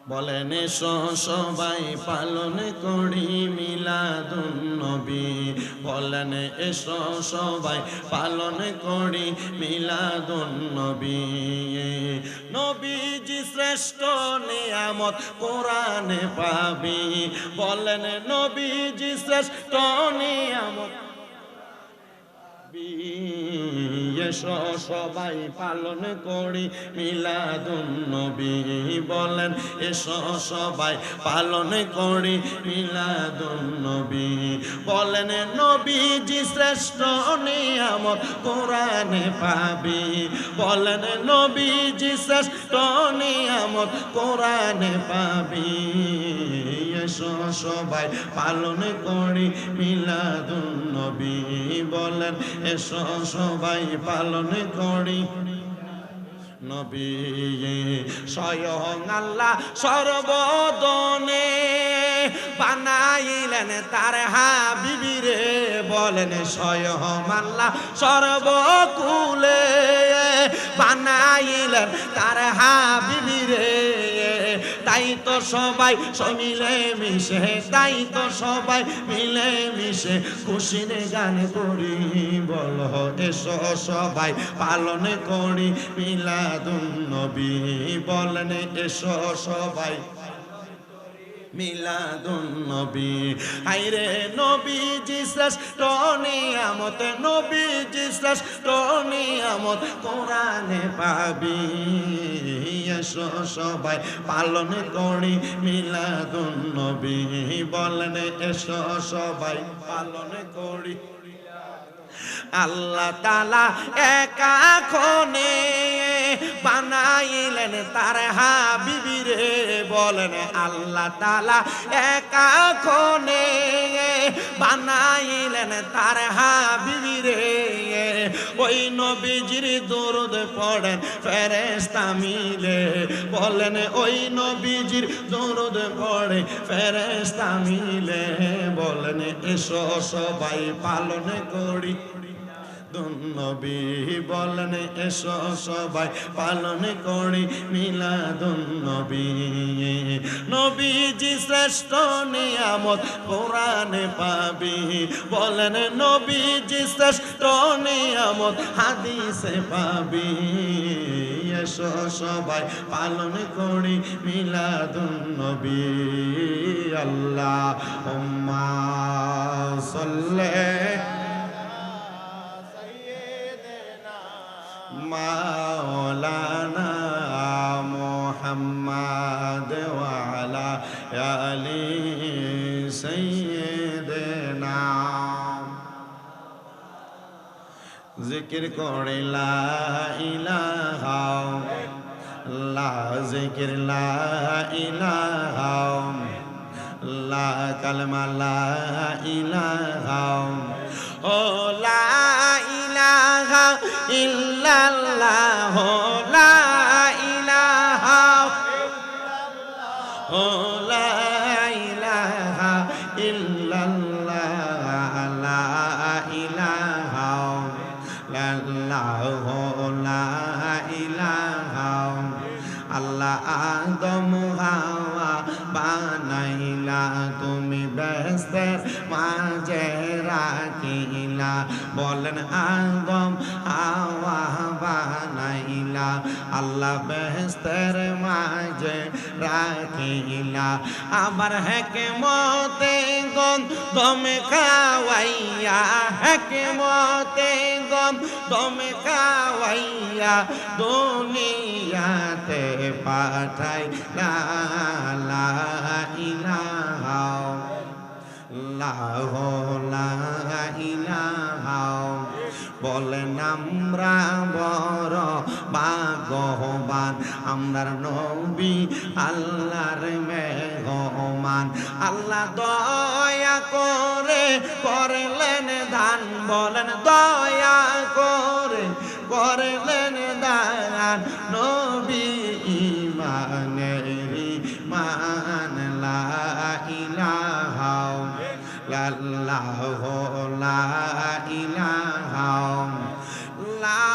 বলেন এসো সবাই পালন করি মিলাদুন নবী। বলেন এসো সবাই পালন করি মিলাদুন নবী। নবীজি শ্রেষ্ঠ নিয়ামত কোরআনে পাবি। বলেন নবীজি শ্রেষ্ঠ নিয়ামত। এসো সবাই পালন করি মিলাদুন নবী। বলেন এসো সবাই পালন করি মিলাদুন নবী। বলেন নবীজি শ্রেষ্ঠ নিয়ামত কোরআনে পাবি। বলেন নবীজি শ্রেষ্ঠ নিয়ামত কোরআনে পাবি। এসো সবাই পালন করি মিলাদুন নবী। বলেন এসো সবাই পালন করি নবী। স্বয়ং আল্লাহ সর্বদনে বানাইলেন তার হাবিবিরে। বলেন স্বয়ং আল্লাহ সর্বকুলে বানাইলেন তার হাবিবিরে। তাই তো সবাই মিলে মিশে, তাই তো সবাই মিলে মিশে খুশির গান করি। বলো এসো সবাই পালন করি মিলাদুন নবী। বলেন এসো সবাই মিলাদুন নবী। আইরে নবীজি শ্রেষ্ঠ নিয়ামত, নবীজি শ্রেষ্ঠ নিয়ামত কোরআনে পাবি। এসো সবাই পালন করি মিলাদুন নবী। বলেন এসো সবাই পালন করি। আল্লাহ তাআলা একা খনে বানাইলেন তার হাবিবিরে। বলেন আল্লাহ তাআলা একা খনে বানাইলেন তার হাবিবিরে। ওই নবীজির দরুদ পড়েন ফেরেশতা মিলে। বলেন ওই নবীজির দরুদ পড়ে ফেরেশতা মিলে। বলেন এসো সবাই পালন করি নবী। বলেন এসো সবাই পালন করি মিলাদুন নবী। নবীজি শ্রেষ্ঠ নিয়ামত কোরআনে পাবি। বলেন নবীজি শ্রেষ্ঠ নিয়ামত হাদিসে পাবি। এসো সবাই পালন করি মিলাদুন নবী। আল্লাহুম্মা সাল্লি মাওলানা মুহাম্মদ ওয়া আলা আলি সাইয়্যিদিনা। জিকির করে লা ইলাহা লা জিকির লা ইলাহা লা কালমা লা ইলাহা ও লা ইলাহা ইল্লাল্লাহ লা ইলাহা ও লা ইলাহা ইল্লাল্লাহ লা ইলাহা ইল্লাল্লাহ লা ইলাহা। আল্লাহ আদম হাওয়া বানাইলা তুমি বেহেশতের মাঝে রাখিলা। বলেন আদম হাওয়া বানাইলা আল্লাহ বেহেশতের মাঝে রাখিলা। আবার হিকমতে গম খাওয়াইয়া, হিকমতে গম খাওয়াইয়া দুনিয়াতে পাঠাই লা ইলাহা ইল্লাল্লাহ লা ইলাহা। বলেন আমরা বড় ভাগ্যবান, আমরার নবী আল্লাহর মেহমান। আল্লাহ দয়া করে করলেন দান। বলেন দয়া করে করলেন দান নবী ইমানের মান লা ইলাহা ইল্লাল্লাহ লা ইলাহা লা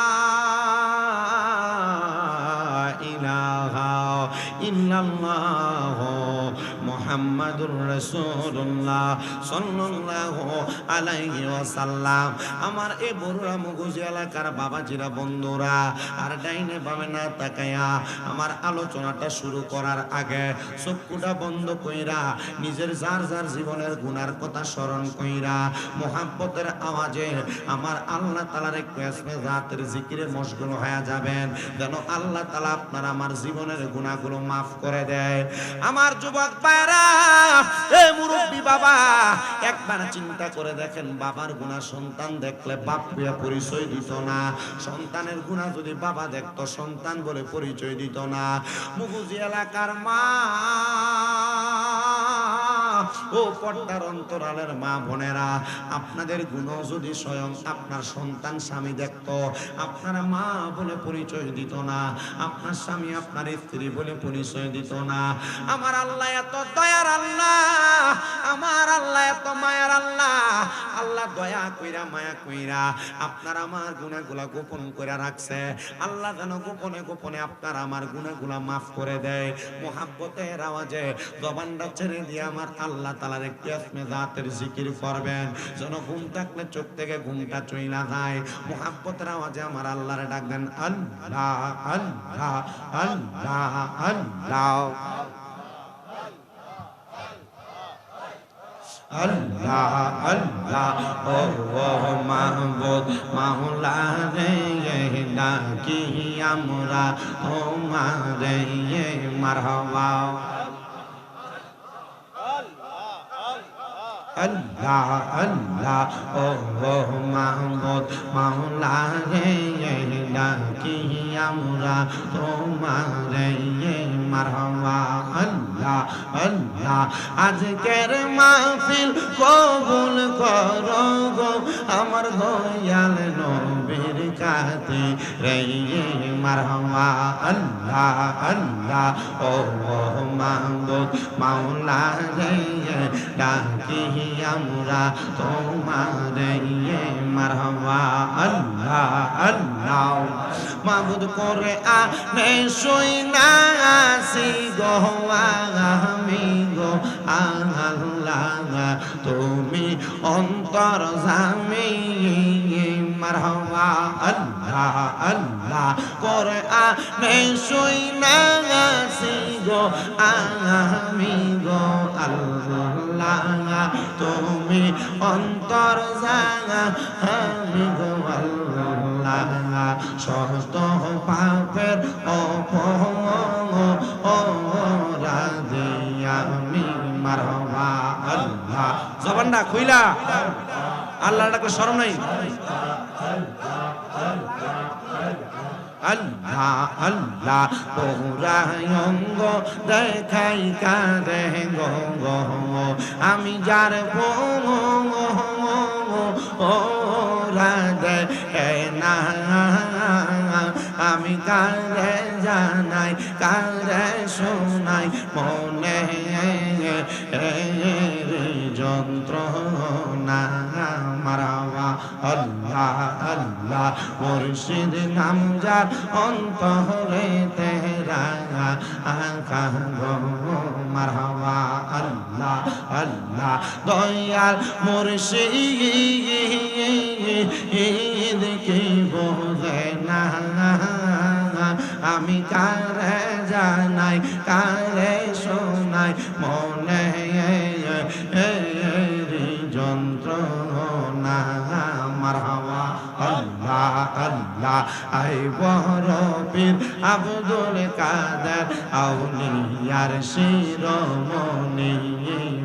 ইলাহা ইল্লাল্লাহ মুহাম্মাদুর রাসূলুল্লাহ সাল্লাল্লাহু আলাইহি ওয়াসাল্লাম। আমার এই বড়ুয়া মগজ এলাকার বাবাজিরা বন্ধুরা, আর ডাইনে বামে না তাকায়া আমার আলোচনাটা শুরু করার আগে চক্ষুটা বন্ধ কইরা নিজের যার যার জীবনের গুনার কথা স্মরণ কইরা মুহাব্বতের আওয়াজে আমার আল্লাহ তাআলার একটু ইসমে জাতের জিকিরে মশগুল হয়ে যাবেন, যেন আল্লাহ তাআলা আপনার আমার জীবনের গুনাহগুলো মাফ করে দেয়। আমার যুবক ভাইরা, এই মুরব্বি বাবা, একবার চিন্তা করে দেখেন, বাবার গুনাহ সন্তান দেখলে বাপ বলে পরিচয় দিত না, সন্তানের গুনাহ যদি বাবা দেখতো সন্তান বলে পরিচয় দিত না। মুগুজি এলাকার মা ও পর্দার অন্তরালের মা বোনেরা, আপনাদের গুনাহ যদি স্বয়ং আপনার সন্তান স্বামী দেখতো, আপনার মা বলে পরিচয় দিত না, আপনার স্বামী আপনার স্ত্রী বলে পরিচয় দিত না। আমার আল্লাহ এত দয়ার আল্লাহ, আমার আল্লাহ এত মায়ার আল্লাহ। আল্লাহ দয়া কইরা মায়া কইরা আপনার আমার গুনাহগুলা গোপন করে রাখছে। আল্লাহ যেন গোপনে গোপনে আপনার আমার গুনাহগুলা মাফ করে দেয়। মুহাব্বতের আওয়াজে জবানটা ছেড়ে দিয়ে আমার আল্লাহ তাআলার একটি ইসমে জাতের জিকির করবেন, যেন ঘুম থাকলে চোখ থেকে ঘুমটা চইলা যায়। মুহাব্বতের আওয়াজে আমার আল্লাহরে ডাক দেন, আল্লাহ আল্লাহ আল্লাহ আল্লাহ আল্লাহ আল্লাহ। ও মাহবুব মাওলা রে, ডাকি আমরা তোমারে মারহাবা। আল্লাহ আল্লাহ। ও মাহবুব মাওলা রে, ডাকি আমরা তোমারে মারহাবা। আল্লাহ আল্লাহ। আজকের মাহফিল কবুল করো গো আমার দয়াল নবীর কাছে রে মারহাবা। আল্লাহ আল্লাহ। ও মাহবুব মাওলা রে, ডাকি আমরা তোমারে মারহাবা। আল্লাহ আল্লাহ। মাবুদ করে আনে শুই না আসি গো আমি গো আল্লাহ, তুমি অন্তর জামি মারহাবা। আল্লাহ আল্লাহ। করে আনে শুই না আসি গো আমি গো আল্লাহ, তুমি অন্তর জানা আমি গো আল্লাহ। সমস্ত পাপের অপরাধে আমি মারহাবা। আল্লাহ। জবানটা খুইলা আল্লাহর ডাকে শরম নাই। আল্লাহ আল্লাহ। পৌরায়ঙ্গ দেখাই কাঁদে গো গো, আমি যার রাধে না, আমি কারে জানাই কারে শোনাই মনে যন্ত্রণা মারহাবা। আল্লাহ আল্লাহ। মুর্শিদ নাম যার অন্তরে তেরা আকা গো মারহাবা। আল্লাহ আল্লাহ। দয়াল মুর্শিদ কি বোঝে না, আমি কারে জানাই কারে শোনাই মনে যন্ত্রণা মারহাবা। আল্লাহ আল্লাহ। আই বড় পীর আব্দুল কাদের আউলিয়ার শিরোমণি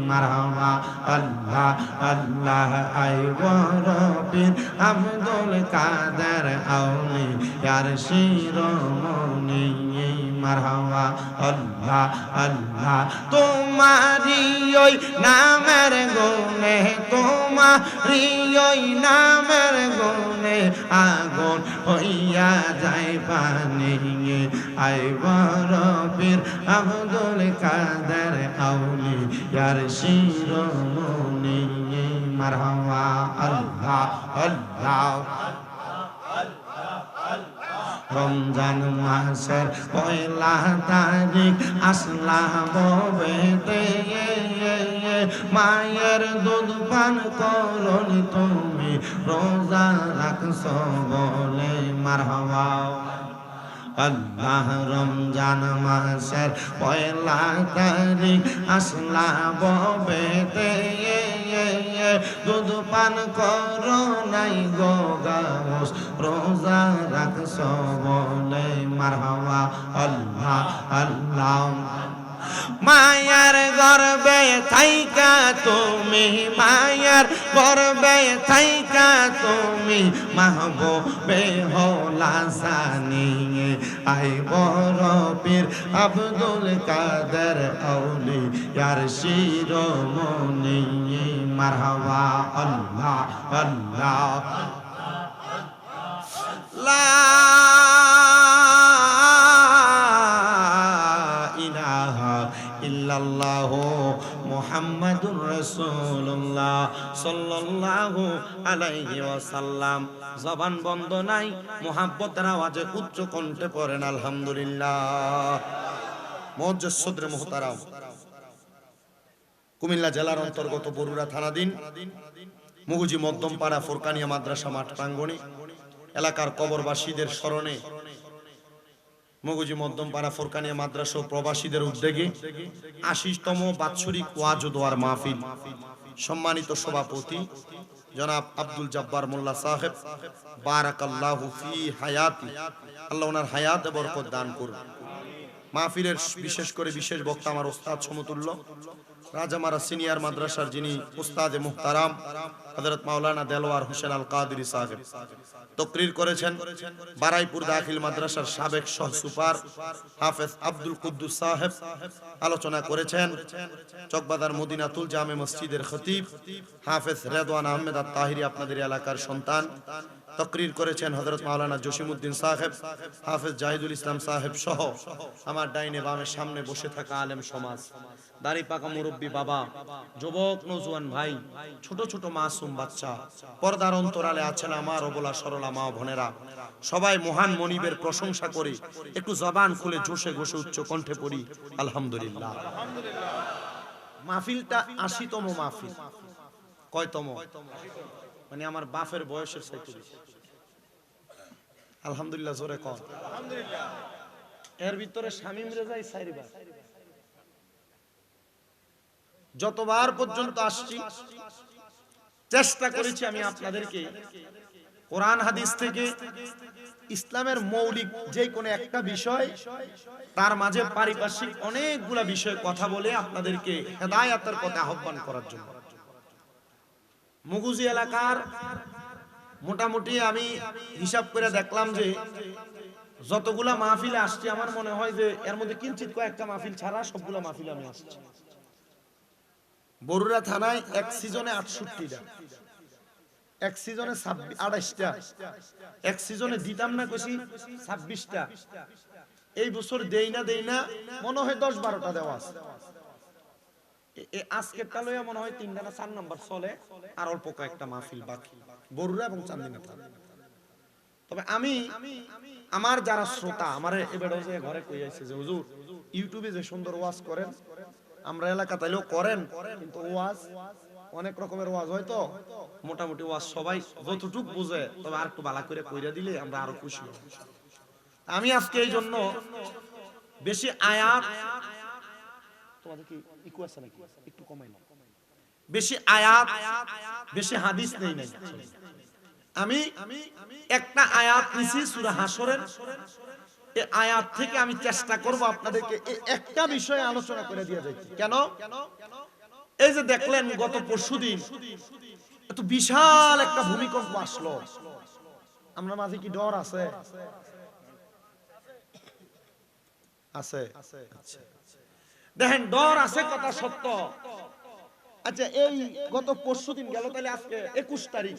মারহাবা। আল্লাহ আল্লাহ। আই বড় পীর আব্দুল কাদের আউলিয়ার শিরোমণি মারহাবা। আল্লাহ আল্লাহ। তোমারি ওই নামের গুণে, তোমারি ওই নামের গুণে আগুন হইয়া যায় পানি। আই বড় পীর আব্দুল কাদের আউলিয়ার শিরোমণি মারহাবা। আল্লাহ আল্লাহ। রমজান মাসের পয়লা তারিখ আসলা ববেতে মায়ের দুধ পান করনি তুমি রোজা রাখছো বলে মারহাবা আল্লাহ রমজান মাসের পয়লা তারিখ আসলা ববেতে দুধ পান করো নাই গো গাউস রোজা রাখছো বলে মারহাবা আল্লাহ আল্লাহ মায়ার গর্বে থাইকা তুমি মায়ার গর্বে থাইকা তুমি মাহবুবে হলাসানি আই বড় পীর আব্দুল কাদের আউলিয়ার শিরোমণি মারহাবা আল্লাহ আল্লাহ লা ইল্লাল্লাহু মুহাম্মাদুর রাসূলুল্লাহ সাল্লাল্লাহু আলাইহি ওয়াসাল্লাম। জবান বন্ধ নাই, মুহাব্বতের আওয়াজে উচ্চ কণ্ঠে পড়েন আলহামদুলিল্লাহ। মুআজ্জাজ সদরে মুহতারাম, কুমিল্লা জেলার অন্তর্গত বরুড়া থানাধীন মুগুজি মধ্যমপাড়া ফুরকানিয়া মাদ্রাসা মাঠ প্রাঙ্গণে এলাকার কবরবাসীদের স্মরণে মগুজি মধ্যমপাড়া ফুরকানিয়া মাদ্রাসা ও প্রবাসীদের উদ্যোগে ৮০তম বাৎসরিক ওয়াজ ও দোয়ার মাহফিল। সম্মানিত সভাপতি জনাব আব্দুল জব্বার মোল্লা সাহেব, বারাকাল্লাহু ফি হায়াতি, আল্লাহ ওনার হায়াতে বরকত দান করুন। মাহফিলের বিশেষ করে বিশেষ বক্তা আমার ওস্তাদ সমতুল্য রাজামারা সিনিয়র মাদ্রাসার যিনি উস্তাদে মুহতারাম হযরত মাওলানা দেলওয়ার হোসেন আল কাদেরী সাহেব তকরির করেছেন। বারাইপুর দাখিল মাদ্রাসার সাবেক সহ সুপার হাফেজ আব্দুল কুদ্দুস সাহেব আলোচনা করেছেন। চকবাজার মদিনাতুল জামে মসজিদের খতিব হাফেজ রেদওয়ান আহমেদ আত তাহিরি আপনাদের এলাকার সন্তান তকরির করেছেন। হযরত মাওলানা জসিমউদ্দিন সাহেব, হাফেজ জাহিদুল ইসলাম সাহেব সহ আমার ডাইনে বামে সামনে বসে থাকা আলেম সমাজ, দাড়ি পাকা মুরব্বী বাবা, যুবক নওজোয়ান ভাই, ছোট ছোট মাসুম বাচ্চা, পর্দার অন্তরালে আছেন আমার অবলা সরলা মা বোনেরা, সবাই মহান মনিবের প্রশংসা করে একটু জবান খুলে জোশে গোশে উচ্চ কণ্ঠে পড়ি আলহামদুলিল্লাহ। মাহফিলটা ৮০তম মাহফিল। কয়তম? মানে আমার বাপের বয়সের চাইতে বেশি। আলহামদুলিল্লাহ জোরে কর আলহামদুলিল্লাহ। এর ভিতরে শামীম রেজাই ৪ বার। যতবার পর্যন্ত আসছি চেষ্টা করেছি আমি আপনাদেরকে কোরআন হাদিস থেকে ইসলামের মৌলিক যে কোনো একটা বিষয়, তার মাঝে পারিপার্শ্বিক অনেকগুলা বিষয় কথা বলে আপনাদেরকে হেদায়েতের পথে আহ্বান করার জন্য। মুগুজি এলাকার মোটামুটি আমি হিসাব করে দেখলাম যে যতগুলা মাহফিলে আসছি আমার মনে হয় যে এর মধ্যে কিঞ্চিত কয়েকটা মাহফিল ছাড়া সবগুলা মাহফিলে আমি আসছি। বরুড়া থানায় এক সিজনে ৬৮টা, এক সিজনে ২৮টা, এক সিজনে দিতাম না কইছি ২৬টা। এই বছর দেই না মনে হয় ১০-১২টা দেওয়া আছে। আজকেরটা লইয়া মনে হয় ৩টা না ৪ নাম্বার চলে, আর অল্প কয়েকটা মাহফিল বাকি বরুড়া এবং চান্দিনা থানা। তবে আমি আমার যারা শ্রোতা আমার এবারে যে ঘরে কই আইছে যে হুজুর ইউটিউবে যে সুন্দর ওয়াজ করেন, আমরা এলাকা তাইলেও করেন, কিন্তু ওয়াজ অনেক রকমের ওয়াজ হয় তো মোটামুটি ওয়াজ সবাই যতটুক বুঝে, তবে আর একটু ভালো করে কইরা দিলে আমরা আরো খুশি হব। আমি আজকে এই জন্য বেশি আয়াত, তোমাদের কি ইকু আছে নাকি একটু কমাই নাও, বেশি আয়াত বেশি হাদিস নেই নাই। আমি একটা আয়াত নিছি সূরা হাসরের, এই আয়াত থেকে আমি চেষ্টা করব আপনাদেরকে এই একটা বিষয়ে আলোচনা করে দিয়ে যাইতে। কেন? এই যে দেখলেন গত পরশুদিন এত বিশাল একটা ভূমিকম্প আসলো, আমরা মাঝে কি ডর আছে? আছে। আচ্ছা দেখেন ডর আছে কথা সত্য। আচ্ছা এই গত পরশুদিন গেল, তাহলে আজকে ২১ তারিখ।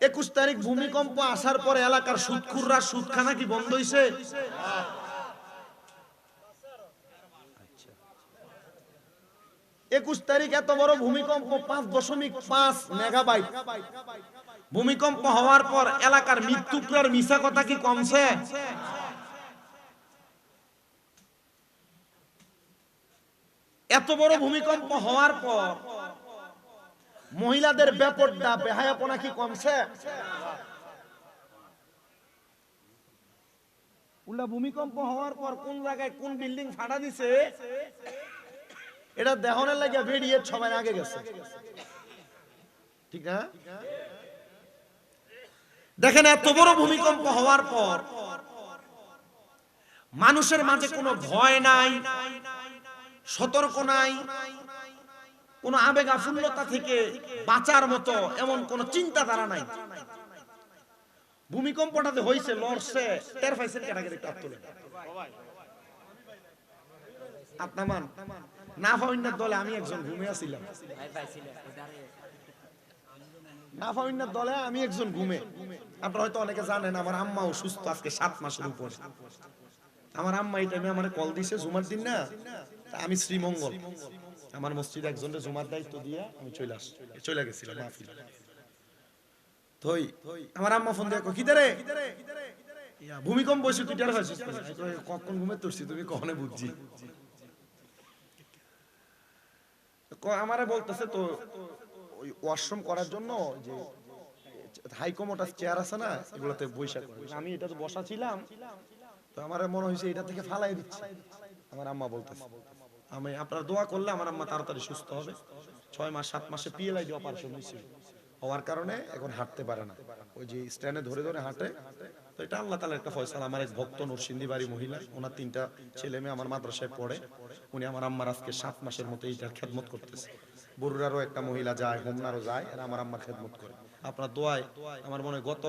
২১ তারিখ ভূমিকম্প আসার পরে এলাকার সুদখুররা সুদখানা কি বন্ধ হইছে? ২১ তারিখ এত বড় ভূমিকম্প, ৫.৫ মেগাবাইট ভূমিকম্প হওয়ার পর এলাকার মৃত্যুকরার মিছা কথা কি কমছে? এত বড় ভূমিকম্প হওয়ার পর মহিলাদের বেপরদা বেহায়াপনা কি কমছে? উল্টা ভূমিকম্প হওয়ার পর কোন জায়গায় কোন বিল্ডিং ফাটা দিছে এটা দেহনের লাগে বেরিয়ে সবাই আগে গেছে, ঠিক না? দেখেন এত বড় ভূমিকম্প হওয়ার পর মানুষের মাঝে কোনো ভয় নাই, সতর্ক নাই, কোনো আবেগ আফুল্লতা থেকে বাঁচার মতো এমন কোনো চিন্তাধারা নাই। ভূমিকম্পটাতে হইছে, লড়ছে, টের পাইছেন ক্যাটাগরি কাপ তুলে আপনামান না ফাউন্নার দলে আমি একজন ঘুমে আছিলাম, না ফাউন্নার দলে আমি একজন ঘুমে। আপনারা হয়তো অনেকে জানেন আমার আম্মা অসুস্থ আজকে 7 মাসের উপর। আমার আম্মা এই টাইমে আমার কল দিছে জুমার দিন না, আমি শ্রীমঙ্গল আমার মসজিদে একজনের জুমার দায়িত্ব দিয়ে আমি চলে গেছিলাম মাহফিল। আমার আম্মা ফোন দিয়ে কি রে ভূমিকম্প হইছে তুই টের পাইছিস? কখন ঘুমে তুলছি তুমি কখনো বুঝছি। আমারে বলতেছে তো ওই ওয়াশরুম করার জন্য যে হাইকমোটাস চেয়ার আছে না এগুলোতে বৈশা করে, আমি এটা তো বসা ছিলাম তো আমার মনে হয়েছে এটা থেকে ফালাই দিচ্ছে। আমার আম্মা বলতেছে আমি আপনারা দোয়া করলে আমার আম্মা তাড়াতাড়ি সুস্থ হবে। 6 মাস 7 মাসে পিএলআইডি অপারেশন হয়েছিল, হওয়ার কারণে এখন হাঁটতে পারে না, ওই যে স্ট্যান্ডে ধরে ধরে হাঁটে। তো এটা আল্লাহ তাআলার একটা ফয়সালা। আমার এক ভক্ত নরসিংদী বাড়ি মহিলা, ওনার 3টা ছেলে মেয়ে আমার মাদ্রাসায় পড়ে, উনি আমার আম্মার আজকে 7 মাসের মতো এইটার খেদমত করতেছে। বরুড়ারও একটা মহিলা যায়, হোমনারও যায়, এরা আমার আম্মার খেদমত করে। আপনার দোয়ায় আমার মনে হয় গত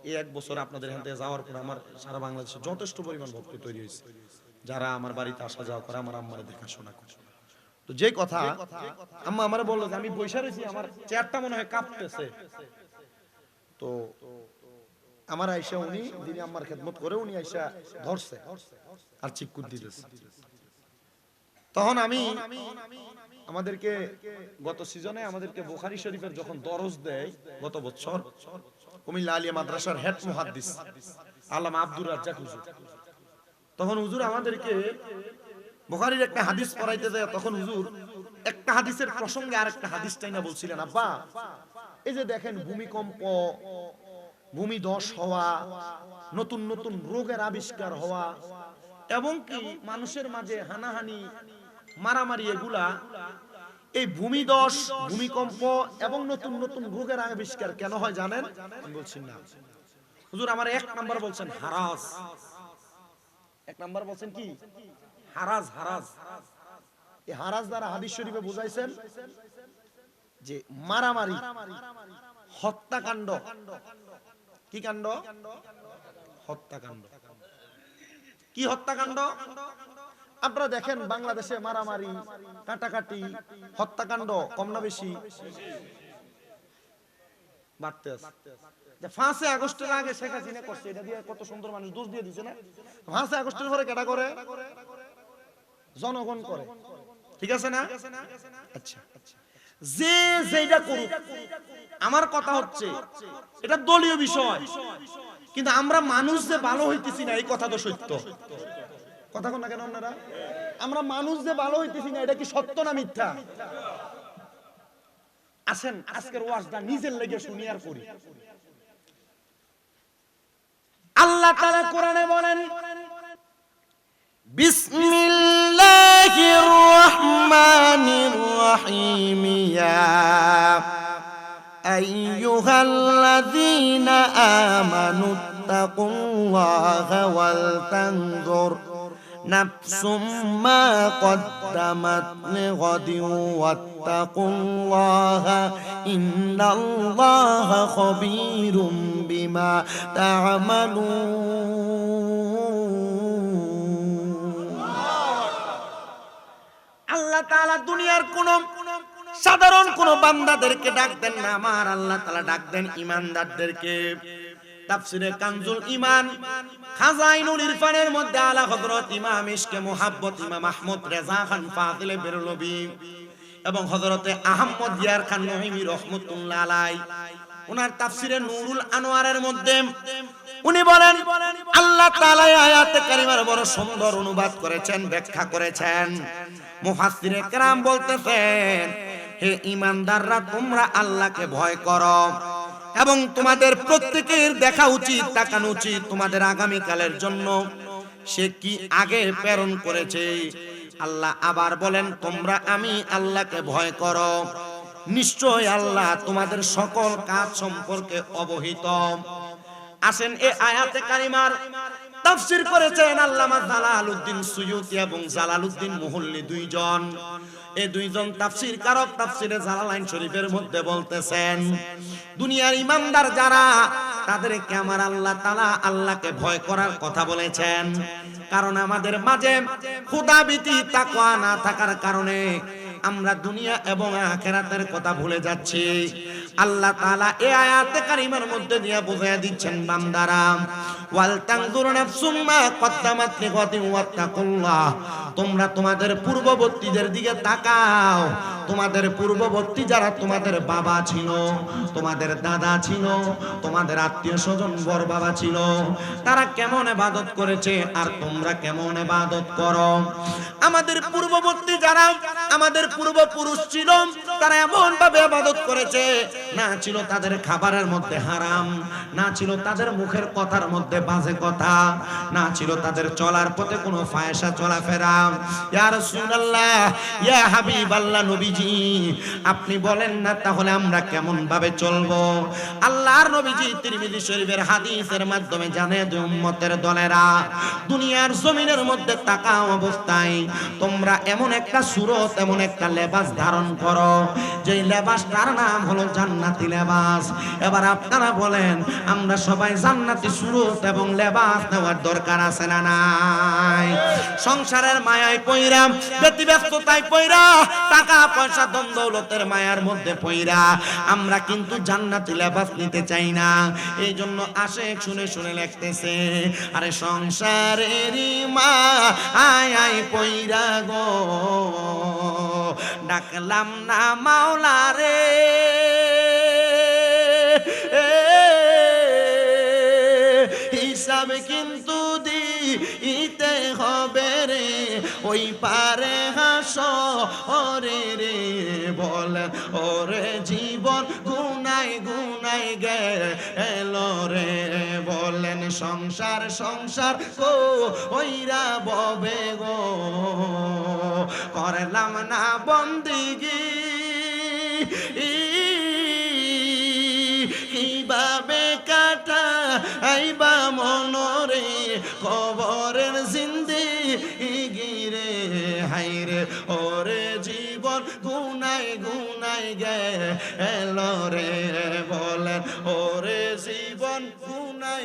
এই 1 বছর আপনাদের এখান থেকে যাওয়ার পর আমার সারা বাংলাদেশে যথেষ্ট পরিমাণ ভক্ত তৈরি হয়েছে, যারা আমার বাড়িতে আসা যাওয়া করে, আমার আম্মার দেখাশোনা করে। তো যে কথা আম্মা আমারে বললো যে আমি বইসা রয়েছি, আমার চেয়ারটা মনে হয় কাঁপতেছে। তো আমার আইসা উনি যিনি আম্মার খেদমত করে উনি আইসা ধরছে আর চিকুট দিতেছে। তখন আমি আমাদেরকে গত সিজনে আমাদেরকে বুখারী শরীফের যখন দরজ দেয় গত বছর কুমিল্লা আলিয়া মাদ্রাসার হেড মুহাদ্দিস আল্লামা আব্দুর রাজ্জাক হুজুর, তখন হুজুর আমাদেরকে বুখারীর একটা হাদিস পড়াইতে যায়। তখন হুজুর একটা হাদিসের প্রসঙ্গে আরেকটা হাদিস টাইনা বলছিলেন, আব্বা এই যে দেখেন ভূমিকম্প, ভূমিধস হওয়া, নতুন নতুন রোগের আবিষ্কার হওয়া এবং কি মানুষের মাঝে হানাহানি মারামারি, এগুলা এই ভূমিধস, ভূমিকম্প এবং নতুন নতুন রোগের আবিষ্কার কেন হয় জানেন? আমি বলছি না হুজুর, আমার 1 নাম্বার বলছেন হারাজ। 1 নাম্বার বলছেন কি? হারাজ। হারাজ, এই হারাজ দ্বারা হাদিস শরীফে বুঝাইছেন যে মারামারি, হত্যাকাণ্ড। কি কাণ্ড? হত্যাকাণ্ড। কি হত্যাকাণ্ড? আপনারা দেখেন বাংলাদেশে মারামারি, কাটাকাটি, হত্যাকাণ্ড কম না বেশি? বাড়তে আছে। 5 আগস্টের আগে শেখ হাসিনা করছে, এটা দিয়ে কত সুন্দর মানুষ দোষ দিয়ে দিছে না? 5 আগস্টের পরে কেটা করে? জনগণ করে, ঠিক আছে না? আচ্ছা, যে যেটা করুক, আমার কথা হচ্ছে এটা দলীয় বিষয়, কিন্তু আমরা মানুষ যে ভালো হইতেছি না এই কথা তো সত্য। কথা কোন না কেন আপনারা? আমরা মানুষ যে ভালো হইতেছি না এটা কি সত্য না মিথ্যা? আসেন আজকের ওয়াজটা নিজের লেগে শুনি আর করি। আল্লাহ তাআলা কোরআনে বলেন, বিসমিল্লাহির রহমানির রহিম, ইয়া আইয়ুহাল্লাযীনা আমানুত্তাকুল্লাহা ওয়াল তানজুর নাফসুম মা কদ্দামাত লিগাদিন ওয়াত্তাকুল্লাহা ইন্নাল্লাহা খাবীরুম বিমা তা'মালুন। আল্লাহ তাআলা দুনিয়ার কোন সাধারণ কোন বান্দাদেরকে ডাক দেন না, আমার আল্লাহ তাআলা ডাক দেন ঈমানদারদেরকে। তাফসিরে কানজুল ঈমান খাজাইনুল ইরফানের মধ্যে আলা হযরত ইমাম ইশকে মুহাব্বত ইমাম আহমদ রেজা খান ফাজিলে বেরলভী এবং হযরতে আহমদ ইয়ার খান নঈমি রাহমাতুল্লাহ আলাই ওনার তাফসিরে নূরুল আনোয়ারের মধ্যে উনি বলেন আল্লাহ তাআলা আয়াতে কারিমার বড় সুন্দর অনুবাদ করেছেন, ব্যাখ্যা করেছেন। মুফাসসিরে কেরাম বলতেছেন, হে ঈমানদাররা, তোমরা আল্লাহকে ভয় করো এবং তোমাদের প্রত্যেকের দেখা উচিত, তাকানো উচিত তোমাদের আগামীকালের জন্য সে কি আগে প্রেরণ করেছে। আল্লাহ আবার বলেন, তোমরা আমি আল্লাহকে ভয় করো, নিশ্চয় আল্লাহ তোমাদের সকল কাজ সম্পর্কে অবহিত। আসেন এই আয়াতে কারিমার তাফসীর করেছেন আল্লামা জালালউদ্দিন সুয়ুতী এবং জালালউদ্দিন মুহল্লি দুইজন। এই দুইজন তাফসীর কারক তাফসীরে জালালাইন শরীফের মধ্যে বলতেছেন, দুনিয়ার ইমানদার যারা, তাদেরকে আমার আল্লাহ তাআলা আল্লাহকে ভয় করার কথা বলেছেন। কারণ আমাদের মাঝে খোদাভীতি তাকওয়া না থাকার কারণে আমরা দুনিয়া এবং আখিরাতের কথা ভুলে যাচ্ছি। আল্লাহ তাআলা এই আয়াতে কারিমার মধ্যে দিয়ে বুঝিয়ে দিচ্ছেন, বান্দারা, ওয়াল তানজুর নাফসুম মা কদ্দামাত লিগাদিন ওয়াত্তাকুল্লাহ, তোমরা তোমাদের পূর্ববর্তীদের দিকে তাকাও। তোমাদের পূর্ববর্তী যারা তোমাদের বাবা ছিল, তোমাদের দাদা ছিল, তোমাদের আত্মীয় স্বজন বর বাবা ছিল, তারা কেমন ইবাদত করেছে আর তোমরা কেমন ইবাদত করো। আমাদের পূর্ববর্তী যারা আমাদের পূর্বপুরুষ ছিল, তারা এমন ভাবে ইবাদত করেছে, না ছিল তাদের খাবারের মধ্যে হারাম, না ছিল তাদের মুখের কথার মধ্যে বাজে কথা, না ছিল তাদের চলার পথে কোনো ফায়সা চলাফেরা। ইয়া রাসূলুল্লাহ, ইয়া হাবিবাল্লাহ, নবীজি আপনি বলেন না তাহলে আমরা কেমন ভাবে চলবো? আল্লাহর নবীজি তিরমিজি শরীফের হাদিসের মাধ্যমে জানিয়ে দেন, উম্মতের দলেরা, দুনিয়ার জমিনের মধ্যে থাকা অবস্থায় তোমরা এমন একটা সুরত, এমন একটা লেবাস ধারণ করো, যেই লেবাসটার নাম হলো জান্নাতি লেবাস। এবার আপনারা বলেন, আমরা সবাই জান্নাতি সুরত এবং লেবাস নেওয়ার দরকার আছে না নাই? সংসারের মায়ায় পইরা, ব্যতিব্যস্ততায় পইরা, টাকা পয়সা ধন দৌলতের মায়ার মধ্যে পইরা আমরা কিন্তু জান্নাতি লেবাস নিতে চাই না। এই জন্য আশেক শুনে শুনে লিখতেছে, আরে সংসারেরই মা আয় পইরা গো, ডাকলাম না মাওলা রে, হিসাব কিন্তু দিতে হবে রে, ওই পারে হাসরে রে। বলেন ওরে জীবন গুনাই গুনাই গেল রে, বলেন সংসার সংসার গো ওইরা ববে গো, করলাম না বন্দিগি, কিভাবে কাটাইবা মনরে কবরের জিন্দেগি রে, হায়রে ওরে জীবন গুনাই গুনাই গেল রে, বলেন ওরে জীবন গুনাই।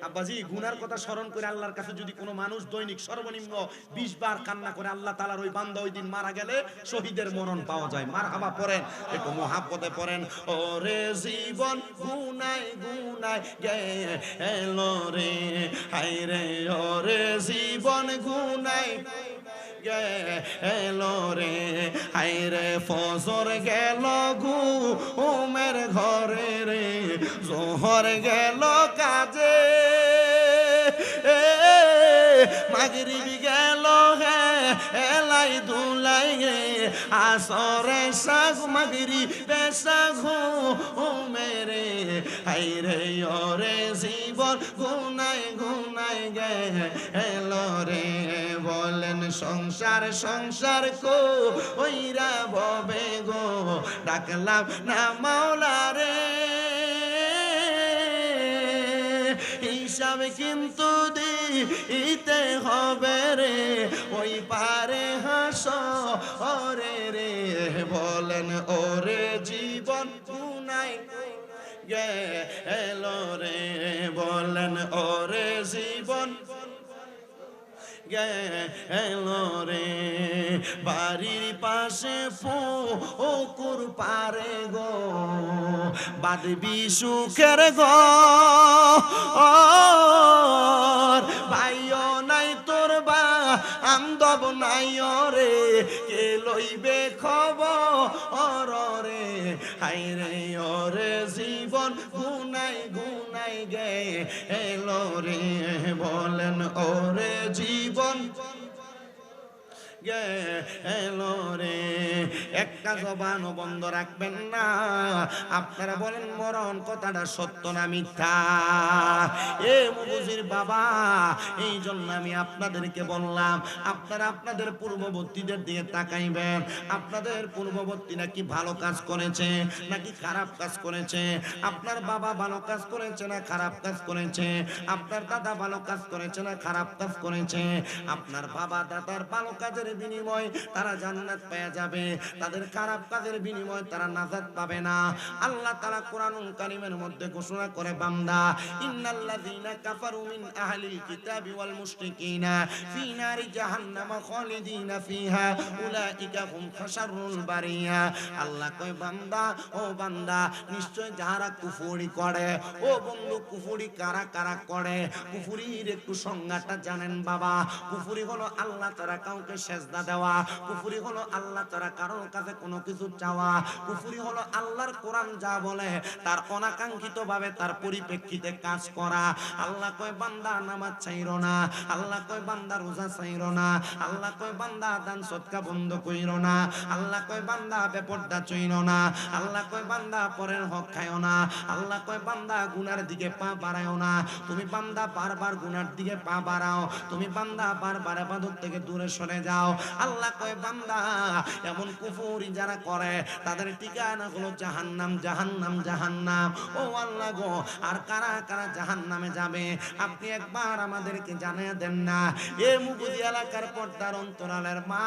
আব্বাজি, গুনার কথা স্মরণ করে আল্লাহর কাছে যদি কোনো মানুষ দৈনিক সর্বনিম্ন 20 বার কান্না করে, আল্লাহ তাআলার ওই বান্দা ওই দিন মারা গেলে শহীদের মরণ পাওয়া যায়। মারহাবা পড়েন, একটু মুহাব্বতে পড়েন, ওরে জীবন গুনাই গুনাই গেল রে, হায়রে ওরে জীবন গুনাই গেল রে, হায়রে ফজর গেল ঘুমের ঘরে রে, জোহর গেল কাজে, মাগরিব গেল এলাই দুলাই গে, আসরে সাগ মাগরিবে সাগ মেরে, হায়রে ওরে জীবন গুনাই গুনাই গেল রে, বলেন সংসার সংসার কো ওইরা ববে গো, ডাকলাম না মাওলা রে, হিসাব কিন্তু দিতে হবে রে, ওই পারে হাসরে রে, বলেন ওরে জীবন গুনাই গেল রে, বলেন ওরে জীবন গেল রে, বাড়ির পাশে পুকুর পারে গো, বাঁধবি সুখের গো, ভাইও নাই তোর বা আমদব নাই রে, কে লইবে খবর রে, হায়রে ওরে জীবন গুনাই গুনাই গেল রে, বলেন ওরে জীবন গেল রে। একটা জবানও বন্ধ রাখবেন না। আপনারা বলেন মরণ কথাটা সত্য না মিথ্যা? এ মুগুজির বাবা, এই জন্য আমি আপনাদেরকে বললাম, আপনারা আপনাদের পূর্ববর্তীদের দিকে তাকাইবেন। আপনাদের পূর্ববর্তী নাকি ভালো কাজ করেছে নাকি খারাপ কাজ করেছে? আপনার বাবা ভালো কাজ করেছে না খারাপ কাজ করেছে? আপনার দাদা ভালো কাজ করেছে না খারাপ কাজ করেছে? আপনার বাবা দাদার ভালো কাজের বিনিময় তারা জান্নাত পেয়ে যাবে, তাদের খারাপ কাজের বিনিময় তারা নাজাত পাবে না। আল্লাহ তাআলা কোরআনুল কারীমের মধ্যে ঘোষণা করে, বান্দা ইন্নাল্লাযীনা কাফারু মিন আহলিল কিতাবি ওয়াল মুশরিকিনা ফি নারি জাহান্নামা খালিদিনা ফিহা উলাইকা হুম শাররুল বারিয়া। আল্লাহ কয়, বান্দা ও বান্দা, নিশ্চয় যারা কুফরি করে, ও বন্ধু কুফরি কারা কারা করে? কুফরির একটু সংজ্ঞাটা জানেন বাবা? কুফরি হলো আল্লাহ তাআলা কাউকে সেজদা দেওয়া, কুফরি হলো আল্লাহ তাআলা কারোর কাছে কোনো কিছু চাওয়া, কুফরি হলো আল্লাহর কোরআন যা বলে তার অনাকাঙ্ক্ষিত ভাবে তার পরিপ্রেক্ষিতে কাজ করা। আল্লাহ কয় বান্দা নামাজ চাইরো না, আল্লাহ কয় বান্দা রোজা চাইরো না, আল্লাহ কয় বান্দা দান সদকা বন্ধ কইরো না, আল্লাহ কয় বান্দা বেপরদা চইরো না, আল্লাহ কয় বান্দা পরের হক খায়ও না, আল্লাহ কয় বান্দা গুনার দিকে পা বাড়ায়ও না। তুমি বান্দা বারবার গুনার দিকে পা বাড়াও, তুমি বান্দা বারবার ইবাদত থেকে দূরে সরে যাও। আল্লাহ কয় বান্দা এমন কুফরি যারা করে তাদের ঠিকানা হলো জাহান্নাম, জাহান্নাম, জাহান্নাম। ও আল্লাহ গো, আর কারা কারা জাহান্নামে যাবে আপনি একবার আমাদেরকে জানিয়ে দেন না। এ মুগুজি এলাকার পর্দার অন্তরালের মা,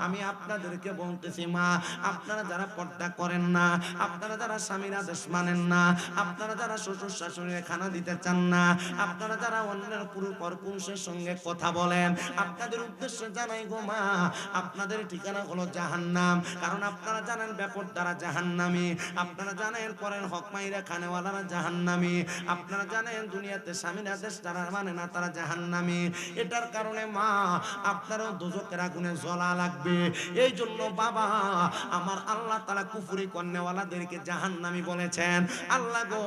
আমি আপনাদেরকে বলতেছি মা, আপনারা যারা পর্দা করেন না, আপনারা যারা স্বামীর আদেশ মানেন না, আপনারা যারা শ্বশুর শাশুড়ির খানা দিতে চান না, আপনারা যারা অন্যের পুরুষের সঙ্গে কথা বলেন, আপনাদের উদ্দেশ্য জানাই গো মা, আপনাদের ঠিকানা হলো জাহান্নাম। কারণ আপনারা জানেন বেপরদারা জাহান্নামী, আপনারা জানেন পরের হক মাইরা খানেওয়ালারা জাহান্নামী, আপনারা জানেন দুনিয়াতে স্বামীর আদেশ যারা মানে না তারা জাহান্নামী। এটার কারণে মা আপনারও দোজখের আগুনে জ্বলা লাগবে। এই জন্য বাবা আমার আল্লাহ তাআলা কুফরি কন্যাওয়ালাদেরকে জাহান্নামী বলেছেন। আল্লাহ গো,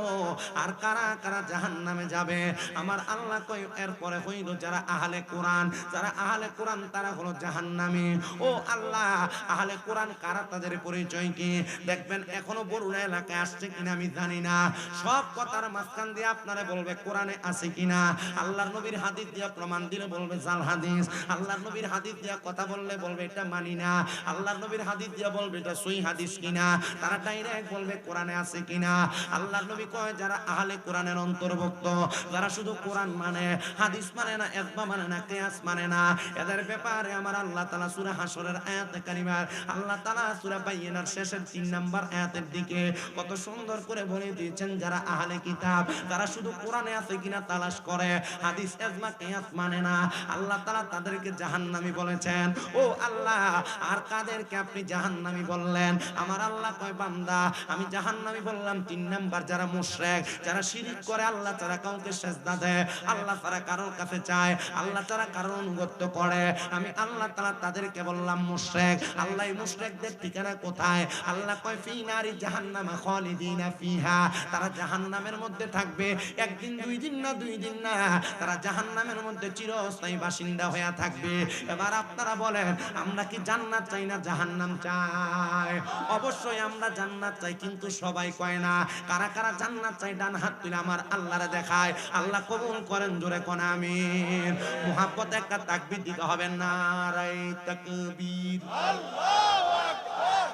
আর কারা কারা জাহান্নামে যাবে আমার আল্লাহ কই এরপরে হইল যারা আহলে কোরআন, যারা আহলে কোরআন তারা হলো জাহান্নামী। ও আল্লাহ, আহলে কোরআন কারা, তাদের পরিচয় কি? দেখবেন এখনো বরুণা এলাকায় আসছে কিনা আমি জানি না, সব কথার মাঝখান দিয়ে আপনারা বলবে কোরআনে আছে কিনা, আল্লাহর নবীর হাদিস দিয়ে প্রমাণ দিলে বলবে জাল হাদিস, আল্লাহর নবীর হাদিস দিয়ে কথা বললে বলবে এটা মানি না, আল্লাহর নবীর হাদিস দিয়ে বলবে এটা সহিহ হাদিস কিনা, তারা ডাইরেক্ট বলবে কোরআনে আছে কিনা। আল্লাহর নবী কয় যারা আহলে কোরআনের অন্তর্ভুক্ত, যারা শুধু কোরআন মানে, হাদিস মানে না, ইজমা মানে না, কিয়াস মানে না, এদের ব্যাপারে আমার আল্লাহ তাআলা সূরা হাশরের আয়াতে কারিমার আল্লাহ তাআলা সূরা বাইয়িনার শেষের 3 নাম্বার আয়াতের দিকে কত সুন্দর করে বলে দিয়েছেন, যারা আহলে কিতাব, তারা শুধু কোরআনে আছে কিনা তালাশ করে, হাদিস ইজমা কিয়াস মানে না, আল্লাহ তাআলা তাদেরকে জাহান্নামী বলেছেন। ও আল্লাহ, আর কাদেরকে আপনি জাহান্নামী বললেন? আমার আল্লাহ কয় বান্দা আমি জাহান্নামী বললাম 3 নাম্বার যারা মুশরিক, যারা শিরক করে, আল্লাহ তাআলা কাউকে সিজদা দেয়, আল্লাহ তাআলা কারোর কাছে চায়, আল্লাহ তাআলা কারোর অনুগত্য করে, আমি আল্লাহ তাআলা তাদেরকে বললাম মুশরিক। আল্লাহ এই মুশরিকদের ঠিকানা কোথায়? আল্লাহ কয় ফি নারি জাহান্নামা খালিদিনা ফিহা, তারা জাহান্নামের মধ্যে থাকবে একদিন, 2 দিন না, 2 দিন না, তারা জাহান্নামের মধ্যে চিরস্থায়ী বাসিন্দা হয়ে থাকবে। এবার আপনারা বলেন আমরা কি জান্নাত চাই না জাহান্নাম চাই? অবশ্যই আমরা জান্নাত চাই, কিন্তু সবাই কয় না। কারা কারা জান্নাত চাই ডান হাত তুলে আমার আল্লাহরে দেখায়। আল্লাহ কবুল করেন, জোরে কোন আমিন। মুহাব্বতে একটা তাকবীর দিতে হবে, নারায়ে তাকবীর। আল্লাহু আকবার।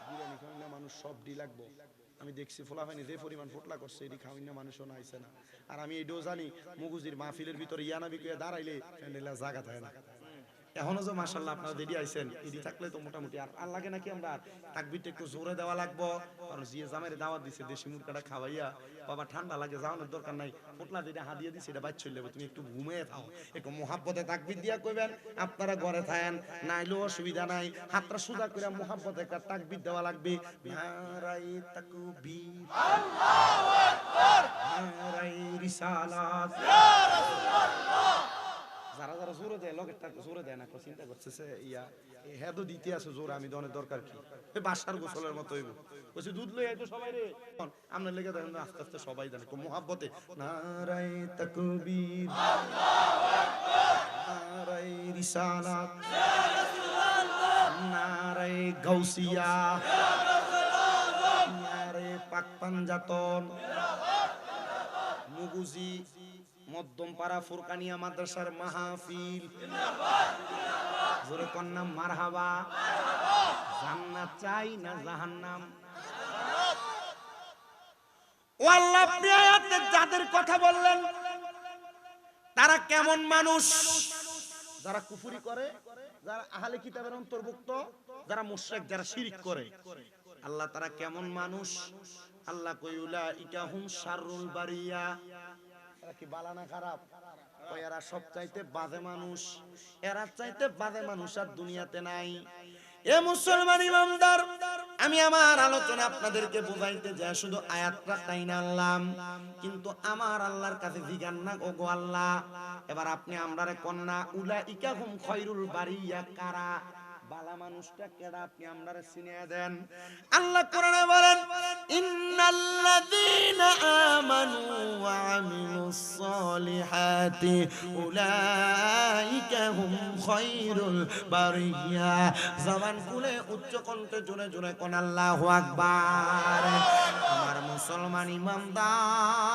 বিরিয়ানি খাওয়াইনা মানুষ সব ডি লাগবো। আমি দেখছি ফোলাফানি যে পরিমাণ ফোটলা করছে, এটি খাওয়াইনা মানুষও নাইছে না। আর আমি এটাও জানি মুগুজির মাহফিলের ভিতরে ইয়ানাবি কইয়া দাঁড়াইলে প্যান্ডেলে জায়গা থাকে না। এখনো যে মাশাআল্লাহ আপনারা দেরি আইছেন, এডি থাকলে তো মোটামুটি। আর আল্লাহকে নাকি আমরা তাকবীরটা একটু জোরে দেওয়া লাগবো, কারণ জিয়া জামাইরে দাওয়াত দিছে দেশি মুরগাটা খাওয়াইয়া, বাবা ঠান্ডা লাগে, যাওয়ানোর দরকার নাই, পোটলা যেটা হাদিয়া দিছে এটা বাচ্চা চলে যাবে, তুমি একটু ঘুমিয়ে থাও, একটু মুহাব্বতে তাকবীর দিয়া কইবেন। আপনারা ঘরে থাকেন, নাইলেও অসুবিধা নাই, হাতটা সোজা করে মুহাব্বতে একটা তাকবীর দেওয়া লাগবে। নারায়ে তাকবীর, আল্লাহু আকবার, নারায়ে রিসালাত, ইয়া রাসূলুল্লাহ। যারা যারা জোরে দেয় লগেরটা জোরে দেয় না, চিন্তা করতেছে ইয়া হেদো দিতে আছে জোর, আমি দনের দরকার কি? ওই বাসার গোসলের মতো হইব, বলছি দুধ লই আইতো সবাই রে, আমরা লেগে দেখেন আস্তে আস্তে সবাই জানে মুহাব্বতে নারায়ে তাকবীর, আল্লাহু আকবার, নারায়ে রিসালাত, নারায়ে গাউসিয়া, নারায়ে পাক পাঞ্জাতন, মুগুজি মধ্যমপাড়া ফুরকানিয়া মাদ্রাসার মাহফিল, জোরে কন্যা মারহাবা। জান্নাত চাই না জাহান্নাম? ও আল্লাহ, আপনি আয়াতে যাদের কথা বললেন তারা কেমন মানুষ? যারা কুফরি করে, যারা আহলে কিতাবের অন্তর্ভুক্ত, যারা মুশরিক, যারা শিরক করে। আল্লাহ তারা কেমন মানুষ? আল্লাহ কই উলাইকা হুম শাররুল বারিয়া। এরা কি বালা না খারাপ? কই এরা সব চাইতে বাজে মানুষ। এরা চাইতে বাজে মানুষ আর দুনিয়াতে নাই। এ মুসলমান ইমানদার, আমি আমার আলোচনা আপনাদেরকে বুঝাইতে যায় শুধু আয়াতটা তাই না আনলাম, কিন্তু আমার আল্লাহর কাছে জিজ্ঞান না ওগো আল্লাহ, এবার আপনি আমরারে কন্যা উলাইকা হুম খায়রুল বারিয়া কারা? বালা মানুষটা কেডা আপনি আমরারে চিনিয়ে দেন। আল্লাহ কোরআনে বলেন, ইন্নাল্লাযীনা আমানু ওয়া আমিলুস সলিহাতি উলাইকা হুম খায়রুল বারিয়া। জবান খুলে উচ্চ কণ্ঠে জোরে জোরে কোন আল্লাহু আকবার। আমার মুসলমান ইমানদার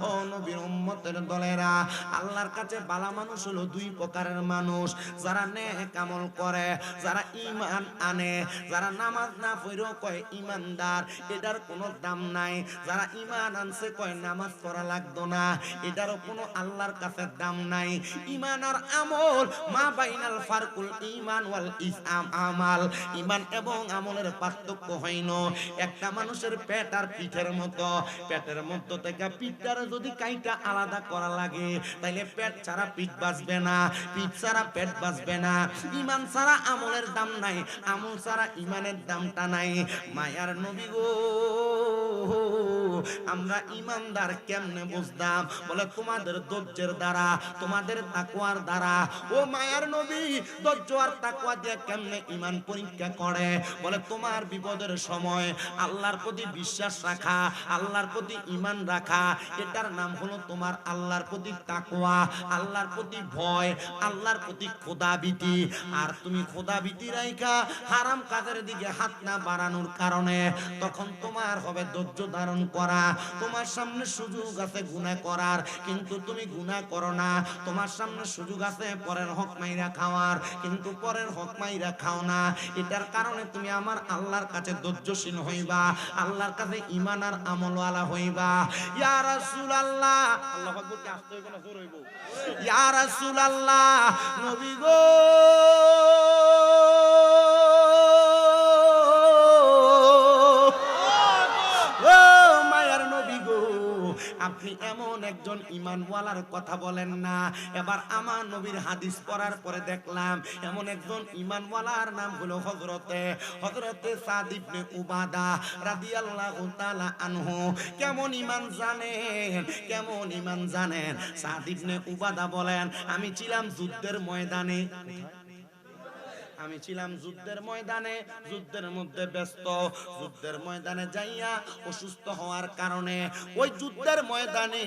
ও নবীর উম্মতের দলেরা, আল্লাহর কাছে বালা মানুষ হলো দুই প্রকারের মানুষ। যারা নেক আমল করে, যারা ঈমান আনে, যারা নামাজ না পড়েও কয় ঈমানদার, এটার কোনো দাম নাই। যারা ঈমান আনছে কয় নামাজ পড়া লাগতো না, এটারও কোনো আল্লাহর কাছে দাম নাই। ঈমান আর আমল মা বাইনাল ফারকুল ঈমান ওয়াল ইসলাম আমাল। ঈমান এবং আমলের পার্থক্য হইল একটা মানুষের পেট আর পিঠের মতো। পেটের মধ্য থেকে পিঠটার যদি কাইটা আলাদা করা লাগে, তাইলে পেট ছাড়া পিঠ বাঁচবে না, পিঠ ছাড়া পেট বাঁচবে না। ঈমান ছাড়া আমলের দাম নাই, আমল ছাড়া ঈমানের দামটা নাই। মায়ার নবী গো, আমরা ঈমানদার কেমনে বুঝতাম? বলে তোমাদের ধৈর্যের দ্বারা, তোমাদের তাকওয়ার দ্বারা। ও মায়ার নবী, ধৈর্য আর তাকওয়া দিয়ে কেমনে ঈমান পরীক্ষা করে? বলে তোমার বিপদের সময় আল্লাহর প্রতি বিশ্বাস রাখা, আল্লাহর প্রতি ঈমান রাখা, এটার নাম হলো তোমার আল্লাহর প্রতি তাকওয়া, আল্লাহর প্রতি ভয়, আল্লাহর প্রতি খোদাভীতি। আর তুমি খোদাভীতি রাইখা হারাম কাজের দিকে হাত না বাড়ানোর কারণে তখন তোমার হবে ধৈর্য ধারণ করা। তোমার সামনে সুযোগ আছে গুনাহ করার, কিন্তু তুমি গুনাহ করো না। তোমার সামনে সুযোগ আছে পরের হক মাইরা খাওয়ার, কিন্তু পরের হক মাইরা খাও না। এটার কারণে তুমি আমার আল্লাহর কাছে ধৈর্যশীল হইবা, আল্লাহর কাছে ঈমান আর আমলওয়ালা হইবা। ইয়া রাসূলুল্লাহ, আল্লাহু আকবার কে আসতে হইবে না জোর হইব। ইয়া রাসূলুল্লাহ, নবী গো, আপনি এমন একজন ঈমানওয়ালার কথা বলেন না। এবার আমার নবীর হাদিস পড়ার পরে দেখলাম এমন একজন ঈমানওয়ালার নাম হলো হযরতে সাদ ইবনে উবাদা রাদিয়াল্লাহু তাআলা আনহু। কেমন ঈমান জানেন, কেমন ঈমান জানেন? সাদ ইবনে উবাদা বলেন, আমি ছিলাম যুদ্ধের ময়দানে, আমি ছিলাম যুদ্ধের ময়দানে, যুদ্ধের মধ্যে ব্যস্ত। যুদ্ধের ময়দানে যাইয়া অসুস্থ হওয়ার কারণে ওই যুদ্ধের ময়দানে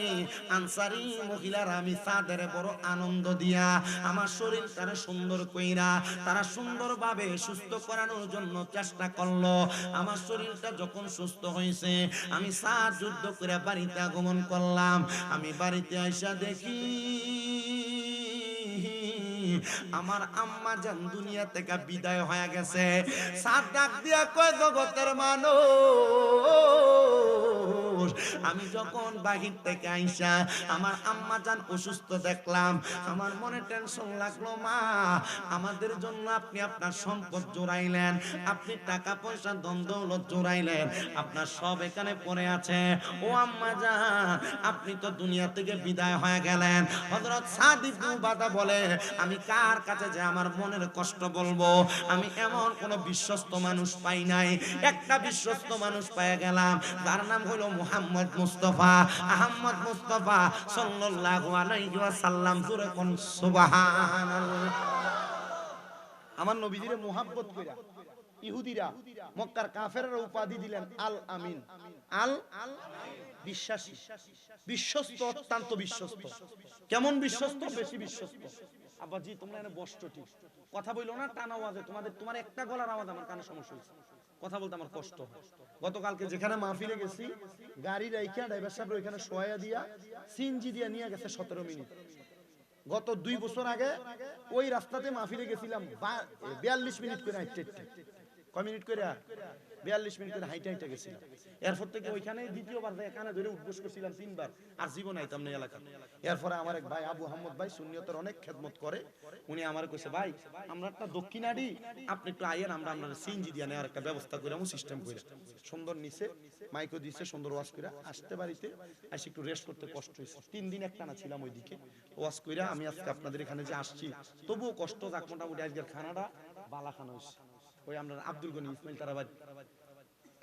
আনসারী মহিলারা আমি সাদের বড় আনন্দ দিয়া আমার শরীর তারা সুন্দর কইরা তারা সুন্দরভাবে সুস্থ করানোর জন্য চেষ্টা করলো। আমার শরীরটা যখন সুস্থ হয়েছে, আমি সাদ যুদ্ধ করে বাড়িতে আগমন করলাম। আমি বাড়িতে আইসা দেখি আমার আম্মা জান দুনিয়া থেকে বিদায় হয়ে গেছে। সাত ডাক দিয়া কয়, জগতের মানুষ, আমি যখন বাহির থেকে আইসা আমার আম্মা জান অসুস্থ দেখলাম, আমার মনে টেনশন লাগলো। মা, আমাদের জন্য আপনি আপনার সম্পদ জোড়াইলেন, আপনি টাকা পয়সা ধন দৌলত জোড়াইলেন, আপনার সব এখানে পড়ে আছে। ও আম্মা জান, আপনি তো দুনিয়া থেকে বিদায় হয়ে গেলেন। হযরত সাদ ইবনে উবাদা বলে, আমি কার কাছে যে আমার মনের কষ্ট বলবো? আমি এমন কোন বিশ্বস্ত মানুষ পাই নাই। একটা বিশ্বস্ত মানুষ পেয়ে গেলাম, তার নাম হলো মুহাম্মদ মুস্তাফা, আহমদ মুস্তাফা সাল্লাল্লাহু আলাইহি ওয়াসাল্লাম। জোরে কোন সুবহানাল্লাহ। আমার নবীজিরে মুহাব্বত কইরা ইহুদিরা মক্কার কাফেররা উপাধি দিলেন আল আমিন। আল বিশ্বাসী, বিশ্বস্ত, অত্যন্ত বিশ্বস্ত। কেমন বিশ্বস্ত? বেশি বিশ্বস্ত। আব্বাজি তোমরা এখানে বসছো ঠিক, কথা বইলো না টানা আওয়াজে, তোমার একটা গলার আওয়াজ আমার কানে সমস্যা হয়েছে, কথা বলতে আমার কষ্ট হয়। গতকালকে যেখানে মাহফিলে গেছি, গাড়ি রাইখা ড্রাইভার সাহেব ওইখানে শোয়া দিয়া সিএনজি দিয়া নিয়ে গেছে 17 মিনিট। গত 2 বছর আগে ওই রাস্তাতে মাহফিলে গেছিলাম 42 মিনিট করে হাঁটতে হাঁটতে। কয় মিনিট করে? 42 মিনিট করে হাইটে হাইটে গেছিলাম। এরপর থেকে ওইখানে দ্বিতীয়বার যায় কানে ধরে উঠবোস করছিলাম 3 বার, আর জীবন আইতাম না এলাকা। এরপরে আমার এক ভাই আবু আহমদ ভাই সুন্নিয়তের অনেক খেদমত করে, উনি আমার কইছে ভাই আমরা একটা দক্ষিণাড়ি, আপনি একটু আইয়েন, আমরা আপনার সিএনজি দিয়ে নেওয়ার একটা ব্যবস্থা করে আমু, সিস্টেম করে সুন্দর নিচে মাইকও দিছে, সুন্দর ওয়াজ করে আসতে বাড়িতে এসে একটু রেস্ট করতে কষ্ট হয়েছে। 3 দিন একটানা ছিলাম ওইদিকে ওয়াজ করে। আমি আজকে আপনাদের এখানে যে আসছি তবুও কষ্ট যাক, মোটামুটি আজকের খানাটা বালা খানা হয়েছে। ওই আমরা আব্দুল গনি ইসমাইল তারাবাদ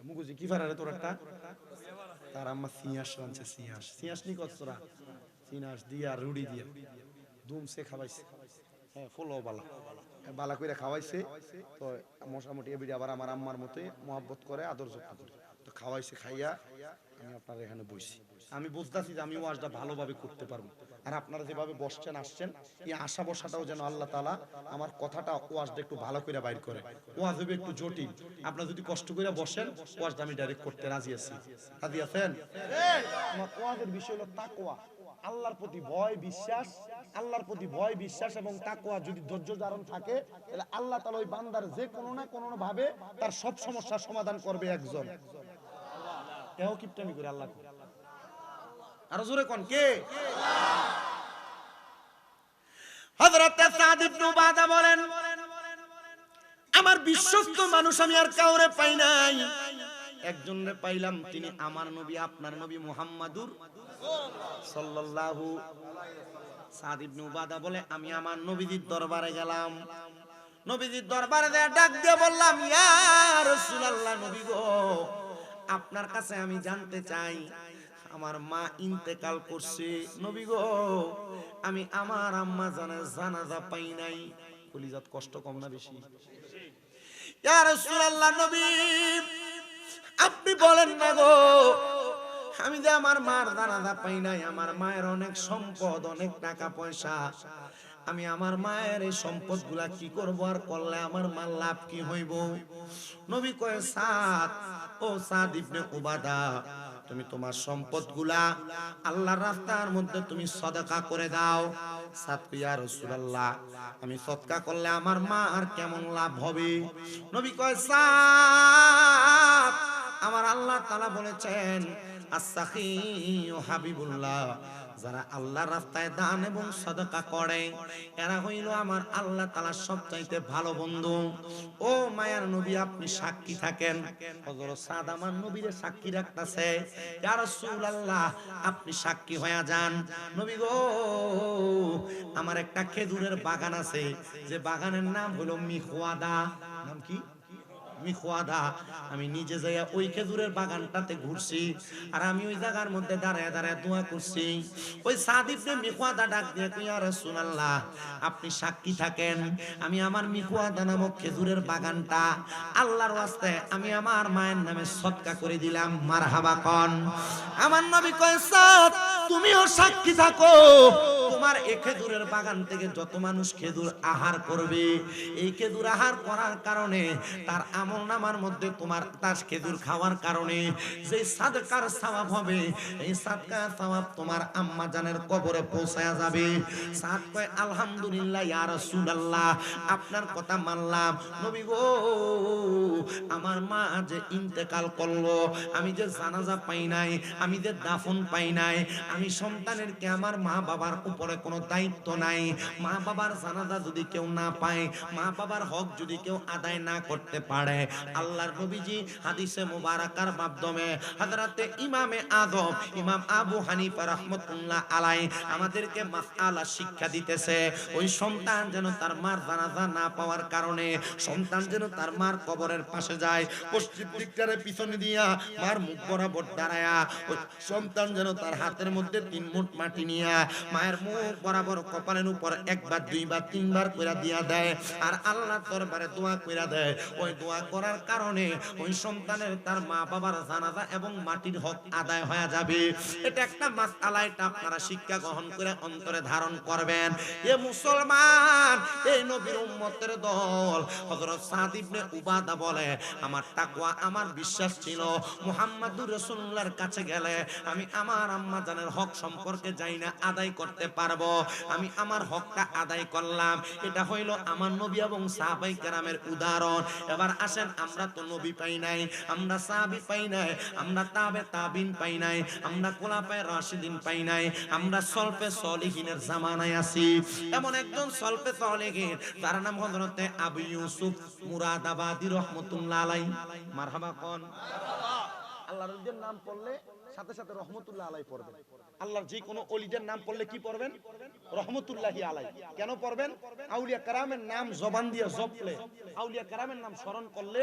মুগুজি কি ফারারে তোর একটা তার আম্মা সিয়াস রানছে, সিয়াস নি কতরা সিনাস দিয়া রুড়ি দিয়া দুমসে খাওয়াইছে। হ্যাঁ ফলো বালা কইরা খাওয়াইছে। তো মোটামুটি এবিডি আবার আমার আম্মার মতে মহব্বত করে, আদর যত্ন করে। তো খাওয়াইছে, খাইয়া আমি আপনার এখানে বসছি। আমি বুঝতেছি যে আমি ওয়াজটা ভালোভাবে করতে পারবো, আর আপনারা যেভাবে বসছেন আসছেন, এই আশা বসাটাও যেন আল্লাহ তাআলা আমার কথাটা ওয়াজটা একটু ভালো করে বাইর করে। ওয়াজ হবে একটু জটিল, আপনারা যদি কষ্ট করে বসেন ওয়াজটা আমি ডাইরেক্ট করতে রাজি আছি। রাজি আছেন? আমার ওয়াজের বিষয় হলো তাকওয়া, আল্লাহর প্রতি ভয় বিশ্বাস। আল্লাহর প্রতি ভয় বিশ্বাস এবং তাকওয়া যদি ধৈর্য ধারণ থাকে, তাহলে আল্লাহ তাআলা ওই বান্দার যে কোনো না কোনো ভাবে তার সব সমস্যার সমাধান করবে একজন। কেউ কিপটামি করে আল্লাহ, আরো জোরে কোন কে? হযরত সাদ ইবনে উবাদা বলেন আমার বিশ্বস্ত মানুষ আমি আর কাউরে পাই নাই, একজনরে পাইলাম, তিনি আমার নবী, আপনার নবী মুহাম্মাদুর সাল্লাল্লাহু। সাদ ইবনে উবাদা বলে আমি আমার নবীজির দরবারে গেলাম, নবীজির দরবারে ডাক দিয়ে বললাম ইয়া রাসূলুল্লাহ, নবী গো আপনার কাছে আমি জানতে চাই, আমার মা ইন্তেকাল করছে, নবী গো আমি আমার আম্মা জানের জানাজা পাই নাই। কলিজাত কষ্ট কম না বেশি? ইয়া রাসূলুল্লাহ, নবী আপনি বলেন না গো, আমি যে আমার মার জানাজা পাই নাই, আমার মায়ের অনেক সম্পদ, অনেক টাকা পয়সা, আমি আমার মায়ের এই সম্পদ গুলা কি করব, আর করলে আমার মার লাভ কি হইব? নবী কয় সাদ, ও সাদ ইবনে উবাদা, তুমি তোমার সম্পদ গুলা আল্লাহর রাস্তার মধ্যে তুমি সদকা করে দাও। সাদ কয় ইয়া রাসূলুল্লাহ, আমি সদকা করলে আমার মা আর কেমন লাভ হবে? নবী কয় সাদ, আমার আল্লাহ তাআলা বলেছেন as-sakhiyu হাবিবুল্লাহ, যারা আল্লাহর রাস্তায় দান এবং সদকা করে এরা হইল আমার আল্লাহ তাআলার সবচাইতে ভালো বন্ধু। ও মায়ার নবী আপনি সাক্ষী থাকেন। হযরত সাদ আমার নবীরে সাক্ষী রাখতেছে, ইয়া রাসূলুল্লাহ আপনি সাক্ষী হয়ে যান। নবী গো আমার একটা খেজুরের বাগান আছে, যে বাগানের নাম হলো মিখওয়াদা। নাম কি? মিখওয়াদা। আমি নিজে যাইয়া ওই খেজুরের বাগানটাতে ঘুরছি, আর আমি ওই জায়গার মধ্যে দাঁড়ায় দাঁড়ায় দোয়া করছি। ওই সাদ ইবনে মিখওয়াদা ডাক দিয়ে কই ইয়া রাসূলুল্লাহ আপনি সাক্ষী থাকেন, আমি আমার মিখওয়াদা নামক খেজুরের বাগানটা আল্লাহর ওয়াস্তে আমি আমার মায়ের নামে সদকা করে দিলাম। মারহাবা কোন। আমার নবী কয় সাদ তুমিও সাক্ষী থাকো, তোমার এই খেজুরের বাগান থেকে যত মানুষ খেজুর আহার করবে, এই খেজুর আহার করার কারণে তার আমলনামার মধ্যে তোমার তার খেজুর খাওয়ার কারণে যে সাদকার সওয়াব হবে, এই সাদকার সওয়াব তোমার আম্মা জানের কবরে পৌঁছায়া যাবে। সাদ কয় আলহামদুলিল্লাহ ইয়া রাসূলুল্লাহ আপনার কথা মানলাম। নবী গো আমার মা যে ইন্তেকাল করলো, আমি যে জানাজা পাই নাই, আমি যে দাফন পাই নাই, আমি সন্তানের কি আমার মা বাবার উপরে কোনো দায়িত্ব নাই? মা বাবার জানাজা যদি কেউ না পায়, মা বাবার হক যদি কেউ আদায় না করতে পারে, আল্লাহর নবীজি হাদিসে মুবারাকার মাধ্যমে হযরতে ইমামে আযম ইমাম আবু হানিফা রাহমাতুল্লাহ আলাইহি আমাদেরকে মাসআলা শিক্ষা দিতেছে, ওই সন্তান যেন তার মার জানাজা না পাওয়ার কারণে সন্তান যেন তার মার কবরের পাশে যায়, পশ্চিম দিকটারে পিছনে দিয়া মার মুখ বরাবর দাঁড়ায়া ওই সন্তান যেন তার হাতের মধ্যে 3 মুঠ মাটি নিয়া মায়ের মুখ মুখ বরাবর কপালের উপর একবার দুইবার তিনবার কইরা দিয়া দেয় আর আল্লাহর দরবারে দোয়া কইরা দেয়। ওই দোয়া করার কারণে ওই সন্তানের তার মা বাবার জানাজা এবং মাটির হক আদায় হয়ে যাবে। এটা একটা মাসআলা, এটা আপনারা শিক্ষা গ্রহণ করে অন্তরে ধারণ করবেন। এ মুসলমান, এই নবীর উম্মতের দল হযরত সাদ ইবনে উবাদা বলে, আমার তাকওয়া, আমার বিশ্বাস ছিল মুহাম্মাদুর রাসূলুল্লাহর কাছে গেলে আমি আমার আম্মা জানের হক সম্পর্কে যাই না আদায় করতে পারবো। আমি আমার হকটা আদায় করলাম। এটা হইল আমার নবী এবং সাহাবায়ে কেরামের উদাহরণ। এবার আসেন, আমরা তো নবী পাই নাই, আমরা সাহাবী পাই নাই, আমরা তাবে তাবিন পাই নাই, আমরা খোলাফায়ে রাশিদিন পাই নাই, আমরা সলফে সলিহিনের জামানায় আছি। এমন একজন সলফে সলিহিন যার নাম হযরত আবু ইউসুফ মুরাদাবাদী রাহমাতুল্লাহ আলাইহি। মারহাবা কোন। আল্লাহর ওলিদের নাম পড়লে সাথে সাথে রহমতুল্লাহ আলাই পড়বেন। আল্লাহর যে কোনো ওলিদের নাম পড়লে কি পড়বেন? রহমতুল্লাহি আলাই। কেন পড়বেন? আউলিয়া কেরামের নাম জবান দিয়ে জপলে, আউলিয়া কেরামের নাম স্মরণ করলে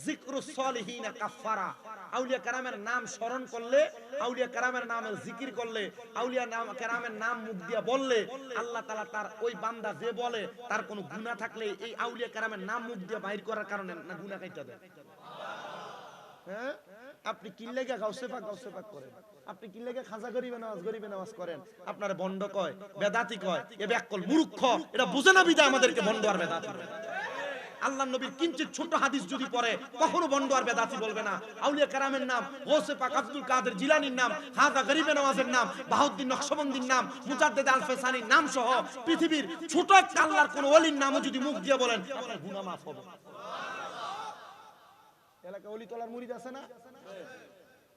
যিকরুস সলিহিনা কাফারা। আউলিয়া কেরামের নাম স্মরণ করলে, আউলিয়া কেরামের নামের জিকির করলে, আউলিয়া কেরামের নাম মুখ দিয়ে বললে আল্লাহ তাআলা তার ওই বান্দা যে বলে তার কোনো গুনাহ থাকলে এই আউলিয়া কেরামের নাম মুখ দিয়ে বাইর করার কারণে না গুনাহ কাইটা দেয়। হ্যাঁ, আপনি কি লাগা গাউসে পাক করেন? আপনি কি লাগা খাজা গরিবে নামাজ করেন? আপনার বন্ড কয়, বেদাতি কয়, এ ব্যাকল মূর্খ, এটা বুঝে না বিদা আমাদেরকে বন্ড আর বেদাতি। আল্লাহর নবীর কিঞ্চিত ছোট হাদিস যদি পড়ে কখনো বন্ড আর বেদাতি বলবে না। আউলিয়া কেরামের নাম, গৌসে পাক আব্দুল কাদের জিলানীর নাম, খাজা গরিবে নওয়াজের নাম, বাহাউদ্দিন নকশবন্দির নাম, মুজাদ্দিদ আল ফেসানির নাম সহ পৃথিবীর ছোট একটা আল্লাহর কোন ওলির নামও যদি মুখ দিয়ে বলেন আপনার গুনাহ মাফ হবে। এলাকা ওলি তলার মুরিদ আছে না?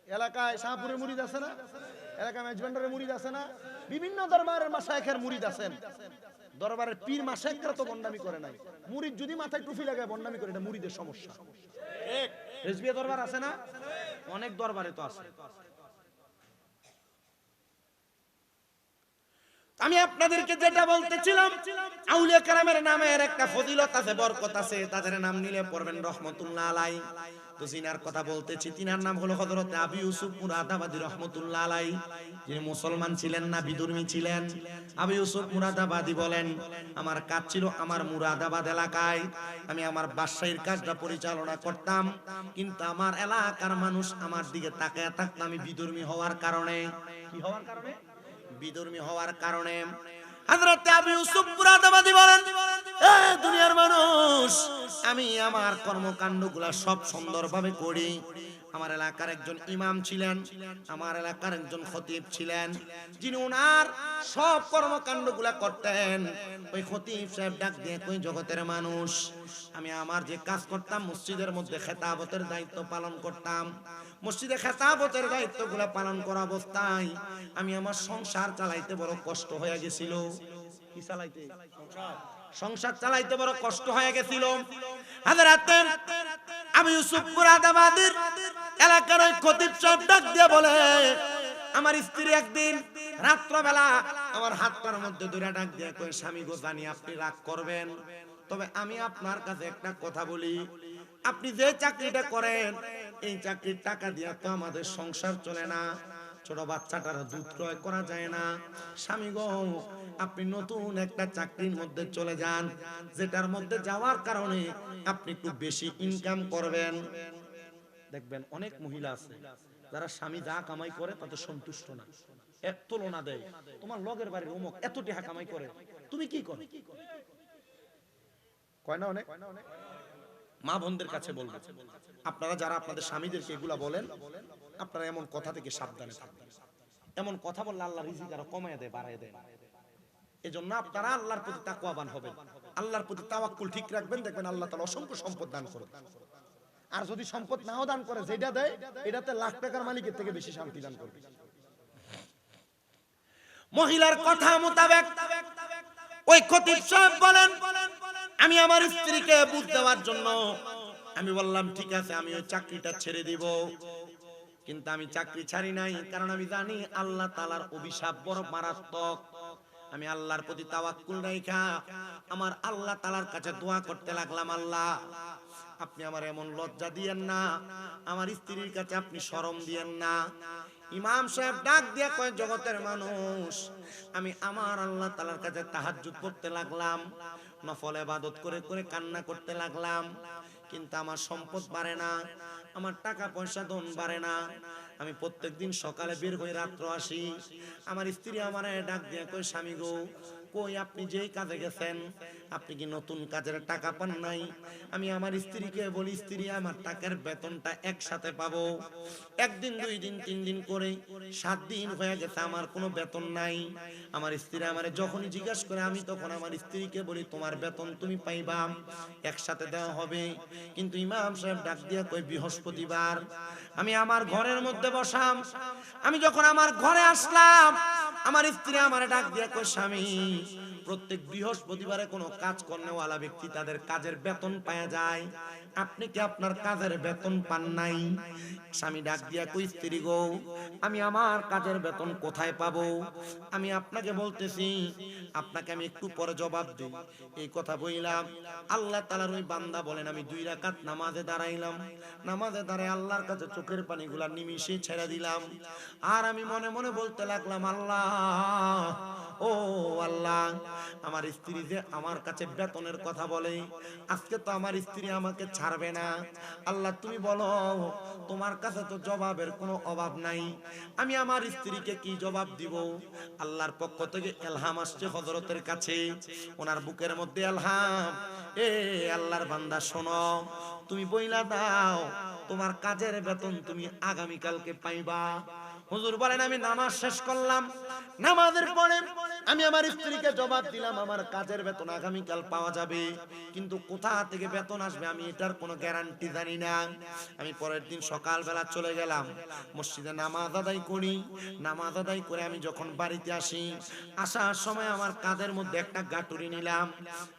এলাকায় শাহপুরের মুরিদ আছে না? এলাকায় মেজবান্ডারের মুরিদ আছে না? বিভিন্ন দরবারের মাশায়েখের মুরিদ আছেন। দরবারের পীর মাশায়েখরা তো বন্ডামি করে নাই। মুরিদ যদি মাথায় টুপি লাগায় বন্ডামি করে, এটা মুরিদের সমস্যা। ঠিক রেজবিয়া দরবার আছে না? অনেক দরবারে তো আছে। আমি আপনাদেরকে যেটা বলতেছিলাম, আউলিয়া কেরামের নামের একটা ফজিলত আছে, বরকত আছে। তাদের নাম নিলে পড়বেন রহমাতুল্লাহ আলাইহি। তো জিনার কথা বলতেছি, তিনার নাম হলো হযরত আবু ইউসুফ মুরাদাবাদী রাহমাতুল্লাহ আলাইহি। যিনি মুসলমান ছিলেন না বিধর্মী ছিলেন। আবু ইউসুফ মুরাদাবাদী বলেন, আমার কাজ ছিল আমার মুরাদাবাদ এলাকায়, আমি আমার বাদশাহীর কাজটা পরিচালনা করতাম, কিন্তু আমার এলাকার মানুষ আমার দিকে তাকায় থাকতো আমি বিধর্মী হওয়ার কারণে। কি হওয়ার কারণে? বিধর্মী হওয়ার কারণে। হযরত আবু ইউসুফ মুরাদাবাদী বলেন, এ দুনিয়ার মানুষ, আমি আমার কর্মকাণ্ডগুলো সব সুন্দরভাবে করি। আমার এলাকার একজন ইমাম ছিলেন, আমার এলাকার একজন খতিব ছিলেন, যিনি ওনার সব কর্মকাণ্ডগুলো করতেন। ওই খতিব সাহেব ডাক দিয়ে কই, জগতের মানুষ, আমি আমার যে কাজ করতাম মসজিদের মধ্যে খেতাবতের দায়িত্ব পালন করতাম। মসজিদে খেতাবতের দায়িত্বগুলো পালন করা অবস্থায় আমি আমার সংসার চালাইতে বড় কষ্ট হয়ে গেছিল। কি চালাইতে? সংসার চালাইতে বড় কষ্ট হয়ে গেছিল। হযরত আবু ইউসুফ মুরাদাবাদীর এলাকার ওই খতিব সাহেব ডাক দিয়ে বলে, আমার স্ত্রী একদিন রাত্রবেলা আমার হাতটার মধ্যে ধরে ডাক দিয়ে কই, স্বামী গো, জানি আপনি রাগ করবেন, তবে আমি আপনার কাছে একটা কথা বলি, আপনি যে চাকরিটা করেন এই চাকরির টাকা দিয়ে তো আমাদের সংসার চলে না, ছোট বাচ্চাটার দুধ ক্রয় করা যায় না। স্বামী গো, আপনি নতুন একটা চাকরির মধ্যে চলে যান, যেটার মধ্যে যাওয়ার কারণে আপনি একটু বেশি ইনকাম করবেন। দেখবেন অনেক মহিলা আছে যারা স্বামী যা কামাই করে তাতে সন্তুষ্ট না, এক তুলনা দেয়, তোমার লগের বাড়ির অমুক এত টাকা কামাই করে, তুমি কি করো? কয় না অনেক? মা বোনদের কাছে বলবো, আপনারা যারা আপনাদের স্বামীদেরকে এগুলা বলেন, আপনারা এমন কথা থেকে সাবধানে থাকবেন। এমন কথা বললে আল্লাহ রিজিক আরো কমায় দেয়, বাড়ায় দেয়। এজন্য আপনারা আল্লাহর প্রতি তাকওয়াবান হবেন, আল্লাহর প্রতি তাওয়াক্কুল ঠিক রাখবেন, দেখবেন আল্লাহ তাআলা অসংখ্য সম্পদ দান করবেন। আর যদি সম্পদ নাও দান করে, যেটা দেয় এটাতে লাখ টাকার মালিকের থেকে বেশি শান্তি দান করবে। মহিলার কথা মোতাবেক ওই খতিব সাহেব বলেন, আমি আমার স্ত্রীকে বুঝ দেওয়ার জন্য আমি বললাম, ঠিক আছে আমি ওই চাকরিটা ছেড়ে দিব, কিন্তু আমি চাকরি ছাড়ি নাই, কারণ আমি জানি আল্লাহ তাআলার অভিশাপ বড় মারাত্মক। আমি আল্লাহর প্রতি তাওয়াক্কুল রাখা আমার আল্লাহ তাআলার কাছে দোয়া করতে লাগলাম, আল্লাহ আপনি আমার এমন লজ্জা দিয়েন না, আমার স্ত্রীর কাছে আপনি শরম দিয়েন না। ইমাম সাহেব ডাক দিয়ে কয়, জগতের মানুষ, আমি আমার আল্লাহ তাআলার কাছে তাহাজ্জুদ পড়তে লাগলাম, নফল ইবাদত করে করে কান্না করতে লাগলাম, কিন্তু আমার সম্পদ বাড়ে না, আমার টাকা পয়সা ধন বাড়ে না। আমি প্রত্যেকদিন সকালে বের হয়ে রাত্র আসি। আমার স্ত্রী আমারে ডাক দিয়ে কই, স্বামী গো, কই আপনি যেই কাজে গেছেন, আপনি কি নতুন কাজের টাকা পান নাই? আমি আমার স্ত্রীকে বলি, স্ত্রী আমার টাকার বেতনটা একসাথে পাবো। একদিন, 2 দিন, 3 দিন করে 7 দিন হয়ে গেছে, আমার কোনো বেতন নাই। আমার স্ত্রী আমারে যখনই জিজ্ঞাসা করে, আমি তখন আমার স্ত্রীকে বলি, তোমার বেতন তুমি পাইবা, একসাথে দেওয়া হবে। কিন্তু ইমাম সাহেব ডাক দিয়ে কই, বৃহস্পতিবার আমি আমার ঘরের মধ্যে বসাম, আমি যখন আমার ঘরে আসলাম, আমার স্ত্রী আমারে ডাক দিয়ে কই, স্বামী, প্রত্যেক বৃহস্পতিবারে কোনো কাজ কর্নেওয়ালা ব্যক্তি তাদের কাজের বেতন পাওয়া যায়, আপনি কি আপনার কাজের বেতন পান নাই? স্বামী ডাক দিয়া কই, স্ত্রী গো, আমি আমার কাজের বেতন কোথায় পাবো? আমি আপনাকে বলতেছি, আপনাকে আমি একটু পরে জবাব দিই। এই কথা বললাম, আল্লাহ তাআলার ওই বান্দা বলেন, আমি 2 রাকাত নামাজে দাঁড়াইলাম, নামাজে দাঁড়ায় আল্লাহর কাছে চোখের পানিগুলা নিমিষে ছেড়ে দিলাম। আর আমি মনে মনে বলতে লাগলাম, আল্লাহ, ও আল্লাহ, আমার স্ত্রী যে আমার কাছে বেতনের কথা বলে, আজকে তো আমার স্ত্রী আমাকে ছাড়বে না। আল্লাহ তুমি বলো, তোমার কাছে তো জবাবের কোনো অভাব নাই, আমি আমার স্ত্রীকে কি জবাব দিব? আল্লাহর পক্ষ থেকে ইলহাম আসছে হযরতের কাছে, ওনার বুকের মধ্যে ইলহাম, এ আল্লাহর বান্দা শোনো, তুমি বইলা দাও, তোমার কাজের বেতন তুমি আগামী কালকে পাইবা। হুজুর বলেন, আমি নামাজ শেষ করলাম, নামাজের পরে আমি আমার স্ত্রীকে জবাব দিলাম, আমার কাজের বেতন আগামীকাল পাওয়া যাবে, কিন্তু কোথা থেকে বেতন আসবে আমি এটার কোনো গ্যারান্টি জানি না। আমি পরের দিন সকালবেলা চলে গেলাম, মসজিদে নামাজ আদায় করি, নামাজ আদায় করে আমি যখন বাড়িতে আসি, আসার সময় আমার কাঁধের মধ্যে একটা গাটুরি নিলাম,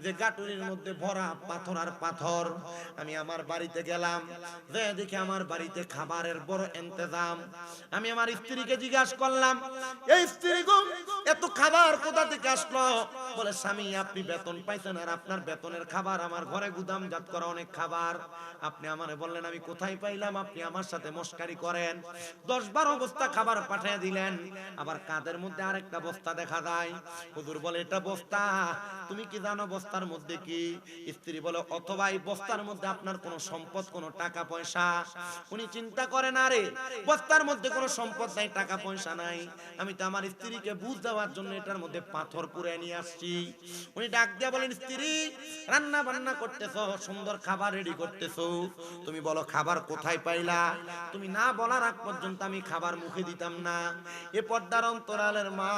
যে গাটুরির মধ্যে ভরা পাথর আর পাথর। আমি আমার বাড়িতে গেলাম, যে দেখি আমার বাড়িতে খাবারের বড় ইন্তজাম। আমি আমার স্ত্রীকে জিজ্ঞাসা করলাম, এই স্ত্রী গো, এত খাবার কোথা থেকে আসলো? বলে, স্বামী, আপনি বেতন পাইছেন, আর আপনার বেতনের খাবার আমার ঘরে গুদামজাত করা অনেক খাবার। আপনি আমারে বললেন আমি কোথায় পাইলাম, আপনি আমার সাথে মস্কারি করেন। 10-12 বস্তা খাবার পাঠিয়ে দিলেন, আবার কাঁধের মধ্যে আরেকটা বস্তা দেখা যায়। হুজুর বলে, এটা বস্তা, তুমি কি জানো বস্তার মধ্যে কি? স্ত্রী বলে, অথবা এই বস্তার মধ্যে আপনার কোনো সম্পদ, কোনো টাকা পয়সা? উনি চিন্তা করে, না রে, বস্তার মধ্যে কোনো সম্পদ নাই, টাকা পয়সা নাই, আমি তো আমার স্ত্রীকে বুঝ দেওয়ার জন্য এটার মধ্যে পাথর পুরে নিয়ে আসছি। উনি ডাক দিয়ে বলেন, স্ত্রী, রান্না বান্না করতেছো, সুন্দর খাবার রেডি করতেছো, তুমি বলো খাবার কোথায় পাইলা? তুমি না বলার আগ পর্যন্ত আমি খাবার মুখে দিতাম না। এ পর্দার অন্তরালের মা,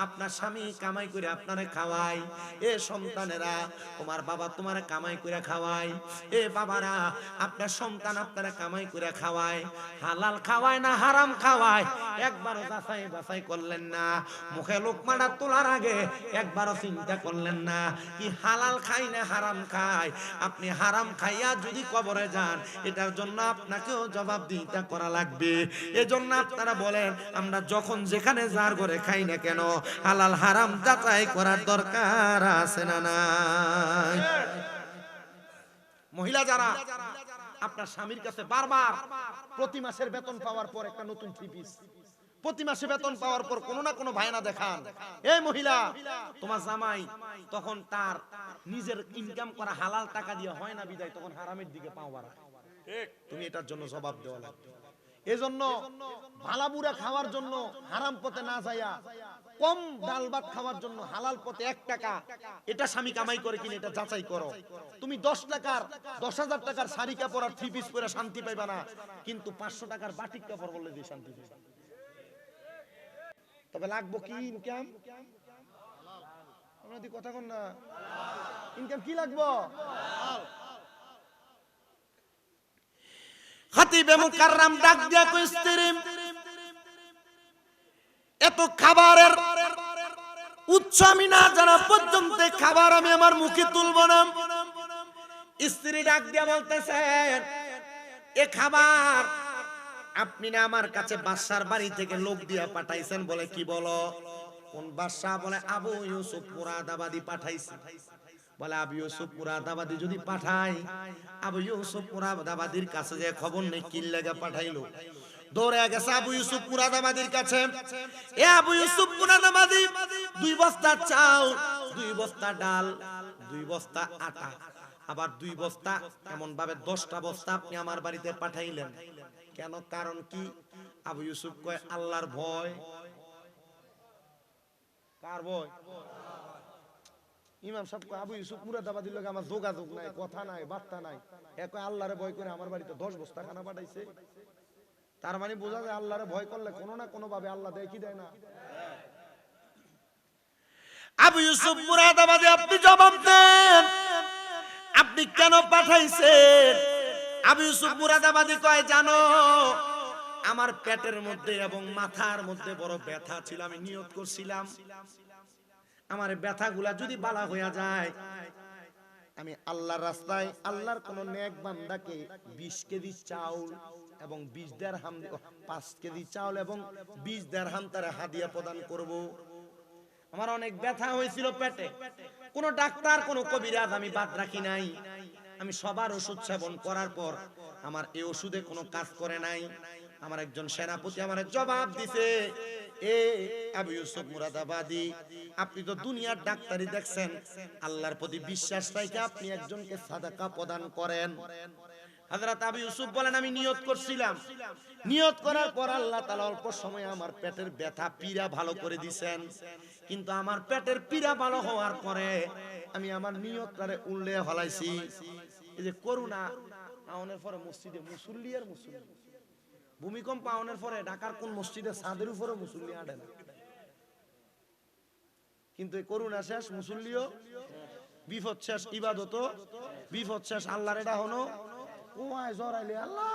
আপনার স্বামী কামাই করে আপনারে খাওয়ায়, এ সন্তানেরা, তোমার বাবা তোমারে কামাই করে খাওয়ায়, এ বাবারা, আপনার সন্তান আপনারা কামাই করে খাওয়ায়, হালাল খাওয়ায় না হারাম খাওয়ায়, একবারও যাচাই বাছাই করলেন না। মুখে লোকমাটা তোলার আগে একবারও চিন্তা করলেন না, কি হালাল খাই না হারাম খাই? আপনি হারাম খাইয়া যদি কবরে যান, এটার জন্য আপনাকেও জবাবদিহিতা করা লাগবে। এজন্য আপনারা বলেন, আমরা যখন যেখানে যার ঘরে খাই না কেন, হালাল হারাম যাচাই করার দরকার আছে না নাই? মহিলা যারা আপনার স্বামীর কাছে বারবার প্রতি মাসের বেতন পাওয়ার পর একটা নতুন থ্রি পিস, প্রতি মাসে বেতন পাওয়ার পর কোনো না কোনো বায়না দেখান, এই মহিলা, তোমার জামাই তখন তার নিজের ইনকাম করা হালাল টাকা দিয়ে হয় না বিদায় তখন হারামের দিকে পাও বাড়ায়, তুমি এটার জন্য জবাব দেওয়া লাগবে। এজন্য ভালাবুরা খাওয়ার জন্য হারাম পথে না যাইয়া, কম ডাল ভাত খাওয়ার জন্য হালাল পথে 1 টাকা এটা স্বামী কামাই করে কিনে এটা যাচাই করো। তুমি 10,000 টাকার শাড়ি কাপড় আর থ্রি পিস পরে শান্তি পাইবা না, কিন্তু 500 টাকার বাটিক কাপড় বললে দিয়ে শান্তি পাইবা। তবে লাগবো কি ইনকাম? আপনাদের কথা কোন না, ইনকাম কি লাগবো? খতিবে মুকাররম ডাক দিয়া কই, স্ত্রী, এত খাবারের উৎস আমি না জানা পর্যন্ত খাবার আমি আমার মুখে তুলব না। স্ত্রী ডাক দিয়া বলতেছেন, এ খাবার আপনি না আমার কাছে বাদশার বাড়ি থেকে লোক দিয়া পাঠাইছেন? বলে, কি বলো? কোন বাদশা? বলে, আবু ইউসুফ মুরাদাবাদী পাঠাইছে। বলে আবু ইউসুফ মুরাদাবাদী যদি পাঠাই, আবু ইউসুফ মুরাদাবাদীর কাছে যে খবর নেই কি লাগা পাঠাইলো, দৌড়ে গেছে আবু ইউসুফ মুরাদাবাদীর কাছে। এ আবু ইউসুফ মুরাদাবাদী, 2 বস্তা চাউল, 2 বস্তা ডাল, 2 বস্তা আটা, আবার 2 বস্তা এমন ভাবে 10টা বস্তা আপনি আমার বাড়িতে পাঠাইলেন কেন? কারণ কি? আবু ইউসুফ কয় আল্লাহর ভয়। কার ভয়? ইমাম সাহেব কয় আবু ইউসুফ মুরাদাবাদীর লগে আমার যোগাযোগ নাই, কথা নাই, বার্তা নাই, এ কয় আল্লাহরে ভয় করে আমার বাড়িতে 10 বস্তা খানা পাঠাইছে। তার মানে বোঝা যায় আল্লাহরে ভয় করলে কোনো না কোনো ভাবে আল্লাহ দেয় কি দেয় না। আবু ইউসুফ মুরাদাবাদী, আপনি জবাব দেন, আপনি কেন পাঠাইছেন? আবু ইউসুফ মুরাদাবাদী কয় জানো, আমার পেটের মধ্যে এবং মাথার মধ্যে বড় ব্যথা ছিল, আমি নিয়ত করছিলাম আমার ব্যথাগুলা যদি বালা হইয়া যায়, আমি আল্লাহর রাস্তায় আল্লাহর কোন নেক বান্দাকে 20 কেজি চাউল এবং 20 দিরহাম, 5 কেজি চাউল এবং 20 দিরহাম তারে হাদিয়া প্রদান করব। আমার অনেক ব্যথা হয়েছিল পেটে, কোন ডাক্তার কোন কবিরাজ আমি বাদ রাখি নাই, আমি সবার ওষুধ সেবন করার পর আমার এই ওষুধে কোনো কাজ করে নাই। আমার একজন সেনাপতি আমার জবাব দিছে, এ আবু ইউসুফ মুরাদাবাদী, আপনি তো দুনিয়ার ডাক্তারি দেখছেন, আল্লাহর প্রতি বিশ্বাস রাখে আপনি একজনকে সাদাকা প্রদান করেন। হযরত আবু ইউসুফ বলেন আমি নিয়ত করছিলাম, নিয়ত করার পর আল্লাহ তাআলা অল্প সময়ে আমার পেটের ব্যথা পীড়া ভালো করে দিবেন, কিন্তু আমার পেটের পীড়া ভালো হওয়ার পরে আমি আমার নিয়তটারে উল্লে ফলাইছি। এই যে করোনা আওনের পরে মসজিদে মুসল্লি আর মুসল্লি, ভূমিকম্প আওনের পরে ঢাকার কোন মসজিদে ছাদের উপরে মুসল্লি আড়ে না, কিন্তু এই করোনা শেষ মুসল্লিও বিপদ শেষ, ইবাদতও বিপদ শেষ, আল্লাহর এটা হলো ওয়াই জরাইলে আল্লাহ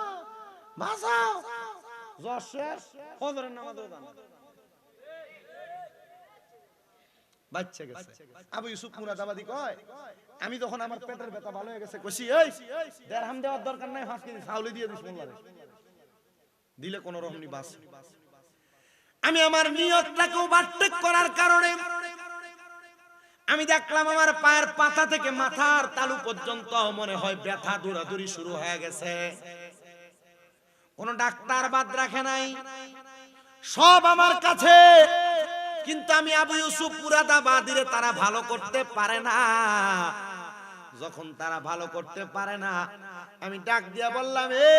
বাঁচাও, জ্বর শেষ ফজরের নামাজও দাও বাচ্চা গেছে। আবু ইউসুফ মুরাদাবাদী কয় আমি যখন আমার পেটের ব্যথা ভালো হয়ে গেছে কইছি এই দিরহাম দেওয়ার দরকার নাই, 5 কেজি চাউল দিয়ে দিস মোল্লারে, দিলে কোন রকমই বাস। আমি আমার নিয়তটাকে ওভারটেক করার কারণে আমি দেখলাম আমার পায়ের পাতা থেকে মাথার তালু পর্যন্ত মনে হয় ব্যথা দৌড়াদৌড়ি শুরু হয়ে গেছে। কোন ডাক্তার বাদ রাখে নাই, সব আমার কাছে, কিন্তু আমি আবু ইউসুফ মুরাদাবাদীরে তারা ভালো করতে পারে না। যখন তারা ভালো করতে পারে না, আমি ডাক দিয়া বললাম এ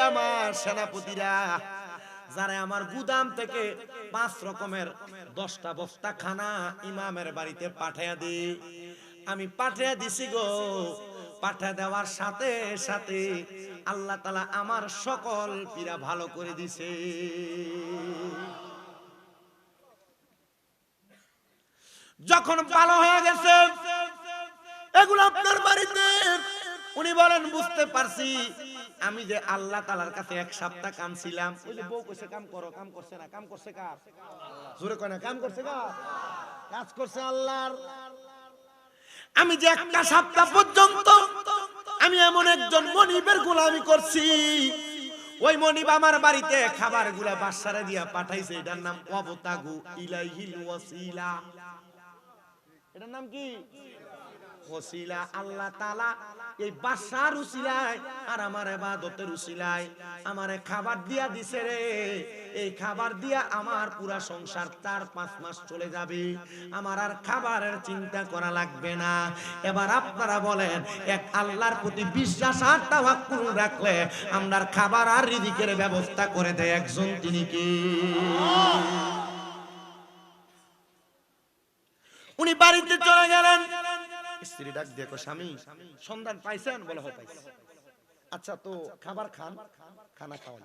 আমার সেনাপতিরা, যারা আমার গুদাম থেকে 5 রকমের 10টা বস্তা খানা ইমামের বাড়িতে পাঠিয়ে দি, আমি পাঠিয়ে দিছি গো। পাঠিয়ে দেওয়ার সাথে সাথে আল্লাহ তাআলা আমার সকল পীড়া ভালো করে দিছে। যখন ভালো হয়ে গেছে এগুলো আপনার বাড়িতে, উনি বলেন বুঝতে পারছি আমি যে আল্লাহ তাআলার কাছে 1 সপ্তাহ কামছিলাম। ওই যে বউ কইছে কাম করো, কাম করছে না, কাম করছে কার? জোরে কয় না, কাম করছে কার? কাজ করছে আল্লাহর। আমি যে 1টা সপ্তাহ পর্যন্ত আমি এমন একজন মনিবের গোলামি করছি, ওই মনিব আমার বাড়িতে খাবারগুলা বাদশারে দিয়া পাঠাইছে, এটার নাম ওয়াবতাগু ইলাইহিল ওয়াসিলা। এটার নাম কি? ওসিলা। আল্লাহ তাআলা এই বাদশার উসিলায় আর আমার ইবাদতের উসিলায় আমারে খাবার দিয়া দিছে রে। এই খাবার দিয়া আমার পুরা সংসার 4-5 মাস চলে যাবে, আমার আর খাবারের চিন্তা করা লাগবে না। এবার আপনারা বলেন, এক আল্লাহর প্রতি বিশ্বাস আর তাওয়াক্কুল রাখলে আমরার খাবার আর রিজিকের ব্যবস্থা করে দেয় একজন, তিনি কি? উনি বাড়িতে চলে গেলেন, স্ত্রী ডাক দিয়ে কয় স্বামী সন্ধান পাইছেন? বলে হয় পাইছি। আচ্ছা তো খাবার খান, খানা খাওয়ান।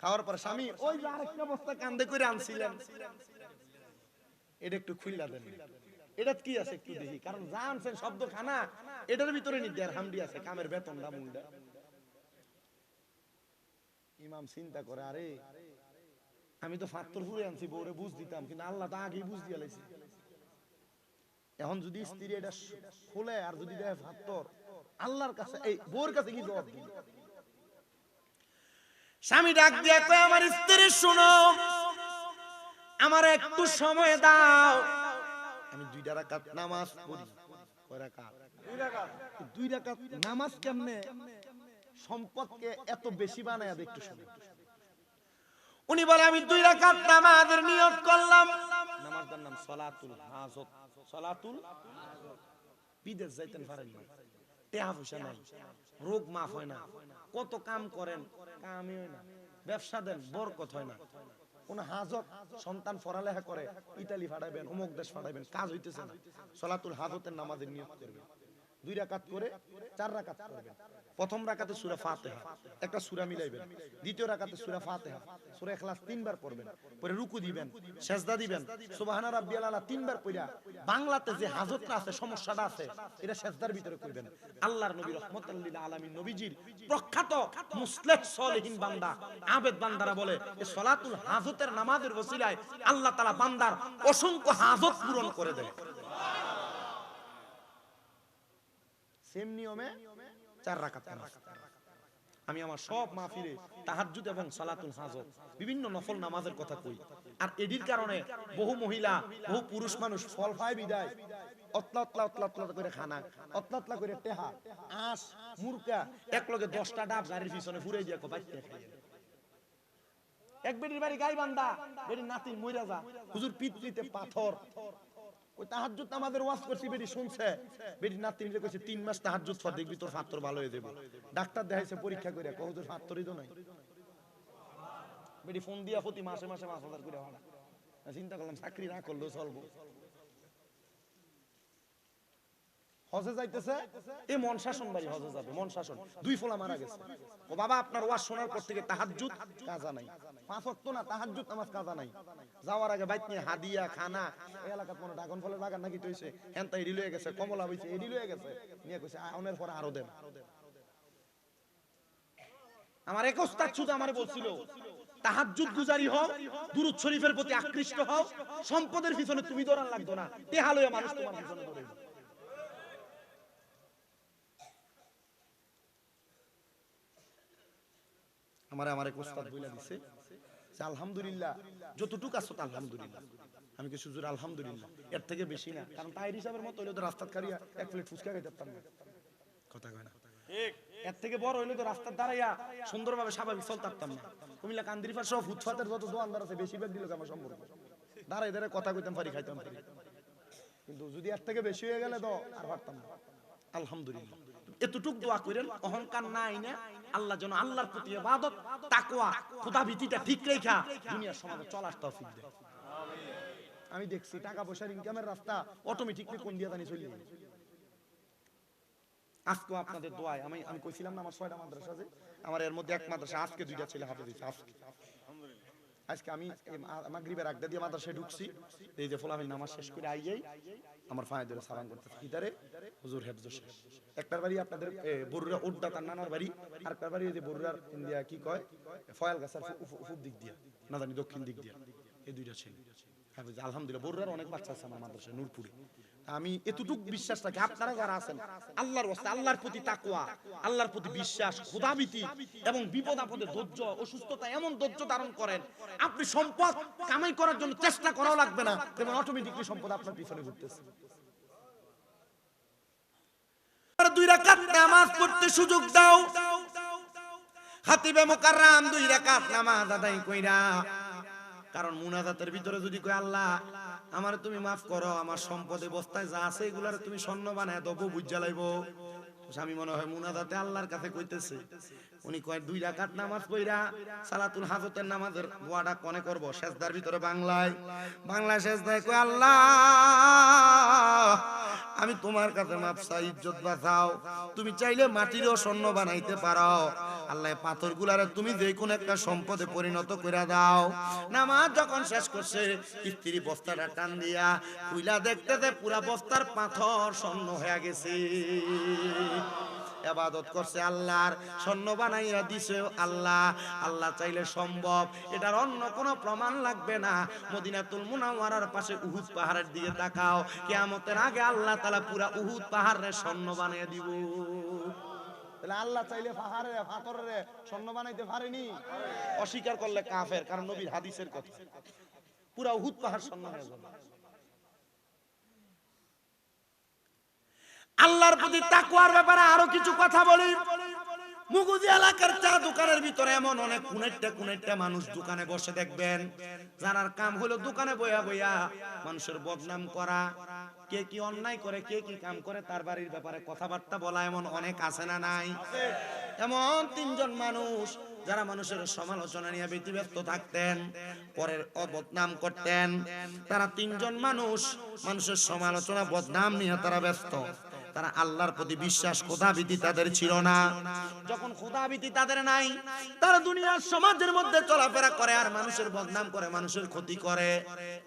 খাওয়ার পর স্বামী ওই যে আরেকটা বস্তা কান্দে করে আনছিলেন, এটা একটু খুইলা দেন, এটা কি আছে একটু দেখি, কারণ যা আনছেন শব্দ খানা, এটার ভিতরে নি দিরহাম দি আছে, কামের বেতনটা মুন্ডা। ইমাম চিন্তা করে আরে আমি তো ফাত্তর ফুরে আনছি, বউরে বুঝ দিতাম, কিন্তু আল্লাহ তো আগেই বুঝ দিয়া লাইছে। এখন যদি স্ত্রী এটা খুলে আর যদি দেয় ফাত্তর, আল্লাহর কাছে এই বউর কাছে কি জবাব দিবে? স্বামী ডাক দিয়ে কয় আমার স্ত্রী শুনো, আমার একটু সময় দাও, আমি 2 রাকাত নামাজ পড়ি। কয় রাকাত? 2 রাকাত। 2 রাকাত নামাজ কেমনে সম্পদকে এত বেশি বানায় একটু শুনুন। উনি বলে আমি 2 রাকাত নামাজের নিয়ত করলাম। নামাজটার নাম সালাতুল হাজত। সালাতুল বিদেশ যাইতেন পারেন না, টেহা পয়সা নাই, রোগ মাফ হয় না, কত কাম করেন কামই হয় না, ব্যবসা দেন বরকত হয় না, কোন হাজত সন্তান পড়ালেখা করে ইতালি ফাটাইবেন অমুক দেশ ফাটাইবেন কাজ হইতেছে না, সালাতুল হাজতের নামাজের নিয়ত করবেন। 2 রাকাত করে 4 রাকাত করবেন। প্রথম রাকাতে সূরা ফাতিহা একটা সূরা মিলাইবেন, দ্বিতীয় রাকাতে সূরা ফাতিহা সূরা ইখলাস 3 বার পড়বেন, পরে রুকু দিবেন, সিজদা দিবেন, সুবহানা রাব্বিয়াল আলা 3 বার পড়া বাংলাতে যে হাজতটা আছে সমস্যাটা আছে এটা সিজদার ভিতরে করবেন। আল্লাহর নবী রাহমাতুল লিল আলামিন নবীজির প্রখ্যাত মুসলিহ সলিহিন বান্দা আবেদ বান্দারা বলে এই সালাতুল হাজতের নামাজের ওসিলায় আল্লাহ তাআলা বান্দার অসংখ্য হাজত পূরণ করে দেয়। সেম নিয়মে 4 রাকাত নামাজ। আমি আমার সব মাহফিলে তাহাজ্জুদ এবং সালাতুল হাজত বিভিন্ন নফল নামাজের কথা কই। আর এডির কারণে বহু মহিলা বহু পুরুষ মানুষ ফল পায় বিদায় অতলা করে খানা অতলা করে টেহা আঁশ মুরকা একলগে 10টা ডাব গাড়ির পিছনে ফুরাই দিয়া বাইতে খায়। এক বেটির বাড়ি গাইবান্ধা, বেটির নাতির মইরা যা, হুজুর পিতৃতে পাথর। ওই তাহাজ্জুদ নামাজের ওয়াজ করছি, বেটি শুনছে, বেটি নাতি মিলে কইছে 3 মাস তাহাজ্জুদ পড় দেখবি তোর পাথর ভালো হয়ে যাবে। ডাক্তার দেখাইছে পরীক্ষা করে কয় হুজুর পাথরই তো নাই। বেটি ফোন দিয়া প্রতি মাসে মাসে 5,000 করে ভাড়া। চিন্তা করলাম চাকরি না করলেও চলবো। হজে যাইতেছে, এই মন শাসন বাড়ি হজে যাবে, মন শাসন 2 ফোলা মারা গেছে। ও বাবা আপনার ওয়াজ শোনার পর থেকে তাহাজ্জুদ কাজা নাই, 5 ওয়াক্ত না তাহাজ্জুদ নামাজ কাজা নাই। যাওয়ার আগে বাইক নিয়ে হাদিয়া খানা, এই এলাকার কোনো ড্রাগন ফলের বাগান নাকি তৈছে, হেনতা এডি লয়ে গেছে, কমলা হইছে এডি লয়ে গেছে, নিয়ে কইছে আউনের পরে আরো দেন। আমার এক ওস্তাদ শুধু আমারে বলছিল তাহাজ্জুদ গুজারি হও, দুরূদ শরীফের প্রতি আকৃষ্ট হও, সম্পদের পিছনে তুমি দৌড়ান লাগতো না, টেহা লইয়া মানুষ তোমার পিছনে দৌড়াইবে। আমার এক ওস্তাদ বইলা দিছে যে আলহামদুলিল্লাহ যতটুকু আছে তা আলহামদুলিল্লাহ। আমি কি হুজুর আলহামদুলিল্লাহ এর থেকে বেশি না, কারণ তাইর হিসাবের মতো হইলে তো রাস্তাত খাইয়া 1 প্লেট ফুচকা খাইতে পারতাম না। কথা কয় না ঠিক? এর থেকে বড় হইলে তো রাস্তার দাঁড়াইয়া সুন্দরভাবে স্বাভাবিক চলতে পারতাম না। কুমিল্লা কান্দিরপাড় সব ফুটপাতের যত দোকানদার আছে বেশিরভাগ দিল আমার সম্পর্ক, দাঁড়াই দাঁড়াই কথা কইতাম পারি, খাইতাম পারি। কিন্তু যদি এর থেকে বেশি হয়ে গেলে তো আর পারতাম না। আলহামদুলিল্লাহ এতটুক দোয়া করেন, অহংকার নাই না, আল্লাহ যেন আল্লাহর প্রতি ইবাদত তাকওয়া খোদাভীতিটা ঠিক রেখা দুনিয়ার সমাজে চলার তৌফিক দেয়। আমি দেখছি টাকা পয়সার ইনকামের রাস্তা অটোমেটিকলি কোন দিয়া জানি চলে যায়। আজকে আপনাদের দোয়ায় আমি কইছিলাম না আমার 6টা মাদ্রাসা আছে, আমার এর মধ্যে এক মাদ্রাসা আজকে 2টা ছেলে হাফেজ হইছে। আজকে আমি মাগরিবের আগদা দিয়ে মাদ্রাসায় ঢুকছি, এই যে ফলাফল নামাজ শেষ করে আইয়াই আমার ফায়ে ধরে সালাম করতেছে, কিদারে হুজুর হেফজ শেষ। একটার বাড়ি আপনাদের বরুরা উড্ডা তার নানার বাড়ি, আর একটার বাড়ি এই যে বরুরার ইন্ডিয়া কি কয় ফয়াল গাছার উপর দিক দিয়া না জানি দক্ষিণ দিক দিয়া, এই 2টা ছেলে হাফেজ। আলহামদুলিল্লাহ বরুরার অনেক বাচ্চা আছে আমার মাদ্রাসায় নূরপুরে। আমি এতটুকু বিশ্বাস রাখি আপনারা যারা আছেন আল্লাহর ওয়াস্তে আল্লাহর প্রতি তাকওয়া, আল্লাহর প্রতি বিশ্বাস, খোদাভীতি এবং বিপদ আপদে ধৈর্য, অসুস্থতা এমন ধৈর্য ধারণ করেন আপনি সম্পদ কামাই করার জন্য চেষ্টা করাও লাগবে না, এবং অটোমেটিকলি সম্পদ আপনার পিছনে ঘুরতেছে। 2 রাকাত নামাজ পড়তে সুযোগ দাও, খাতিবে মুকাররম 2 রাকাত নামাজ আদায় কইরা, কারণ মুনাজাতের ভিতরে যদি কই আল্লাহ আমারে তুমি মাফ করো, আমার সম্পদে বস্তায় যা আছে এগুলার তুমি স্বর্ণ বানায় দেবো, বুঝা লাইবো। আমি মনে হয় মুনাজাতে আল্লাহর কাছে কইতেছে। উনি কয় 2 রাকাত নামাজ পড়া সালাতুল হাজতের নামাজের দোয়াটা কোনে করব, সেজদার ভিতরে বাংলায় সেজদায় কয় আল্লাহ আমি তোমার কাছে মাফ চাই, ইজ্জত বাঁচাও, তুমি চাইলে মাটিরও স্বর্ণ বানাইতে পারো, আল্লাহ পাথরগুলারে তুমি যে কোন একটা সম্পদে পরিণত করে দাও। নামাজ যখন শেষ করছে স্ত্রী বস্তাটা টান দিয়া খুইলা দেখতে পুরা বস্তার পাথর স্বর্ণ হয়ে গেছে। ইবাদত করছে আল্লাহর, স্বর্ণ বানাইয়া দিছে আল্লাহ, আল্লাহ চাইলে সম্ভব, এটার অন্য কোনো প্রমাণ লাগবে না। মদিনাতুল মুনাওয়ারার পাশে উহুদ পাহাড়ের দিকে তাকাও, কিয়ামতের আগে আল্লাহ তাআলা পুরা উহুদ পাহাড়ে স্বর্ণ বানিয়ে দিব। তাহলে আল্লাহ চাইলে পাহাড়ে পাথরে স্বর্ণ বানাইতে পারেনি? অস্বীকার করলে কাফের, কারণ নবীর হাদিসের কথা, পুরা উহুদ পাহাড় স্বর্ণ হয়ে যাবে। আল্লাহর প্রতি তাকওয়ার ব্যাপারে আরো কিছু কথা বলি। মুগুজি এলাকার চা দোকানের ভিতরে এমন অনেক কুনেরটা মানুষ দোকানে বসে দেখবেন, যারার কাম হলো দোকানে বইয়া বইয়া মানুষের বদনাম করা, কে কি অন্যায় করে কে কি কাম করে তার বাড়ির ব্যাপারে কথাবার্তা বলা, এমন অনেক আছে না নাই? এমন তিনজন মানুষ যারা মানুষের সমালোচনা নিয়ে ব্যতিব্যস্ত থাকতেন, পরের বদনাম করতেন। তারা তিনজন মানুষ মানুষের সমালোচনা বদনাম নিয়ে তারা ব্যস্ত। তারা আল্লাহর প্রতি বিশ্বাস খোদাভীতি তাদের ছিল না। যখন খোদাভীতি তাদের নাই, তারা দুনিয়ার সমাজের মধ্যে চলাফেরা করে আর মানুষের বদনাম করে, মানুষের ক্ষতি করে।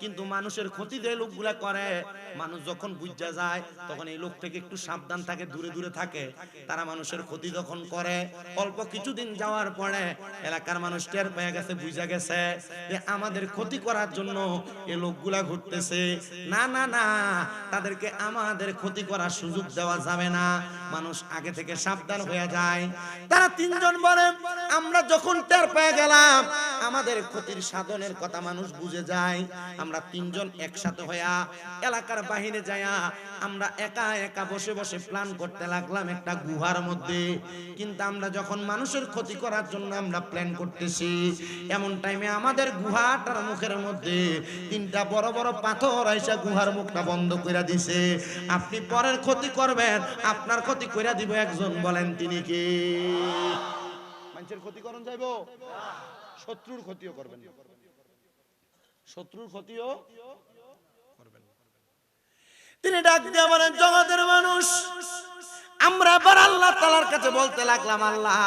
কিন্তু মানুষের ক্ষতি যে লোকগুলা করে, মানুষ যখন বুঝা যায় তখন এই লোক থেকে একটু সাবধান থাকে, দূরে দূরে থাকে। তারা মানুষের ক্ষতি যখন করে, অল্প কিছুদিন যাওয়ার পরে এলাকার মানুষ টের পেয়ে গেছে, বুঝা গেছে যে আমাদের ক্ষতি করার জন্য এই লোকগুলা ঘুরতেছে। না না না, তাদেরকে আমাদের ক্ষতি করার সুযোগ দেওয়া যাবে না। মানুষ আগে থেকে সাবধান হয়ে যায়। তারা তিনজন বলে, আমরা যখন টের পেয়ে গেলাম আমাদের ক্ষতির সাধনের কথা মানুষ বুঝে যায়, আমরা তিনজন একসাথে হইয়া এলাকার বাহিরে যাইয়া আমরা একা একা বসে বসে প্ল্যান করতে লাগলাম একটা গুহার মধ্যে। কিন্তু আমরা যখন মানুষের ক্ষতি করার জন্য আমরা প্ল্যান করতেছি, এমন টাইমে আমাদের গুহাটার মুখের মধ্যে তিনটা বড় বড় পাথর আইসা গুহার মুখটা বন্ধ করে দিছে। আপনি পরের ক্ষতি করবেন, আপনার ক্ষতি কইরা দিব একজন, বলেন তিনি কে? মানুষের ক্ষতি করুন যাইব, শত্রুর ক্ষতিও করবেন না, শত্রুর ক্ষতিও করবেন না। তিনি ডাক দিয়ে বলেন, জগতের মানুষ, আমরা এবার আল্লাহ তাআলার কাছে বলতে লাগলাম, আল্লাহ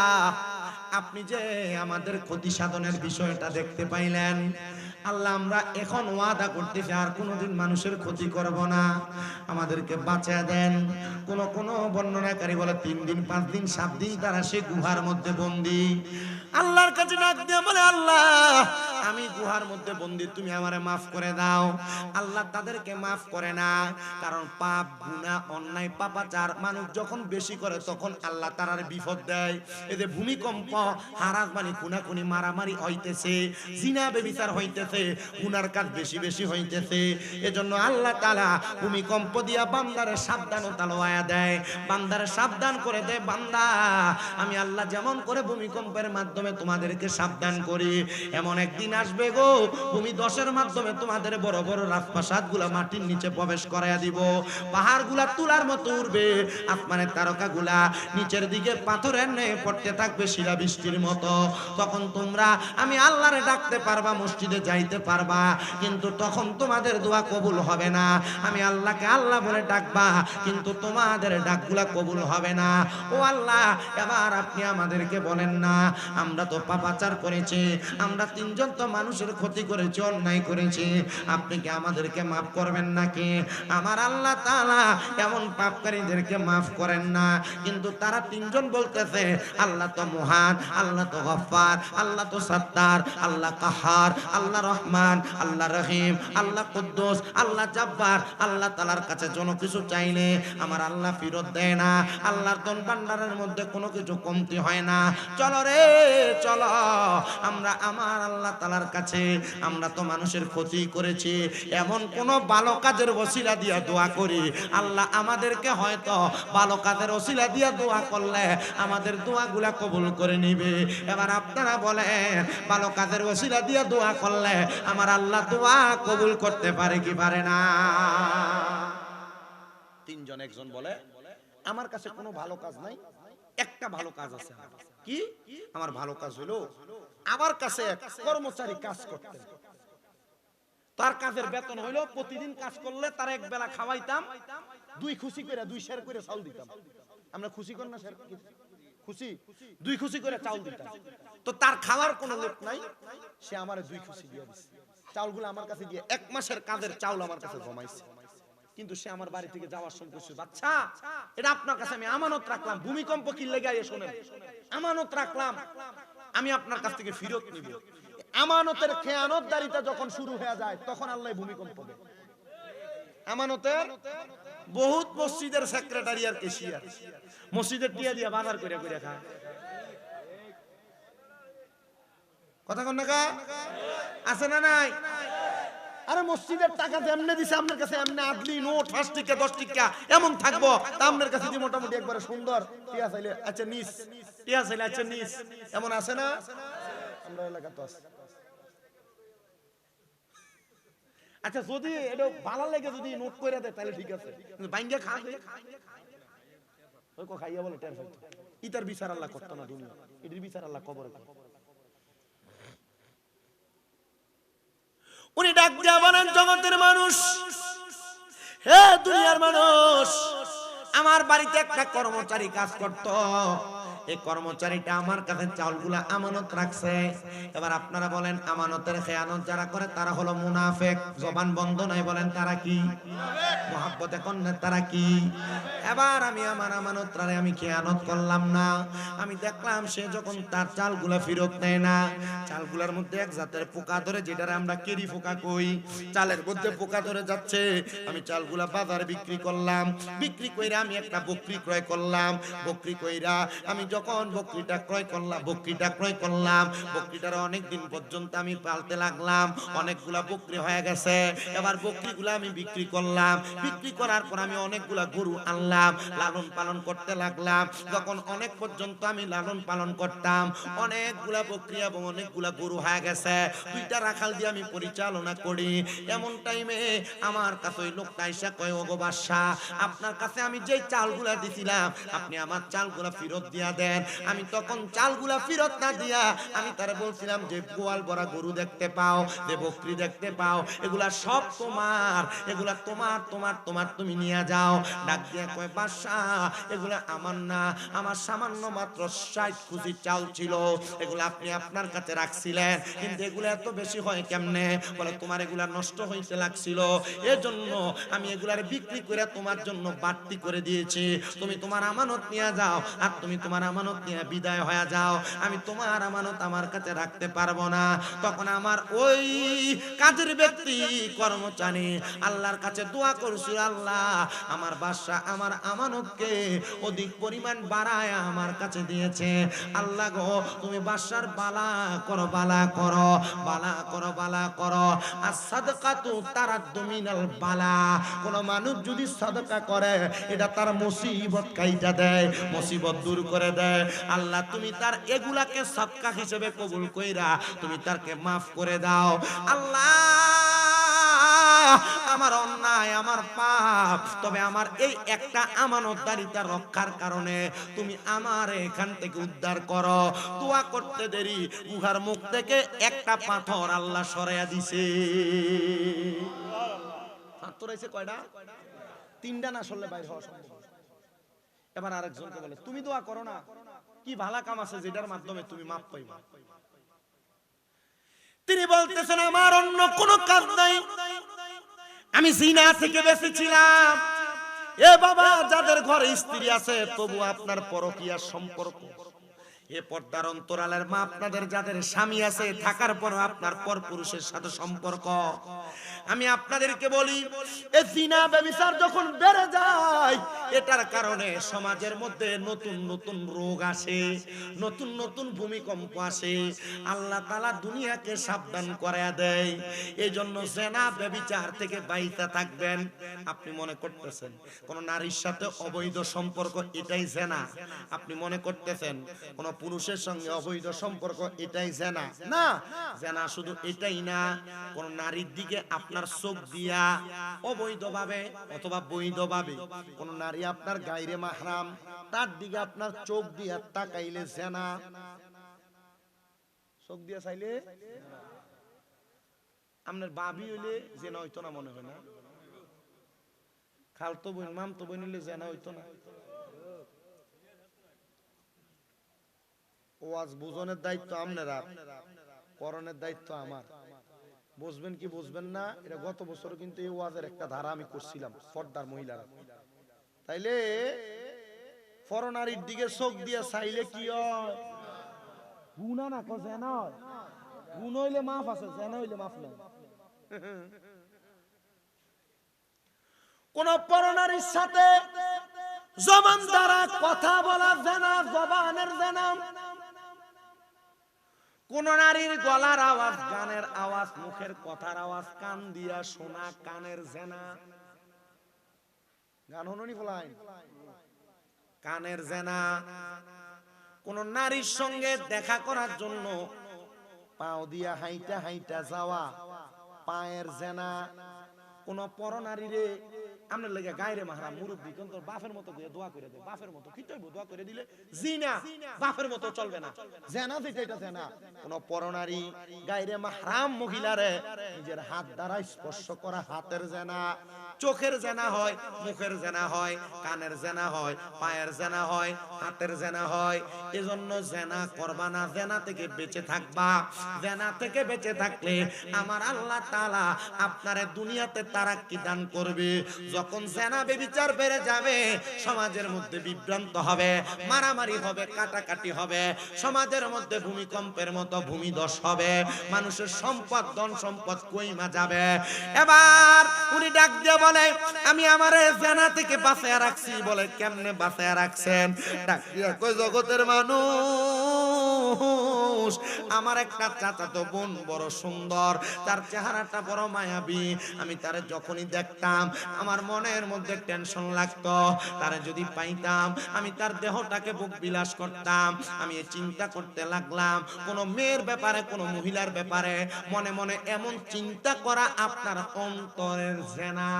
আপনি যে আমাদের ক্ষতি সাধনের বিষয়টা দেখতে পাইলেন, আল্লাহ আমরা এখন ওয়াদা করতেছি আর কোনোদিন মানুষের ক্ষতি করব না, আমাদেরকে বাঁচিয়ে দেন। কোন কোন বর্ণনাকারী বলে 3 দিন 5 দিন 7 দিন তারা সে গুহার মধ্যে বন্দী। আল্লাহর কাছে ডাক দিয়ে বলে, আল্লাহ আমি গুহার মধ্যে বন্দী, তুমি আমারে মাফ করে দাও। আল্লাহ তাদেরকে মাফ করে না, কারণ পাপ গুনাহ অন্যায় পাপাচার মানুষ যখন বেশি করে তখন আল্লাহ তার বিপদ দেয়। এই যে ভূমিকম্প, হারাসবানি, খুনাখুনি, মারামারি হইতেছে, জিনা ব্যভিচার হইতেছে, গুনার কাজ বেশি বেশি হইতেছে, এজন্য আল্লাহ তাআলা ভূমিকম্প দিয়া বান্দারে সাবধানতা লওয়া দেয়, বান্দারে সাবধান করে দেয়। বান্দা আমি আল্লাহ যেমন করে ভূমিকম্পের মাধ্যমে তোমাদেরকে সাবধান করি, এমন একদিন আসবে গো ভূমি ধসের মাধ্যমে তোমাদের বড় বড় রাজপ্রাসাদগুলা মাটির নিচে প্রবেশ করাইয়া দিব, পাহাড়গুলা তুলার মতো উঠবে, আসমানের তারকাগুলা নিচের দিকে পাথরের ন্যায় পড়তে থাকবে শিলাবৃষ্টির মতো। তখন তোমরা আমি আল্লাহরে ডাকতে পারবা, মসজিদে যাইতে পারবা, কিন্তু তখন তোমাদের দোয়া কবুল হবে না। আমি আল্লাহকে আল্লাহ বলে ডাকবা, কিন্তু তোমাদের ডাকগুলা কবুল হবে না। ও আল্লাহ, এবার আপনি আমাদেরকে বলেন না, আমরা তো পাপাচার করেছি, আমরা তিনজন তো মানুষের ক্ষতি করেছি, অন্যায় করেছি, আপনি কি আমাদেরকে মাফ করবেন নাকি? আমার আল্লাহ তাআলা এমন পাপকারীদেরকে মাফ করেন না। কিন্তু তারা তিনজন বলতেছে, আল্লাহ তো মহান, আল্লাহ তো গফফার, আল্লাহ তো সত্তার, আল্লাহ কাহার, আল্লাহ রহমান, আল্লাহ রহিম, আল্লাহ কুদ্দুস, আল্লাহ জব্বার। আল্লাহ তাআলার কাছে কোনো কিছু চাইলে আমার আল্লাহ ফেরত দেয় না, আল্লাহর ধন ভান্ডারের মধ্যে কোনো কিছু কমতি হয় না। চলো রে চলো, আমরা আমার আল্লাহ তাআলার কাছে, আমরা তো মানুষের ক্ষতি করেছি, এমন কোন ভালো কাজের ওসিলা দিয়া দোয়া করি, আল্লাহ আমাদেরকে হয়তো ভালো কাজের ওসিলা দিয়া দোয়া করলে আমাদের দোয়াগুলা কবুল করে নিবে। এবার আপনারা বলেন, ভালো কাজের ওসিলা দিয়া দোয়া করলে আমার আল্লাহ দোয়া কবুল করতে পারে কি পারে না? তিনজন একজন বলে, আমার কাছে কোনো ভালো কাজ নাই, একটা ভালো কাজ আছে। কি? আমার ভালো কাজ হলো আমার কাছে এক কর্মচারী কাজ করতেন, তার কাজের বেতন হইলো প্রতিদিন কাজ করলে তার এক বেলা খাওয়াইতাম, 2 খুশি করে 2 শের করে চাউল দিতাম। আমরা খুশি কর না শের, খুশি 2 খুশি করে চাউল দিতাম। তো তার খাওয়ার কোনো লোক নাই, সে আমারে 2 খুশি দিয়ে দিছে, চাউলগুলো আমার কাছে দিয়ে 1 মাসের কাজের চাউল আমার কাছে জমাইছে। কিন্তু সে আমার বাড়ি থেকে যাওয়ার সময় বলছে, বাচ্চা এটা আপনার কাছে আমি আমানত রাখলাম, ভূমিকম্প কি লেগে আইয়ে শুনেন, আমানত রাখলাম, আমি আপনার কাছ থেকে ফেরত নিব। আমানতের খেয়ানতদারিতা যখন শুরু হয়ে যায় তখন আল্লাহ ভূমিকম্প দেয়। আমানতের বহুত মসজিদের সেক্রেটারি আর কেশিয়ার মসজিদের টিয়া দিয়া বাজার করে করে খায়, কথা কন না আছে না নাই? আরে মসজিদের টাকা যেমনে দিছে আপনার কাছে এমনি আদলি নোট 5 টাকা 10 টাকা এমন থাকবো, তা আপনার কাছে দি মোটামুটি একবারে সুন্দর টিয়া চাইলে আচ্ছা নিস, টিয়া চাইলে আচ্ছা নিস, এমন আছে না? আমরা এলাকা তো আছে। আচ্ছা যদি এটা ভালো লাগে যদি নোট করে দেয় তাহলে ঠিক আছে, কিন্তু বাইঙ্গা খাবে ওই কো খাইয়া বলে টের হইতো, ইতার বিচার আল্লাহ করতো না দুনিয়া, এটির বিচার আল্লাহ কবরে করে। উনি ডাক দিয়া বলেন, জগতের মানুষ, হে দুনিয়ার মানুষ, আমার বাড়িতে একটা কর্মচারী কাজ করত, এই কর্মচারীটা আমার কাছে চাউলগুলা আমানত রাখছে। এবার আপনারা বলেন আমানতের খেয়ানত যারা করে তারা হলো মুনাফিক। জবান বন্ধ নাই, বলেন তারা কি? মহাব্বতে কন্যা তারা কি? এবার আমি আমার আমানতটারে আমি খেয়ানত করলাম না, আমি দেখলাম সে যখন তার চালগুলা ফেরত নেয় না, চালগুলার মধ্যে এক জাতের পোকা ধরে, যেটারে আমরা কেরি পোকা কই, চালের মধ্যে পোকা ধরে যাচ্ছে। আমি চালগুলা বাজারে বিক্রি করলাম, বিক্রি কইরা আমি একটা বকরি ক্রয় করলাম, বকরি কইরা আমি যখন বকরিটা ক্রয় করলাম, বকরিটার অনেক দিন পর্যন্ত আমি পালতে লাগলাম, অনেকগুলা বকরি হয়ে গেছে। এবার বকরিগুলা আমি বিক্রি করলাম, বিক্রি করার পর আমি অনেকগুলা গরু আনলাম, লালন পালন করতে লাগলাম। যখন অনেক পর্যন্ত আমি লালন পালন করতাম, অনেকগুলা বকরি এবং অনেকগুলা গরু হয়ে গেছে, দুইটা রাখাল দিয়ে আমি পরিচালনা করি। এমন টাইমে আমার কাছে ওই লোকটা এসে কয়, ওগো বাদশা, আপনার কাছে আমি যে চালগুলা দিছিলাম আপনি আমার চালগুলা ফেরত দিয়া দেন। আমি তখন চালগুলা ফেরত না দিয়া আমি তারে বলছিলাম যে গোয়াল ভরা গরু দেখতে পাও, যে বকরি দেখতে পাও, এগুলা সব তোমার, এগুলা তোমার তোমার তোমার, তুমি নিয়ে যাও। ডাক দিয়া কয়, বাদশা এগুলা আমার না, আমার সামান্য মাত্র 60 কেজি চাল ছিল, এগুলা আপনি আপনার কাছে রাখছিলেন, কিন্তু এগুলা এত বেশি হয় কেমনে? বলে তোমার এগুলা নষ্ট হইতে লাগছিল, এজন্য আমি এগুলার বিক্রি করে তোমার জন্য বাড়তি করে দিয়েছি। তুমি তোমার আমানত নিয়ে যাও, আর তুমি তোমার আমানত নিয়ে বিদায় হয়ে যাও, আমি তোমার আমানত আমার কাছে রাখতে পারবো না। তখন আমার ওই কাজের ব্যক্তি কর্মচারী আল্লাহর কাছে দোয়া করছিল, আল্লাহ আমার বাদশা আমার আমানতকে অধিক পরিমাণ বাড়ায় আমার কাছে দিয়েছে, আল্লাহ গো তুমি বাদশার বালা করো, বালা করো, বালা করো, বালা করো। আর সাদকাতু তারাদ্দু মিনাল বালা, কোন মানুষ যদি সাদকা করে এটা তার মুসিবত কাইটা দেয়, মুসিবত দূর করে দেয়। আল্লাহ তুমি তার এগুলাকে সাদকা হিসেবে কবুল কইরা তুমি তারকে মাফ করে দাও। আল্লাহ আমার অন্যায়, আমার পাপ, তবে আমার এই একটা আমানতদারিতা রক্ষার কারণে তুমি আমার এখান থেকে উদ্ধার করো। দোয়া করতে দেরি গুহার মুখ থেকে একটা পাথর আল্লাহ সরাইয়া দিছে। পাথর আইছে কয়টা? 3টা না সরলে বাইরে হওয়া সম্ভব। এবার আরেকজনকে বলে, তুমি দোয়া করো না, কি ভালো কাম আছে যেটার মাধ্যমে তুমি মাপ পাইবা? তিনি বলতেছেন, আমার অন্য কোনো কাজ নাই, আমি জিনা থেকে বেঁচেছিলাম। এ বাবা, যাদের ঘরে স্ত্রী আছে তবু আপনার পরকীয়ার সম্পর্ক, এ পর্দার অন্তরালের মা আপনাদের যাদের স্বামী আছে থাকার পর আপনার পরপুরুষের সাথে সম্পর্ক, আমি আপনাদেরকে বলি এই জিনা ব্যভিচার যখন বেড়ে যায় এটার কারণে সমাজের মধ্যে নতুন নতুন রোগ আসে, নতুন নতুন ভূমিকম্প আসে। আল্লাহ তাআলা দুনিয়াকে সাবধান করায়া দেয়। এই জন্য জিনা ব্যভিচার থেকে বাইরে থাকবেন। আপনি মনে করতেছেন কোন নারীর সাথে অবৈধ সম্পর্ক এটাই জিনা, আপনি মনে করতেছেন কোন পুরুষের সঙ্গে অবৈধ সম্পর্ক এটাই জিনা, না, জিনা শুধু এটাই না, কোন নারীর দিকে আপনার চোখ দিয়া অবৈধভাবে অথবা বৈধভাবে কোন নারী আপনার গায়রে মাহরাম তার দিকে আপনার চোখ দিয়া তাকাইলে জিনা, চোখ দিয়া চাইলে আপনার বাবি হইলে জিনা হইতো না, মনে হয় না? খালতো বোন মামতো বোন হইলে জিনা হইতো না? ওয়াজ বুঝনের দায়িত্ব আপনারা, করণের দায়িত্ব আমার। বুঝবেন কি বুঝবেন না এটা গত বছর কিন্তু এই ওয়াজের একটা ধারা আমি করছিলাম, পর্দার মহিলারা। তাইলে ফরনারীর দিকে চোখ দিয়ে চাইলে কি হয়? গুনাহ না, জিনা হয়। গুণ হইলে মাফ আছে, জিনা হইলে মাফ নাই। কোন পরনারীর সাথে জবান দ্বারা কথা বলা জিনা, জবানের জিনা। কোন নারীর গলার আওয়াজ, গানের আওয়াজ, মুখের কথার আওয়াজ কান দিয়া শোনা, কানের জেনা। গান হননি ফলাই, কানের জেনা। কোন নারীর সঙ্গে দেখা করার জন্য পাও দিয়া হাইটা হাইটা যাওয়া, পায়ের জেনা। কোন পরনারীরে আমরা লেগে গায়রে মাহরাম মুরব্বী কোন তোর বাপের মতো দিয়ে দোয়া করে দে, বাপের মতো কি চাইবো দোয়া করে দিলে জিনা, বাপের মতো চলবে না, জেনা যেটা এটা জেনা। কোন পরনারী গায়রে মাহরাম মহিলারে নিজের হাত দ্বারা স্পর্শ করা, হাতের জেনা। চোখের জেনা হয়, মুখের জেনা হয়, কানের জেনা হয়, পায়ের জেনা হয়, হাতের জেনা হয়। এজন্য জেনা করবা না, জেনা থেকে বেঁচে থাকবা। জেনা থেকে বেঁচে থাকলে আমার আল্লাহ তাআলা আপনারে দুনিয়াতে তারাক্কি দান করবে। যখন জেনা ব্যভিচার বেড়ে যাবে, সমাজের মধ্যে বিভ্রান্ত হবে, মারামারি হবে, কাটাকাটি হবে, সমাজের মধ্যে ভূমিকম্পের মতো ভূমিধস হবে, মানুষের সম্পদ ধন সম্পদ কইমা যাবে। এবার উনি ডাক দিয়ে বলে, আমি আমারে জেনা থেকে বাঁচায়া রাখছি। বলে কেমনে বাঁচায়া রাখছেন? ডাক দিয়ে কই, জগতের মানুষ, আমার একটা চাচাতো বোন বড় সুন্দর, তার চেহারাটা বড় মায়াবী। আমি তারে যখনই দেখতাম আমার মনের মধ্যে টেনশন লাগতো। তারে যদি পাইতাম আমি তার দেহটাকে বুক বিলাস করতাম। আমি চিন্তা করতে লাগলাম কোন মেয়ের ব্যাপারে, কোন মহিলার ব্যাপারে মনে মনে এমন চিন্তা করা আপনার অন্তরের জেনা।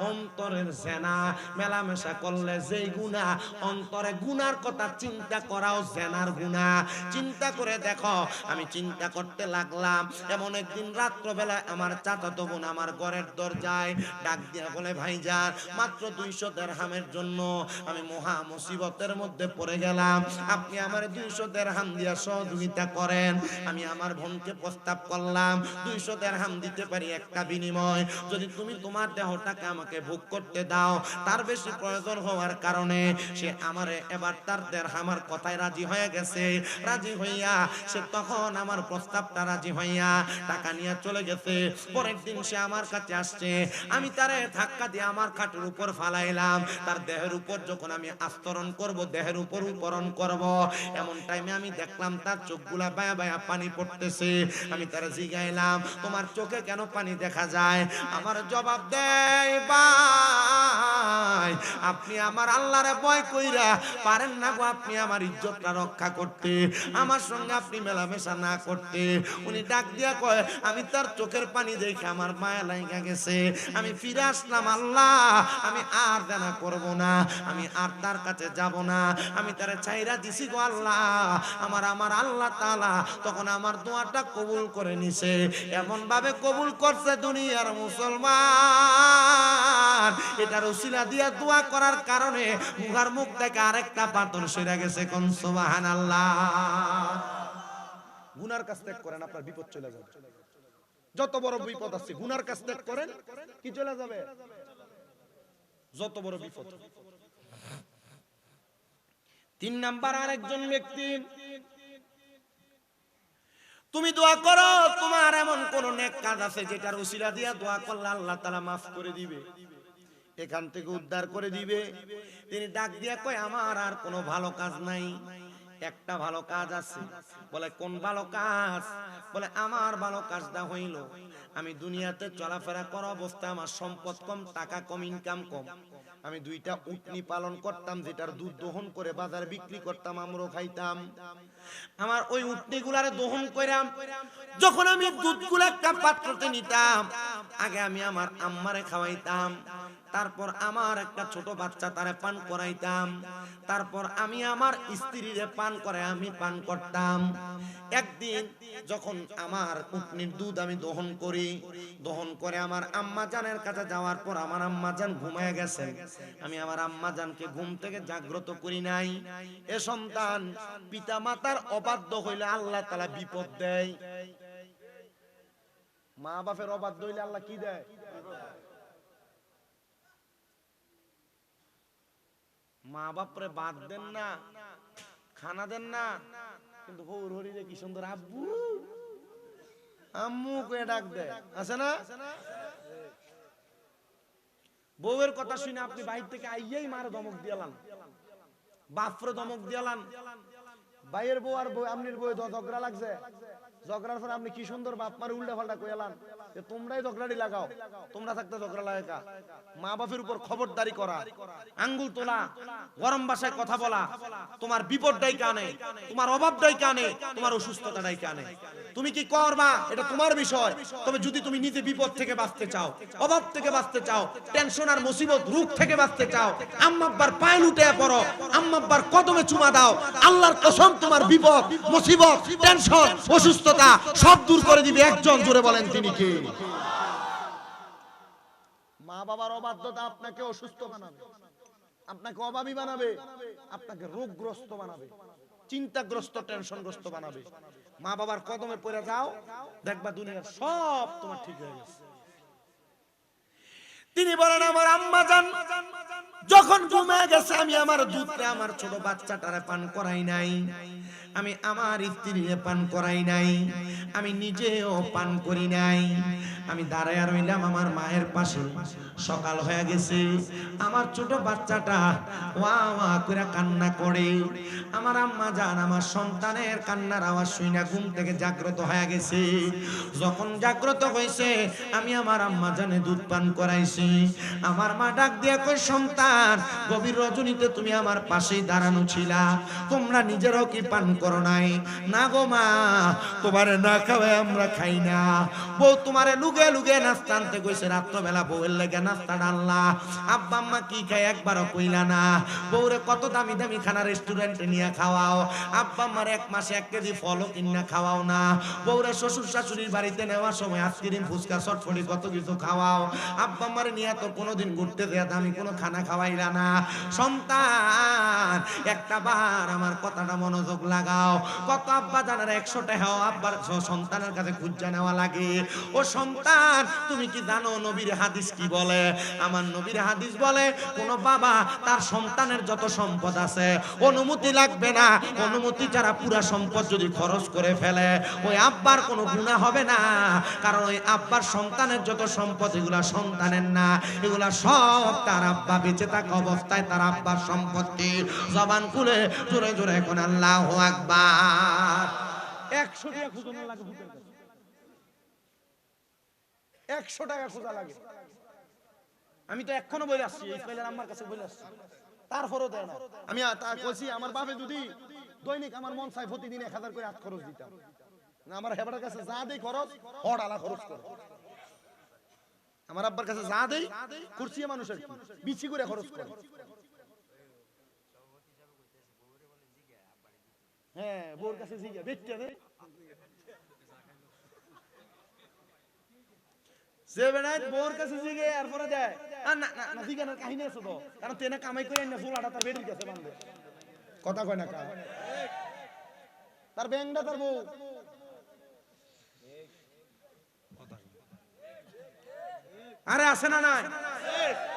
অন্তরের জেনা। মেলামেশা করলে যেই গুনাহ, অন্তরে গুনার কথা চিন্তা করাও জেনার গুনাহ। চিন্তা করে দেখো। আমি চিন্তা করতে লাগলাম। এমন একদিন রাত্রবেলা আমার চাচাতো বোন আমার ঘরের দরজায় ডাক দিয়া বলে, ভাইজান মাত্র 200 দিরহামের জন্য আমি মহা মুসিবতের মধ্যে পড়ে গেলাম, আপনি আমার 200 দিরহাম দিয়া সহযোগিতা করেন। আমি আমার বোনকে প্রস্তাব করলাম 200 দিরহাম দিতে পারি একটা বিনিময়, যদি তুমি তোমার দেহটাকে আমাকে ভোগ করতে দাও। তার বেশি প্রয়োজন হওয়ার কারণে সে আমারে এবার তার দিরহামের কথায় রাজি হয়ে গেছে। রাজি হইয়া সে তখন আমার প্রস্তাবটা রাজি হইয়া টাকা নিয়ে চলে গেছে। পরের দিন সে আমার কাছে আসছে। আমি তারে ধাক্কা দিয়ে আমার খাটের উপর ফালাইলাম। তার দেহের উপর যখন আমি আস্তরণ করব, দেহের উপর উপরণ করব, এমন টাইমে আমি দেখলাম তার চোখগুলা বায়া বায়া পানি পড়তেছে। আমি তারে জিগাইলাম, তোমার চোখে কেন পানি দেখা যায়? আমার জবাব দেয়, ভাই আপনি আমার আল্লাহরে ভয় কইরা পারেন না গো, আপনি আমার ইজ্জতটা রক্ষা করতে, আমার সঙ্গে আপনি মেলামেশা না করতে। উনি ডাক দিয়া কয়, আমি তার চোখের পানি দেখে আমার মায়া লাগা গেছে, আমি ফিরে আসলাম। আল্লাহ আমি আর জানা করব না, আমি আর তার কাছে যাব না, আমি তারে চাইরা দিছি গো আল্লাহ। আমার আল্লাহ তাআলা তখন আমার দোয়াটা কবুল করে নিছে। এমন ভাবে কবুল করছে দুনিয়ার মুসলমান, এটার উসিলা দিয়া দোয়া করার কারণে মুখার মুখ থেকে আরেকটা পাথর সরে গেছে। কোন সুবহানাল্লাহ। গুনার কাজ ত্যাগ করেন, আপনার বিপদ চলে যাবে। যত বড় বিপদ আছে গুনার কাজ ত্যাগ করেন, কি চলে যাবে? যত বড় বিপদ। 3 নাম্বার আরেকজন ব্যক্তি, তুমি দোয়া করো তোমার এমন কোন নেক কাজ আছে যেটার উসিলা দিয়া দোয়া করলে আল্লাহ তাআলা মাফ করে দিবে, এখান থেকে উদ্ধার করে দিবে। তিনি ডাক দিয়া কয়, আমার আর কোনো ভালো কাজ নাই, একটা ভালো কাজ আছে। বলে কোন ভালো কাজ? বলে আমার ভালো কাজটা হইল, আমি দুনিয়াতে চলাফেরা করা অবস্থায় আমার সম্পদ কম, টাকা কম, ইনকাম কম। আমি 2টা উটনি পালন করতাম, যেটার দুধ দহন করে বাজারে বিক্রি করতাম, আমরাও খাইতাম। আমার ওই উটনিগুলারে দহন কইরাম, যখন আমি দুধগুলা একটা পাত্রতে নিতাম, আগে আমি আমার আম্মারে খাওয়াইতাম, তারপর আমার একটা ছোট বাচ্চা তারে পান করাইতাম, তারপর আমি আমার স্ত্রীরে পান করে আমি পান করতাম। একদিন যখন আমার উটনির দুধ আমি দহন করি, দহন করে আমার আম্মা জানের কাছে যাওয়ার পর আমার আম্মা জান ঘুমায় গেছে। আমি আমার আম্মা জানকে ঘুম থেকে জাগ্রত করি নাই। এ সন্তান, পিতা মাতার অবাধ্য হইলে আল্লাহ তাআলা বিপদ দেয়। মা বাপের অবাধ্য হইলে আল্লাহ কি দেয়? মা বাপরে বাদ দেন না, খানা দেন না, কিন্তু হৌর হরিরে কি সুন্দর আব্বু আম্মু করে ডাক দেয়, আছে না? বউয়ের কথা শুনে আপনি বাইর থেকে আইয়াই মারে ধমক দিয়ালান, বাপরে ধমক দিয়ালান। ভাইয়ের বউ আর বউ, আমনির বউ ঝগড়া লাগছে, ঝগড়ার পর আপনি কি সুন্দর বাপ মারে উল্টা পাল্টা কইলাম যে তোমরাই ঝগড়াটি লাগাও, তোমরা থাকতে ঝগড়া লাগা। মা বাপের উপর খবরদারি করা, আঙ্গুল তোলা, গরম ভাষায় কথা বলা তোমার বিপদটাই কানে, তোমার অভাবটাই কানে, তোমার অসুস্থতাটাই কানে। তুমি কি করবা এটা তোমার বিষয়। তবে যদি তুমি নিজে বিপদ থেকে বাঁচতে চাও, অভাব থেকে বাঁচতে চাও, টেনশন আর মুসিবত রোগ থেকে বাঁচতে চাও, আম্মা আব্বার পায়ে লুটে পড়ো, আম্মা আব্বার কদমে চুমা দাও, আল্লাহর কসম তোমার বিপদ মুসিবত টেনশন অসুস্থতা সব দূর করে দিবে একজন। জোরে বলেন তিনি কে? মা বাবার অবাধ্যতা আপনাকে অসুস্থ বানাবে, আপনাকে অভাবী বানাবে, আপনাকে রোগগ্রস্ত বানাবে, চিন্তাগ্রস্ত টেনশনগ্রস্ত বানাবে। মা বাবার কদমে পড়ে যাও, দেখবা দুনিয়ার সব তোমার ঠিক হয়ে গেছে। তিনি বলেন আমার আম্মা জান যখন ঘুমিয়ে গেছে আমি আমার দুধটা আমার ছোট বাচ্চাটারে পান করাই নাই, আমি আমার স্ত্রীরে পান করাই নাই, আমি নিজেও পান করি নাই। আমি দাঁড়ায় রইলাম আমার মায়ের পাশে। সকাল হয়ে গেছে, আমার ছোট বাচ্চাটা ওয়া ওয়া করে কান্না করে। আমার আম্মা জান আমার সন্তানের কান্নার আওয়াজ শুনে ঘুম থেকে জাগ্রত হয়ে গেছে। যখন জাগ্রত হয়েছে আমি আমার আম্মা জানে দুধ পান করাইছি। আমার মা ডাক দিয়ে কই সন্তান গভীর রজনীতে তুমি আমার পাশেই দাঁড়ানো ছিলা, তোমরা নিজেরাও কি পান করো নাই? না গো মা, তোমারে না খাওয়াই আমরা খাই না। বউ তোমারে লুগে লুগে নাস্তা আনতে কইছে, রাত্রবেলা বউয়ের লেগে নাস্তা ডাললা, আব্বা আম্মা কি খায় একবারও কইলা না। বউরে কত দামি দামি খানা রেস্টুরেন্টে নিয়ে খাওয়াও, আব্বা আম্মার এক মাসে 1 কেজি ফলও কিনা খাওয়াও না। বউরে শ্বশুর শাশুড়ির বাড়িতে নেওয়ার সময় আইসক্রিম ফুচকা চটপটি কত কিছু খাওয়াও, আব্বা আম্মারে নিয়ে তো কোনোদিন ঘুরতে দেয়া দামি কোনো খানা খাওয়াইলা না। সন্তান একটা বার আমার কথাটা মনোযোগ লাগাও। কত আব্বা জানার 100 টাকা আব্বার সন্তানের কাছে খুঁজা নেওয়া লাগে। ও সন্তান তুমি কি জানো নবীর হাদিস কি বলে? আমার নবীর হাদিস বলে কোন বাবা তার সন্তানের যত সম্পদ আছে অনুমতি লাগবে না, অনুমতি ছাড়া পুরা সম্পদ যদি খরচ করে ফেলে ওই আব্বার কোনো গুনাহ হবে না। কারণ ওই আব্বার সন্তানের যত সম্পদ এগুলা সন্তানের না, এগুলা সব তার আব্বা বেঁচে থাকা অবস্থায় তার আব্বার সম্পত্তি। জবান খুলে জোরে জোরে এখন আল্লাহু আকবার। 100 টাকা খুঁজে লাগে, 100 টাকা খোঁজা লাগে। আমি তো এখনো বলে আসছি, ইসমাইলের আম্মার কাছে বলে আসছি, তারপরও দেয় না। আমি কইছি আমার বাপে যদি দৈনিক আমার মন চাই প্রতিদিন 1000 করে হাত খরচ দিতাম না, আমার হেবাটার কাছে যা দেই খরচ হড়ালা খরচ করে। আমার আব্বার কাছে যা দেই কুরসি মানুষের বিচি করে খরচ করে। হ্যাঁ বোর কাছে জিগা বেচতে দে সেভেনাইট বোর কাছে জিগে এরপরে দেয়। আর না না না জিগানোর কাহিনী আছে তো, কারণ তেনে কামাই করে না চুলাটা তার বেটির কাছে বাঁধে। কথা কয় না কা তার ব্যাংকটা তার বউ। আরে আছে না নাই?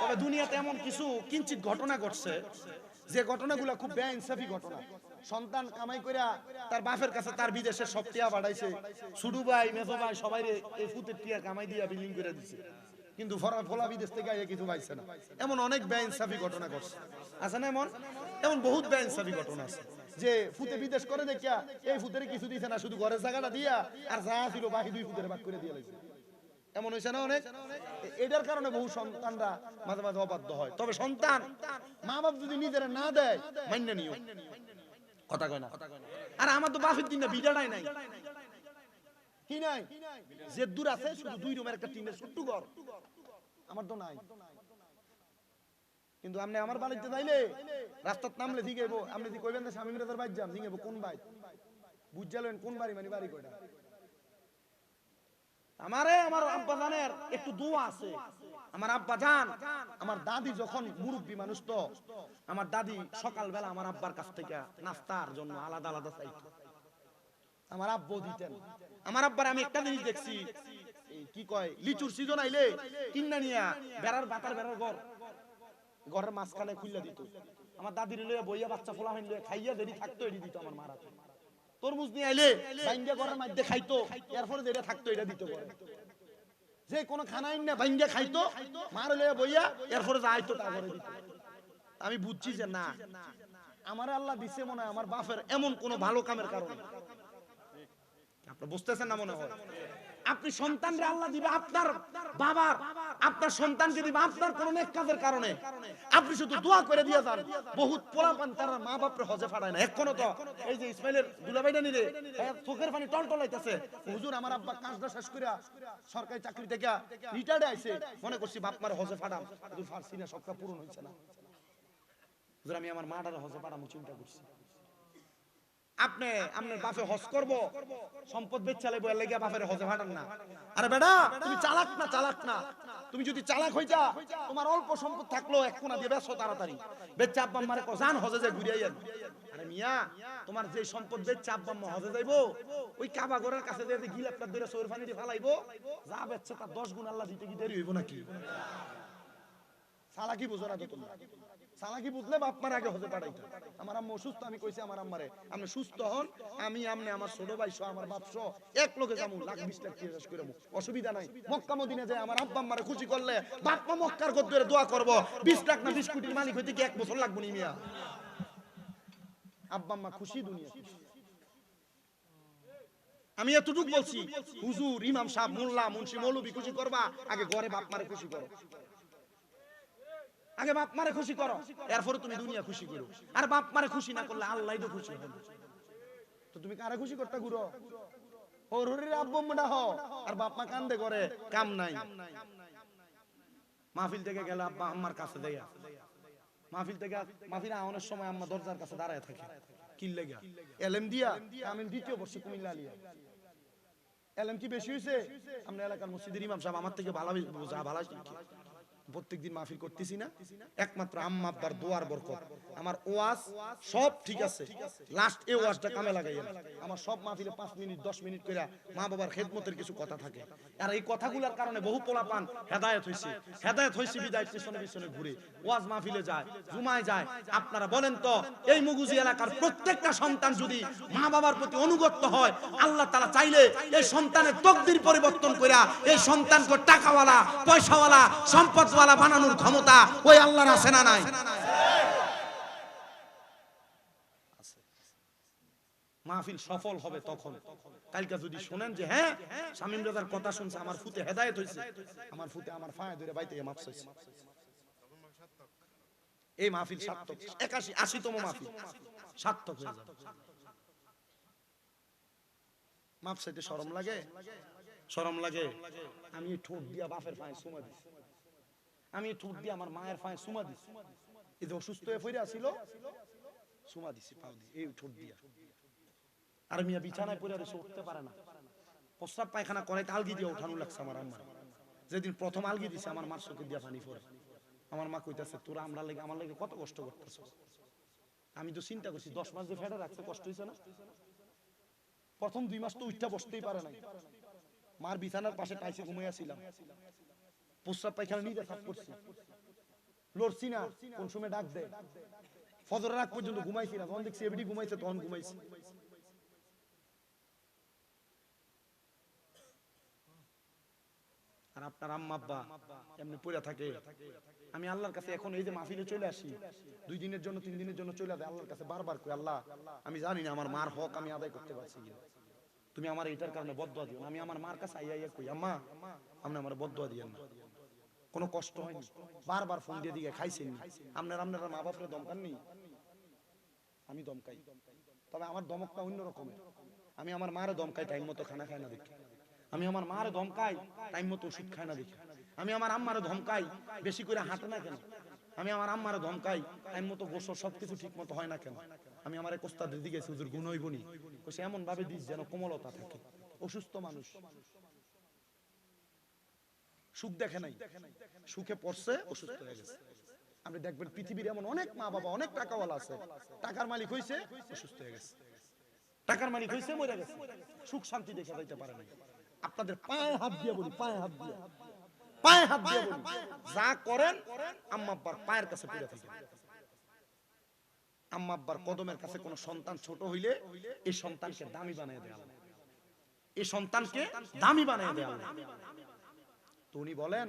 তবে দুনিয়াতে এমন কিছু কিঞ্চিত ঘটনা ঘটছে যে ঘটনাগুলো খুব বেইনসাফি ঘটনা। সন্তান কামাই কইরা তার বাপের কাছে তার বিদেশে সব টিয়া পাঠাইছে, ছুডু ভাই মেজো ভাই সবাই এই ফুটের টিয়া কামাই দিয়া বিলিং করে দিছে, কিন্তু ফলা বিদেশ থেকে আইয়া কিছু পাইছে না। এমন অনেক বেইনসাফি ঘটনা ঘটছে, আছে না? এমন বহুত বেইনসাফি ঘটনা আছে যে ফুটে বিদেশ করে দেখিয়া এই ফুটের কিছু দিছে না, শুধু ঘরের জায়গাটা দিয়া আর যা ছিল বাকি 2 ফুটের ভাগ করে দিয়ে লাইছে। এমন হয়েছে না অনেক? এটার কারণে বহু সন্তানরা মাঝে মাঝে অবাধ্য হয়। তবে সন্তান মা বাপ যদি নিজেরা না দেয় মাইন্না নিও। কথা কয় না? আর আমার তো বাপের দিন না বিড়াটাই নাই, কি নাই যে দূর আছে শুধু 2 রুমের একটা টিনের ছোট্ট ঘর, আমার তো নাই। কিন্তু আপনি আমার বাড়িতে যাইলে রাস্তার নামলে জিগাইবো, আপনি যদি কইবেন না স্বামী মিরাজের বাইর যাম, জিগাইবো কোন বাইর, বুঝালেন কোন বাড়ি, মানে বাড়ি কয়টা। আমারে আমার আব্বা জানের একটু দোয়া আছে। আমার আব্বা জান আমার দাদি যখন মুরব্বী মানুষ, তো আমার দাদি সকালবেলা আমার আব্বার কাছ থেকে নাস্তার জন্য আলাদা আলাদা চাইতো, আমার আব্বু দিতেন। আমার আব্বার আমি একটা জিনিস দেখছি, কি কয় লিচুর সিজন আইলে কিন্না নিয়া বেড়ার বাতার বেড়ার ঘরের মাঝখানে খুললা দিত। আমার দাদির লইয়া বইয়া বাচ্চা ফোলা হইলে খাইয়া দেরি থাকতো এটি দিত আমার মারা। তরমুজ নিয়ে আইলে ভাঙ্গা ঘরের মধ্যে খাইতো, এরপরে যেটা থাকতো এটা দিত। যে কোনো খানা না ভাঙ্গা খাইতো, মার লইয়া বইয়া এরপরে যা আইতো তা করে দিত। আমি বুঝছি যে না, আমার আল্লাহ দিছে মনে হয় আমার বাপের এমন কোন ভালো কামের কারণে। আপনি বুঝতেছেন না মনে হয়? আপনি সন্তানরে আল্লাহ দিবে আপনার বাবার, আপনার সন্তানকে দিবে আপনার কোন নেক কাজের কারণে। আপনি শুধু দোয়া করে দিয়ে যান। বহুত পোলাপান তারা মা বাপরে হজে ফাড়ায় না এখনো। তো এই যে ইসমাইলের দুলাভাইটা নিলে চোখের পানি টলটলাইতেছে, হুজুর আমার আব্বা কাজটা শেষ করে সরকারি চাকরি থেকে রিটায়ার্ডে আইছে, মনে করছি বাপ মার হজে ফাড়াম, কিন্তু ফারছি না, সবটা পূরণ হইছে না। হুজুর আমি আমার মাটারে হজে ফাড়ামু চিন্তা করছি। আপনি আপনার বাপে হজ করব, সম্পদ বেচা লাগবে, এর লাগি বাপের হজে ফাটান না। আরে বেটা তুমি চালাক না, চালাক না। তুমি যদি চালাক হইতা, তোমার অল্প সম্পদ থাকলো এক কোনা দিয়ে বেচো তাড়াতাড়ি, বেচা আব্বা আম্মারে কও জান হজে যাই ঘুরে আইয়েন। আরে মিয়া তোমার যে সম্পদ বেচা আব্বা আম্মা হজে যাইবো, ওই কাবা ঘরের কাছে যে গিলাপটা ধরে সৌর পানি দিয়ে ফালাইবো, যা বেচছে তার 10 গুণ আল্লাহ দিতে কি দেরি হইব নাকি? চালাকি বুঝো না তো তোমরা। চালাকি বুঝলে বাপ মার আগে হজে পাঠাইতো। আমার আম্মা অসুস্থ, আমি কইছি আমার আম্মারে আপনি সুস্থ হন, আমি আমনে আমার ছোট ভাই সহ আমার বাপ সহ এক লোকে যামু, লাখ 20 লাখ টাকা শেষ করে অসুবিধা নাই। মক্কা মদিনা যায় আমার আব্বা আম্মারে খুশি করলে বাপ মা মক্কার গদ্দরে দোয়া করব, 20 লাখ না 20 কোটির মালিক হইতে কি 1 বছর লাগবে নি মিয়া? আব্বা আম্মা খুশি, দুনিয়া খুশি। আমি এতটুকু বলছি, হুজুর ইমাম সাহেব মোল্লা মুন্সি মৌলবি খুশি করবা, আগে ঘরে বাপ মারে খুশি করো, আগে বাপ মারে খুশি করো, এরপরে তুমি দুনিয়া খুশি করো। আর বাপ মারে খুশি না করলে আল্লাহই তো খুশি হবে। তো তুমি কারে খুশি করতে ঘুরো? হরির আব্বু মুডা হও আর বাপ মা কান্দে করে কাম নাই। মাহফিল থেকে গেল আব্বা আম্মার কাছে দেয়া, মাহফিল থেকে মাহফিল আওয়ানোর সময় আম্মা দরজার কাছে দাঁড়ায় থাকে, কি লাগা এলএম দিয়া। আমি দ্বিতীয় বর্ষে কুমিল্লা আলিয়া, এলএম কি বেশি হইছে? আমরা এলাকার মসজিদের ইমাম সাহেব আমার থেকে ভালো বোঝা ভালো প্রত্যেকদিন মাহফিল করতেছি না, একমাত্র আম্মা আব্বার দোয়ার বরকত। আমার ওয়াজ সব ঠিক আছে, লাস্ট এই ওয়াজটা কামে লাগাইয়া আমার সব মাহফিলে 5 মিনিট 10 মিনিট করে মা বাবার খেদমতের কিছু কথা থাকে। আর এই কথাগুলোর কারণে বহু পোলাপান হেদায়েত হইছে বিদায় পিছনে পিছনে ঘুরে ওয়াজ মাহফিলে যায়, জুমায় যায়। আপনারা বলেন তো এই মুগুজি এলাকার প্রত্যেকটা সন্তান যদি মা বাবার প্রতি অনুগত হয়, আল্লাহ তাআলা চাইলে এই সন্তানের তকদির পরিবর্তন কইরা এই সন্তানকে টাকাওয়ালা পয়সাওয়ালা সম্পদ বানানোর ক্ষমতা ওই আল্লাহর আছে না নাই? মাহফিল সফল হবে তখন। কালকে যদি শুনেন যে হ্যাঁ শামীম রাজার কথা শুনছে, আমার ফুতে হেদায়েত হইছে, আমার ফুতে আমার ফায়ে ধরে বাইতে মাফ চাইছে, এই মাহফিল সার্থক। 81-80তম মাহফিল সার্থক হয়ে যাবে। মাফ চাইতে শরম লাগে? শরম লাগে? আমি ঠোঁট দিয়া বাপের ফায়ে সুমা দিছি, আমি ঠোঁট দিয়ে আমার মায়ের ফায়ে সুমা দিছি। এই যে অসুস্থ হয়ে পড়ে আছিল সুমা দিছি পাও দিয়ে, এই ঠোঁট দিয়া। আর মিয়া বিছানায় পড়ে রয়েছে, উঠতে পারে না, প্রস্রাব পায়খানা করে আলগি দিয়ে উঠানো লাগছে আমার আম্মার। যেদিন প্রথম আলগি দিছে আমার মার চোখে দিয়া পানি পড়ে। আমার মা কইতাছে তোরা আমরা লাগে আমার লাগে কত কষ্ট করতেছ। আমি তো চিন্তা করছি 10 মাস যে ফেডে রাখছে কষ্ট হইছে না? প্রথম 2 মাস তো উঠটা বসতেই পারে নাই, মার বিছানার পাশে টাইসে ঘুমাইয়াছিলাম, প্রস্রাব পায়খানা নিজে সাফ করছি, লড়ছি না। কোন সময় ডাক দেয়, ফজরের আগ পর্যন্ত ঘুমাইছি না, যখন দেখছি এবিডি ঘুমাইছে তখন ঘুমাইছি। আর আপনার আম্মা আব্বা এমনি পড়ে থাকে। আমি আল্লাহর কাছে এখন এই যে মাহফিলে চলে আসি, 2 দিনের জন্য 3 দিনের জন্য চলে যায়, আল্লাহর কাছে বারবার কই আল্লাহ আমি জানি না আমার মার হক আমি আদায় করতে পারছি কিনা, তুমি আমার এটার কারণে বদদোয়া দিও না। আমি আমার মার কাছে আইয়া কই আম্মা আপনি আমার বদদোয়া দিয়েন না, কোনো কষ্ট হয়নি, বারবার ফোন দিয়ে দিকে খাইছেন আপনারা মা বাপরে দমকান নেই, আমি দমকাই, তবে আমার দমকটা অন্য রকমের। আমি আমার মারে দমকাই টাইম মতো খানা খায় না দেখি, আমি আমার মারে ধমকাই টাইম মতো ওষুধ খায় না দেখি, আমি আমার আম্মারে ধমকাই বেশি করে হাঁটে না কেন, আমি আমার আম্মারে ধমকাই টাইম মতো গোসল সবকিছু ঠিক মতো হয় না কেন। আমি আমার এক ওস্তাদ দিকে গেছি, হুজুর গুণ হইবনি, কইছে এমন ভাবে দিস যেন কোমলতা থাকে। অসুস্থ মানুষ সুখ দেখে নাই, সুখে পড়ছে অসুস্থ হয়ে গেছে। আপনি দেখবেন পৃথিবীর এমন অনেক মা বাবা অনেক টাকাওয়ালা আছে, টাকার মালিক হইছে অসুস্থ হয়ে গেছে, টাকার মালিক হইছে মরে গেছে, সুখ শান্তি দেখে যাইতে পারে নাই। আপনাদের পায়ে হাত দিয়ে বলি, পায়ে হাত দিয়ে বলি, যা করেন আম্মা আব্বার পায়ের কাছে পড়ে থাকেন। আম্মা আব্বার কদমের কাছে কোন সন্তান ছোট হইলে এই সন্তানকে দামি বানিয়ে দেয়া, এই সন্তানকে দামি বানিয়ে দেয়া। তো উনি বলেন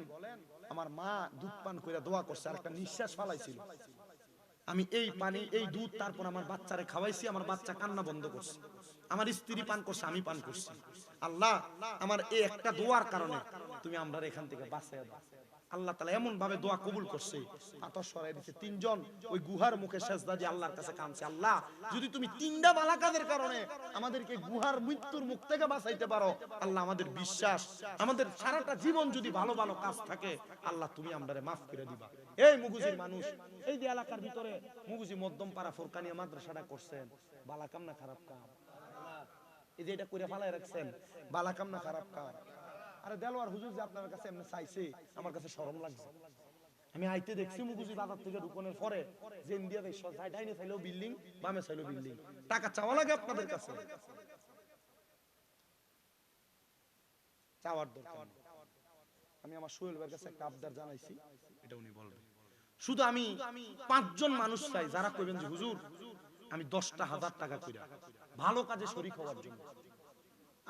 আমার মা দুধ পান করে দোয়া করছে আর একটা নিঃশ্বাস ফালাইছিল, আমি এই পানি এই দুধ তারপর আমার বাচ্চারে খাওয়াইছি, আমার বাচ্চা কান্না বন্ধ করছে, আমার স্ত্রী পান করছে, আমি পান করছি, আল্লাহ আমার এই একটা দোয়ার কারণে তুমি আমরা এখান থেকে বাঁচাইয়া দাও। আল্লাহ তাআলা এমন ভাবে দোয়া কবুল করছে, পাথর সরাই দিয়েছে। তিনজন ওই গুহার মুখে সেজদা দিয়ে আল্লাহর কাছে কাঁদছে, আল্লাহ যদি তুমি তিনটা বালা কাজের কারণে আমাদেরকে গুহার মৃত্যুর মুখ থেকে বাঁচাইতে পারো, আল্লাহ আমাদের বিশ্বাস, আমাদের সারাটা জীবন যদি ভালো ভালো কাজ থাকে, আল্লাহ তুমি আমরারে মাফ করে দিবা। এই মুগুজির মানুষ, এই যে এলাকার ভিতরে মুগুজি মধ্যমপাড়া ফোরকানিয়া মাদ্রাসাটা করছেন, বালা কাম না খারাপ কাম? এই যে এটা করে ফালাই রাখছেন, বালা কাম না খারাপ কাম? আরে দেলোয়ার হুজুর যে আপনার কাছে এমনি চাইছে, আমার কাছে শরম লাগছে। আমি আইতে দেখছি মুগুজি বাজার থেকে ঢুকনের পরে যে ইন্ডিয়া দেশ ডাইনে চাইলেও বিল্ডিং, বামে চাইলেও বিল্ডিং, টাকা চাওয়া লাগে আপনাদের কাছে, চাওয়ার দরকার নেই। আমি আমার সোহেল ভাইয়ের কাছে একটা আবদার জানাইছি, এটা উনি বলবেন। শুধু আমি 5 জন মানুষ চাই যারা কইবেন যে হুজুর আমি 10,000 টাকা কইরা ভালো কাজে শরীক হওয়ার জন্য,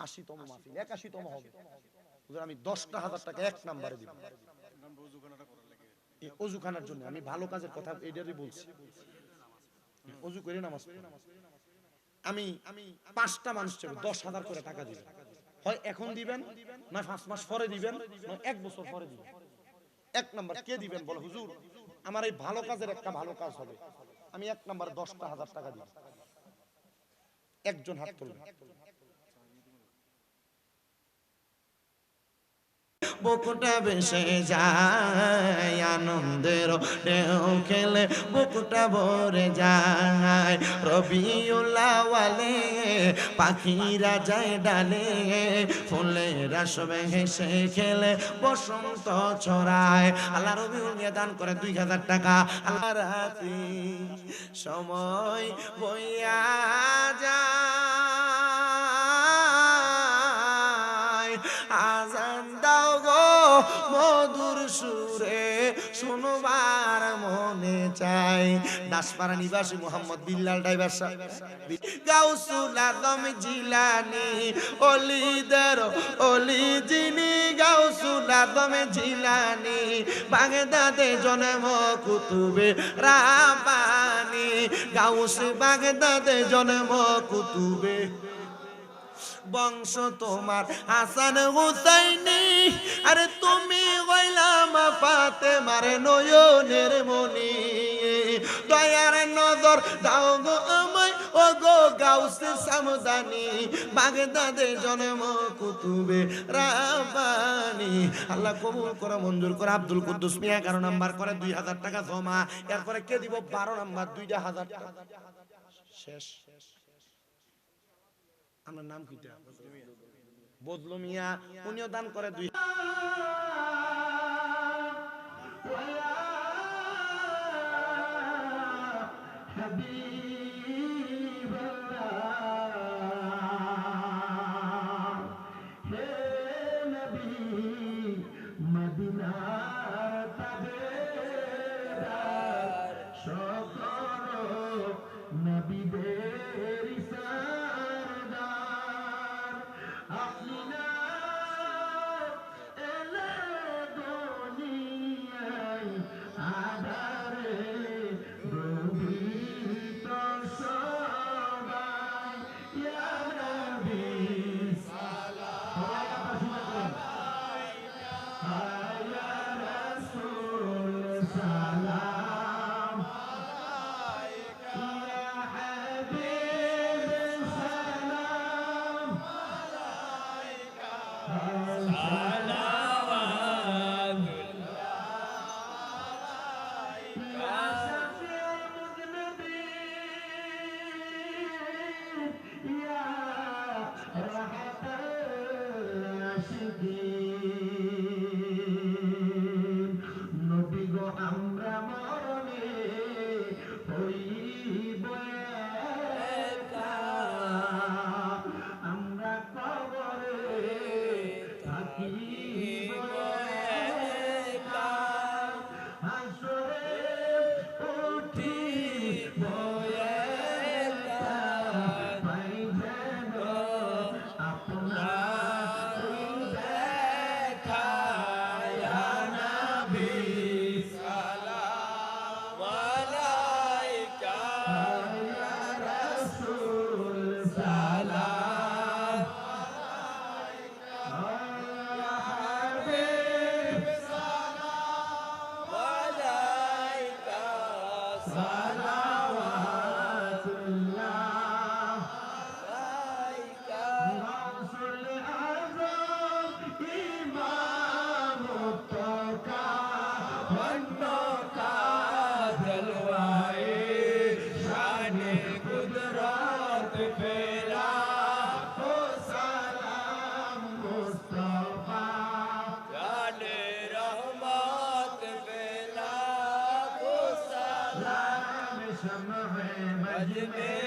80তম মাহফিল 81তম হবে, হুজুর আমি 10,000 টাকা এক নম্বরে দিব এই ওযুখানার জন্য। আমি ভালো কাজের কথা এইটারই বলছি, ওযু করে নামাজ পড়ি। আমি 5টা মানুষ চাই 10,000 করে টাকা দিবেন, হয় এখন দিবেন, না 5 মাস পরে দিবেন, না 1 বছর পরে দিবেন। এক নাম্বার কে দিবেন বল হুজুর আমার এই ভালো কাজের একটা ভালো কাজ হবে, আমি 1 নাম্বার 10,000 টাকা দিব। একজন হাত তুলবেন। বুকটা ভেসে যায় আনন্দের ঢেউ খেলে, বুকটা ভরে যায় রবিউল আউয়ালে, পাখিরা যায় ডালে, ফুলেরা সবে হেসে খেলে বসন্ত ছড়ায়। আল্লাহ রবিউল নিয়ে দান করে 2000 টাকা। আল্লাহ রাতে সময় বইয়া যায়, আজান দাও গো মধুর সুরে শুনবার মনে চাই। দাসপাড়া নিবাসী মোহাম্মদ বিল্লাল ড্রাইভার সাহেব, গাউসুল আজম জিলানী ওলিদের ওলি যিনি, গাউসুল আজম জিলানী বাগদাদে জন্ম কুতুবে রাব্বানী, গাউস বাগদাদে জন্ম কুতুবে, বংশ তোমার হাসান হুসাইনি, আরে তুমি হইলাম ফাতেমার নয়নের মনি, দয়ার নজর দাও গো আমায় ও গো গাউসে সামদানি, বাগদাদে জন্ম কুতুবে রাব্বানি। আল্লাহ কবুল করে মঞ্জুর করে। আব্দুল কুদ্দুস মিয়া 11 নাম্বার করে 2000 টাকা জমা। এরপরে কে দিব 12 নাম্বার 2000 টাকা শেষ। আমার নাম কিটা বদলু মিয়া, উনিও দান করে 2। নবী গো আমরা शम्ह मज में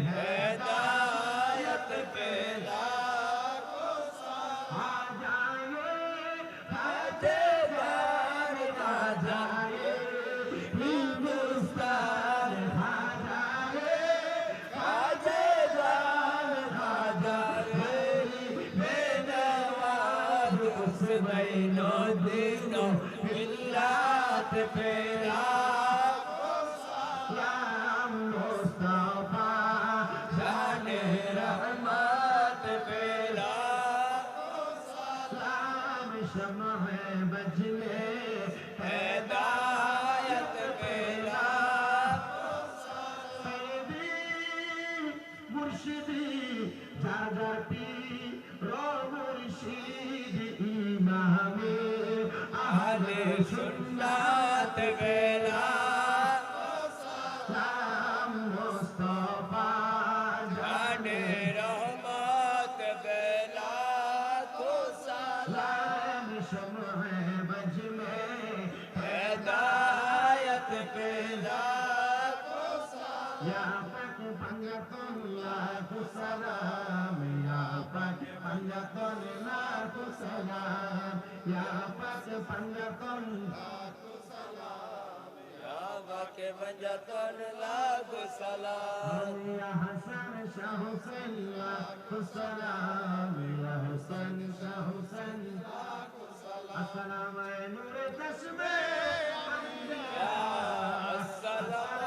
हिदायत पे लाखों साल आ जाए खातेदार आ जाए हिंदुस्तान आ जाए खातेदार आ जाए बेनवाज उस बैनो दिनो मिल्लत पे लाखों सलाम मुस्तफा जाने रहमत पे लाखों सलाम शम्ह बज में हिदायत पे लाखों सलाम मुर्शिदी जाजा पीर रो मुर्शिद इमामे आहले सुन्नत पे लाखों सलाम मुस्तफा जाने रहमत पे लाखों सलाम शम्ह बज में हिदायत पे लाखों सलाम या पाक पंजतन लाखों सलाम या पाक पंजतन लाखों सलाम या पाक पंजतन लाखों सलाम या पाक पंजतन लाखों सलाम या हसन शाह हुसैन लाखों सलाम या हसन शाह हुसैन लाखों सलाम अस्सलाम नूरे चश्मे अंबिया अस्सलाम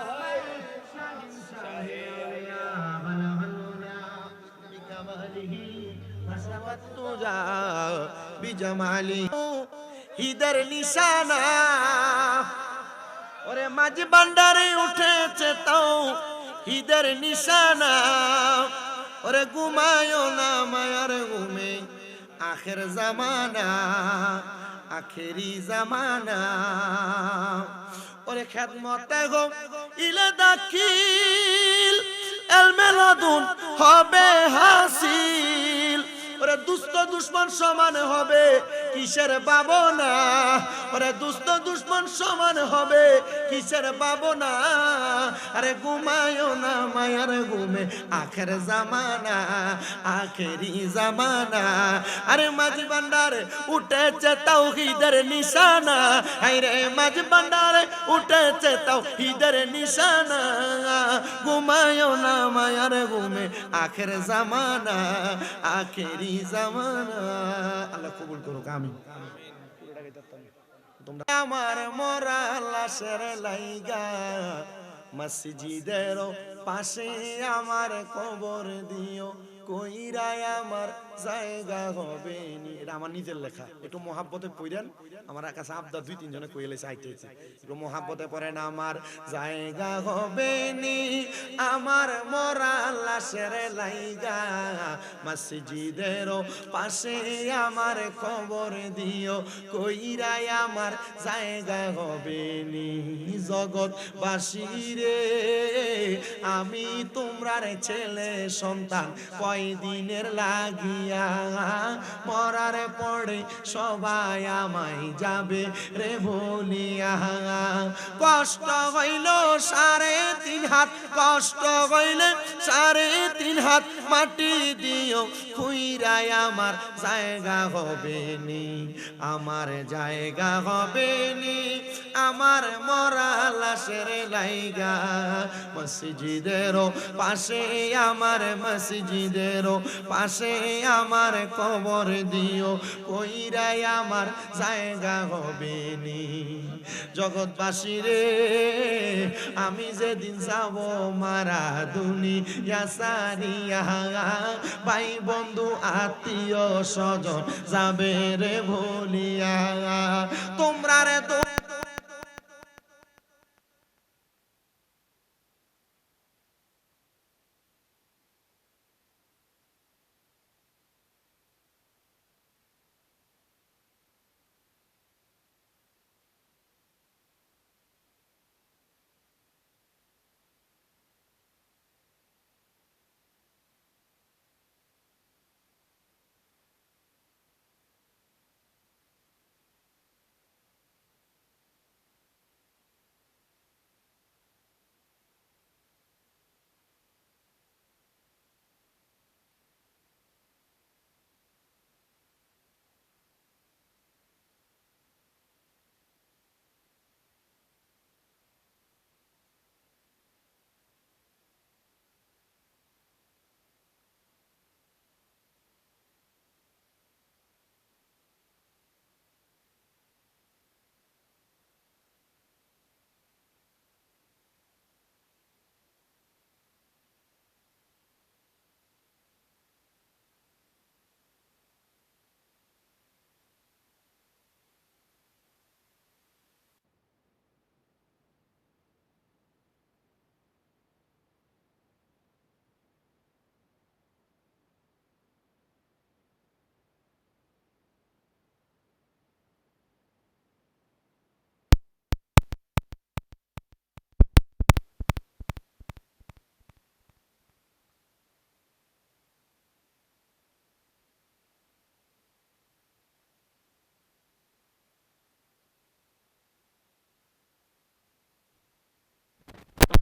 शाहे औलिया बलगल उला बिकमालिही फसबत तुजा बिजमाली হিদের নিশানা ওরে মাঝ ভান্ডারে উঠেছে তাও হিদের নিশানা ওরে ঘুমায়ো না মায়ার ঘুমে আখের জামানা আখেরি জামানা ওরে খেদমতে গো ইলে দাখিল এলমেলাদুন হবে হাসিল ওরে দুষ্ট দুশ্মন সমান হবে কিসের ভাবনা ওরে দুষ্ট দুশ্মন সমান হবে কিসের ভাবনা আরে ঘুমায়ো না মায়ার ঘুমে আখের জামানা আখেরি জামানা আরে মাঝি ভান্ডারে উঠেছে তাওহীদের নিশানা আরে মাঝি ভান্ডারে উঠেছে তাওহীদের নিশানা ঘুমায়ো না মায়ার ঘুমে আখের জামানা আখেরি জামানা আল্লাহ কবুল করুক আমিন তোমরা আমার মরা লাশের লাইগা মসজিদের পাশে আমার কবর দিও কইরায় আমার জায়গা হবে নি এটা আমার নিজের লেখা একটু মহাব্বতে পড়েন আমার কাছে আবদা দুই তিন জনে কইলে চাইতেছে একটু মহাব্বতে পড়েন আমার জায়গা হবে নি আমার মরা লাশের লাইগা মসজিদের পাশে আমার কবর দিও কইরায় আমার জায়গা হবে নি জগৎবাসীরে আমি তোমরার ছেলে সন্তান কয়দিনের লাগিয়া মরার পরে সবাই আমায় যাবে রে বলিয়া কষ্ট হইল 3.5 হাত কষ্ট হইলে 3.5 হাত মাটি দিও খুইরায় আমার জায়গা হবে নি আমার জায়গা হবে নি আমার মরা লাশের লাইগা মসজিদের পাশে আমার মসজিদের পাশে আমার কবর দিও কইরায় আমার জায়গা হবে নি জগৎবাসী রে আমি যেদিন যাব মারা দুনিয়া সারিয়া ভাই বন্ধু আত্মীয় স্বজন যাবে রে ভুলিয়া তোমরা রে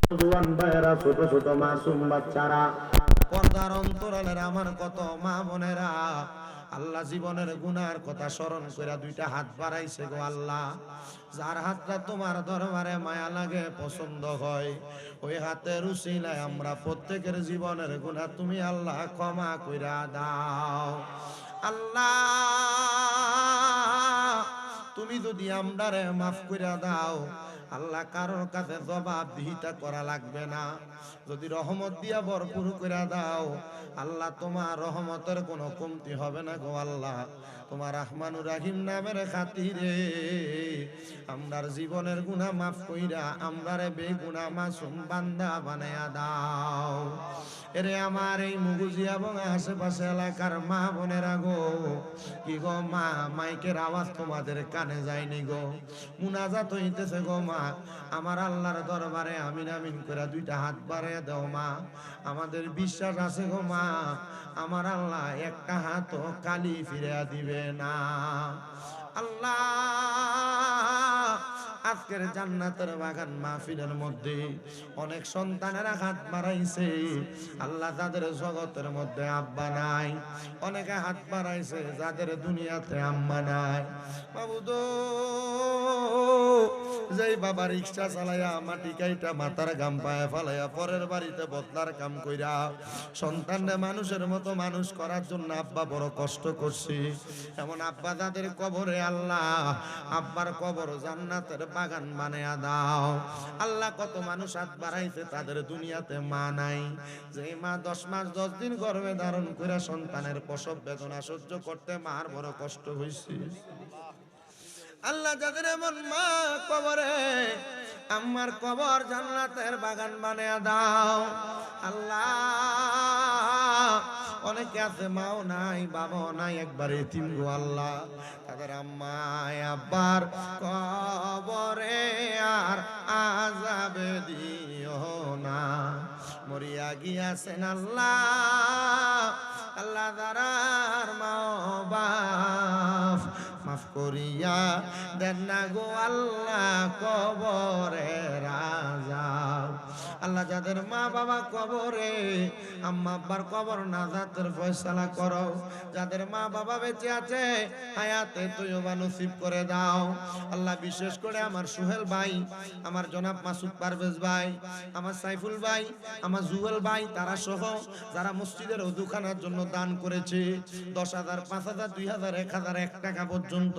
জোয়ান ভাইয়েরা, ছোট ছোট মাসুম বাচ্চারা, পর্দার অন্তরালের আমার কত মা বোনেরা, আল্লাহ জীবনের গুনার কথা স্মরণ করে দুইটা হাত বাড়াইছে গো আল্লাহ। যার হাতটা তোমার দরবারে মায়া লাগে, পছন্দ হয়, ওই হাতের উসিলায় আমরা প্রত্যেকের জীবনের গুনাহ তুমি আল্লাহ ক্ষমা কইরা দাও। আল্লাহ তুমি যদি আমরারে মাফ কইরা দাও, আল্লাহ কারোর কাছে জবাবদিহিতা করা লাগবে না। যদি রহমত দিয়া ভরপুর কইরা দাও, আল্লাহ তোমার রহমতের কোনো কমতি হবে না গো আল্লাহ। তোমার রহমানুর রাহিম নামের খাতিরে আমরার জীবনের গুনাহ মাফ কইরা আমরারে বেগুনাহ মাসুম বান্দা বানায়া দাও। এরে আমার এই মুগুজিয়া এবং আশেপাশে এলাকার মা বোনেরা গো, কি গো মা, মাইকের আওয়াজ তোমাদের কানে যায়নি গো, মুনাজাত হইতেছে গো মা, আমার আল্লাহর দরবারে আমিন আমিন করে দুইটা হাত বাড়াইয়া দাও মা। আমাদের বিশ্বাস আছে গো মা, আমার আল্লাহ একটা হাত কালি ফিরিয়া দিবে না। আল্লাহ আজকের জান্নাতের বাগান মাহফিলের মধ্যে অনেক সন্তানেরা হাত বাড়াইছে, আল্লাহ যাদের জগতের মধ্যে আব্বা নাই, অনেকে হাত বাড়াইছে যাদের দুনিয়াতে আম্মা নাই। বাবুদো, যেই বাবা রিক্সা চালাইয়া মাটি কাইটা মাথার গাম পায়ে ফালাইয়া পরের বাড়িতে বদলার কাম কইরা সন্তানরে মানুষের মতো মানুষ করার জন্য আব্বা বড় কষ্ট করছে, এমন আব্বা যাদের কবরে আল্লাহ আব্বার কবর জান্নাতের বাগান বানায়া দাও। আল্লাহ কত মানুষ হাত বাড়াইছে তাদের দুনিয়াতে মা নাই, যে মা 10 মাস 10 দিন গর্ভে ধারণ করে সন্তানের প্রসব বেদনা সহ্য করতে মার বড় কষ্ট হইছে। আল্লাহ যাদের এমন মা কবরে, আমার কবর জান্নাতের বাগান বানায়া দাও। আল্লাহ অনেকে আছে মাও নাই বাবাও নাই, একবার এতিম গো আল্লাহ, তাদের আম্মায় আব্বার কবরে আর আযাবে দিও না, মরিয়া গিয়াছেন আল্লাহ। আল্লাহ দারার মাও বাপ মাফ করিয়া দেন না গো আল্লাহ কবরে রাজা। আল্লাহ যাদের মা বাবা কবরে, আম্মা আব্বার কবর নাজাতের ফয়সালা করো। যাদের মা বাবা বেঁচে আছে হায়াতে তৈয়বা নসিব করে দাও। আল্লাহ বিশেষ করে আমার সোহেল ভাই, আমার জনাব মাসুদ পারভেজ ভাই, আমার সাইফুল ভাই, আমার জুয়েল ভাই, তারা সহ যারা মসজিদের ওযুখানার জন্য দান করেছে 10,000, 5,000, 2,000, 1,000, 1 টাকা পর্যন্ত,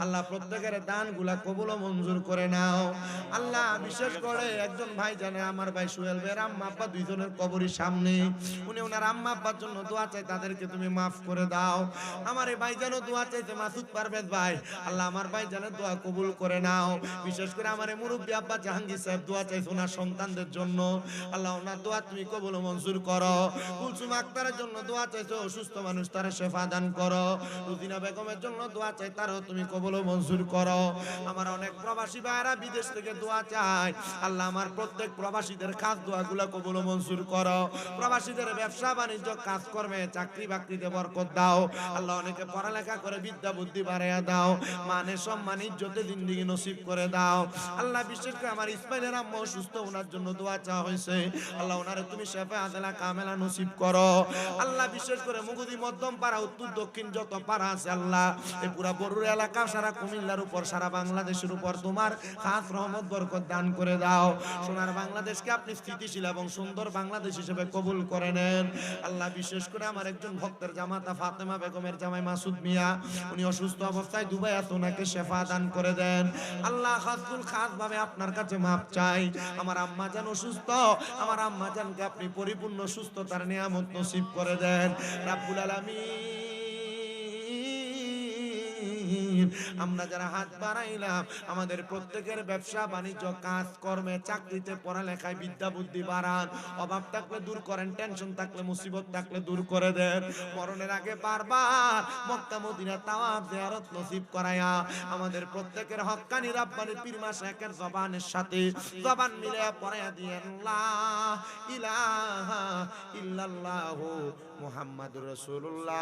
আল্লাহ প্রত্যেকের দানগুলা কবুল ও মঞ্জুর করে নাও। আল্লাহ বিশেষ করে একজন ভাই জানে, আমার ভাই সোহেল ভাইয়ের আম্মা আব্বা দুইজনের কবরের সামনে, উনি ওনার আম্মা আব্বার জন্য দোয়া চাই, তাদেরকে তুমি মাফ করে দাও। আমার এই ভাই যেন দোয়া চাইতে মাসুদ পারভেজ ভাই, আল্লাহ আমার ভাই যেন দোয়া কবুল করে নাও। বিশেষ করে আমার এই মুরব্বী আব্বা জাহাঙ্গীর সাহেব দোয়া চাইছে ওনার সন্তানদের জন্য, আল্লাহ ওনার দোয়া তুমি কবুল ও মঞ্জুর করো। কুলসুম আক্তারের জন্য দোয়া চাইছো, অসুস্থ মানুষ তারা শেফা দান করো। রুজিনা বেগমের জন্য দোয়া চাই, তারও তুমি কবুল ও মঞ্জুর করো। আমার অনেক প্রবাসী ভাইরা বিদেশ থেকে দোয়া চায়, আল্লাহ আমার প্রত্যেক প্রবাসীদের খাস দোয়াগুলো কবুল ও মঞ্জুর করো। প্রবাসীদের ব্যবসা বাণিজ্য কাজকর্মে চাকরি বাকরিতে বরকত দাও। আল্লাহ অনেকে পড়ালেখা করে বিদ্যা বুদ্ধি বাড়াইয়া দাও, মানে সম্মান ইজ্জতে জিন্দেগি নসিব করে দাও। আল্লাহ বিশেষ করে আমার ইসমাইলের আম্মা অসুস্থ, ওনার জন্য দোয়া চাওয়া হয়েছে, আল্লাহ ওনারে তুমি শেফা আদেলা কামেলা নসিব করো। আল্লাহ বিশেষ করে মুগুদি মধ্যম পাড়া উত্তর দক্ষিণ যত পাড়া আছে আল্লাহ এই পুরা বরুড়া এলাকা, সারা কুমিল্লার উপর, সারা বাংলাদেশের উপর তোমার খাস রহমত বরকত দান করে দাও। সোনার বাংলাদেশকে আপনি স্থিতিশীল এবং সুন্দর বাংলাদেশ হিসেবে কবুল করে নেন। আল্লাহ বিশেষ করে আমার একজন ভক্তের জামাতা ফাতেমা বেগমের জামাই মাসুদ মিয়া, উনি অসুস্থ অবস্থায় দুবাই আছে, ওনাকে শেফা দান করে দেন। আল্লাহ খাসুল খাস ভাবে আপনার কাছে মাপ চাই। আমার আম্মা জান অসুস্থ, আমার আম্মা জানকে আপনি পরিপূর্ণ সুস্থতার নিয়ামত নসিব করে দেন রাব্বুল আলামিন। আমরা যারা হাত বাড়াইলাম, আমাদের প্রত্যেকের ব্যবসা বাণিজ্য কাজ কর্মে চাকরিতে পড়ালেখায় বিদ্যা বুদ্ধি বাড়ান, অভাব থাকলে দূর করেন, টেনশন থাকলে মুসিবত থাকলে দূর করে দেন। মরণের আগে বারবার মক্কা মদিনা তাওয়াফ জিয়ারত নসিব করায়া আমাদের প্রত্যেকের হক্কানি রাব্বানি পীর মাশায়েখের জবানের সাথে জবান মিলায়া পড়ায়া দিয়েন লা ইলাহা ইল্লাল্লাহু মুহাম্মাদুর রাসূলুল্লাহ।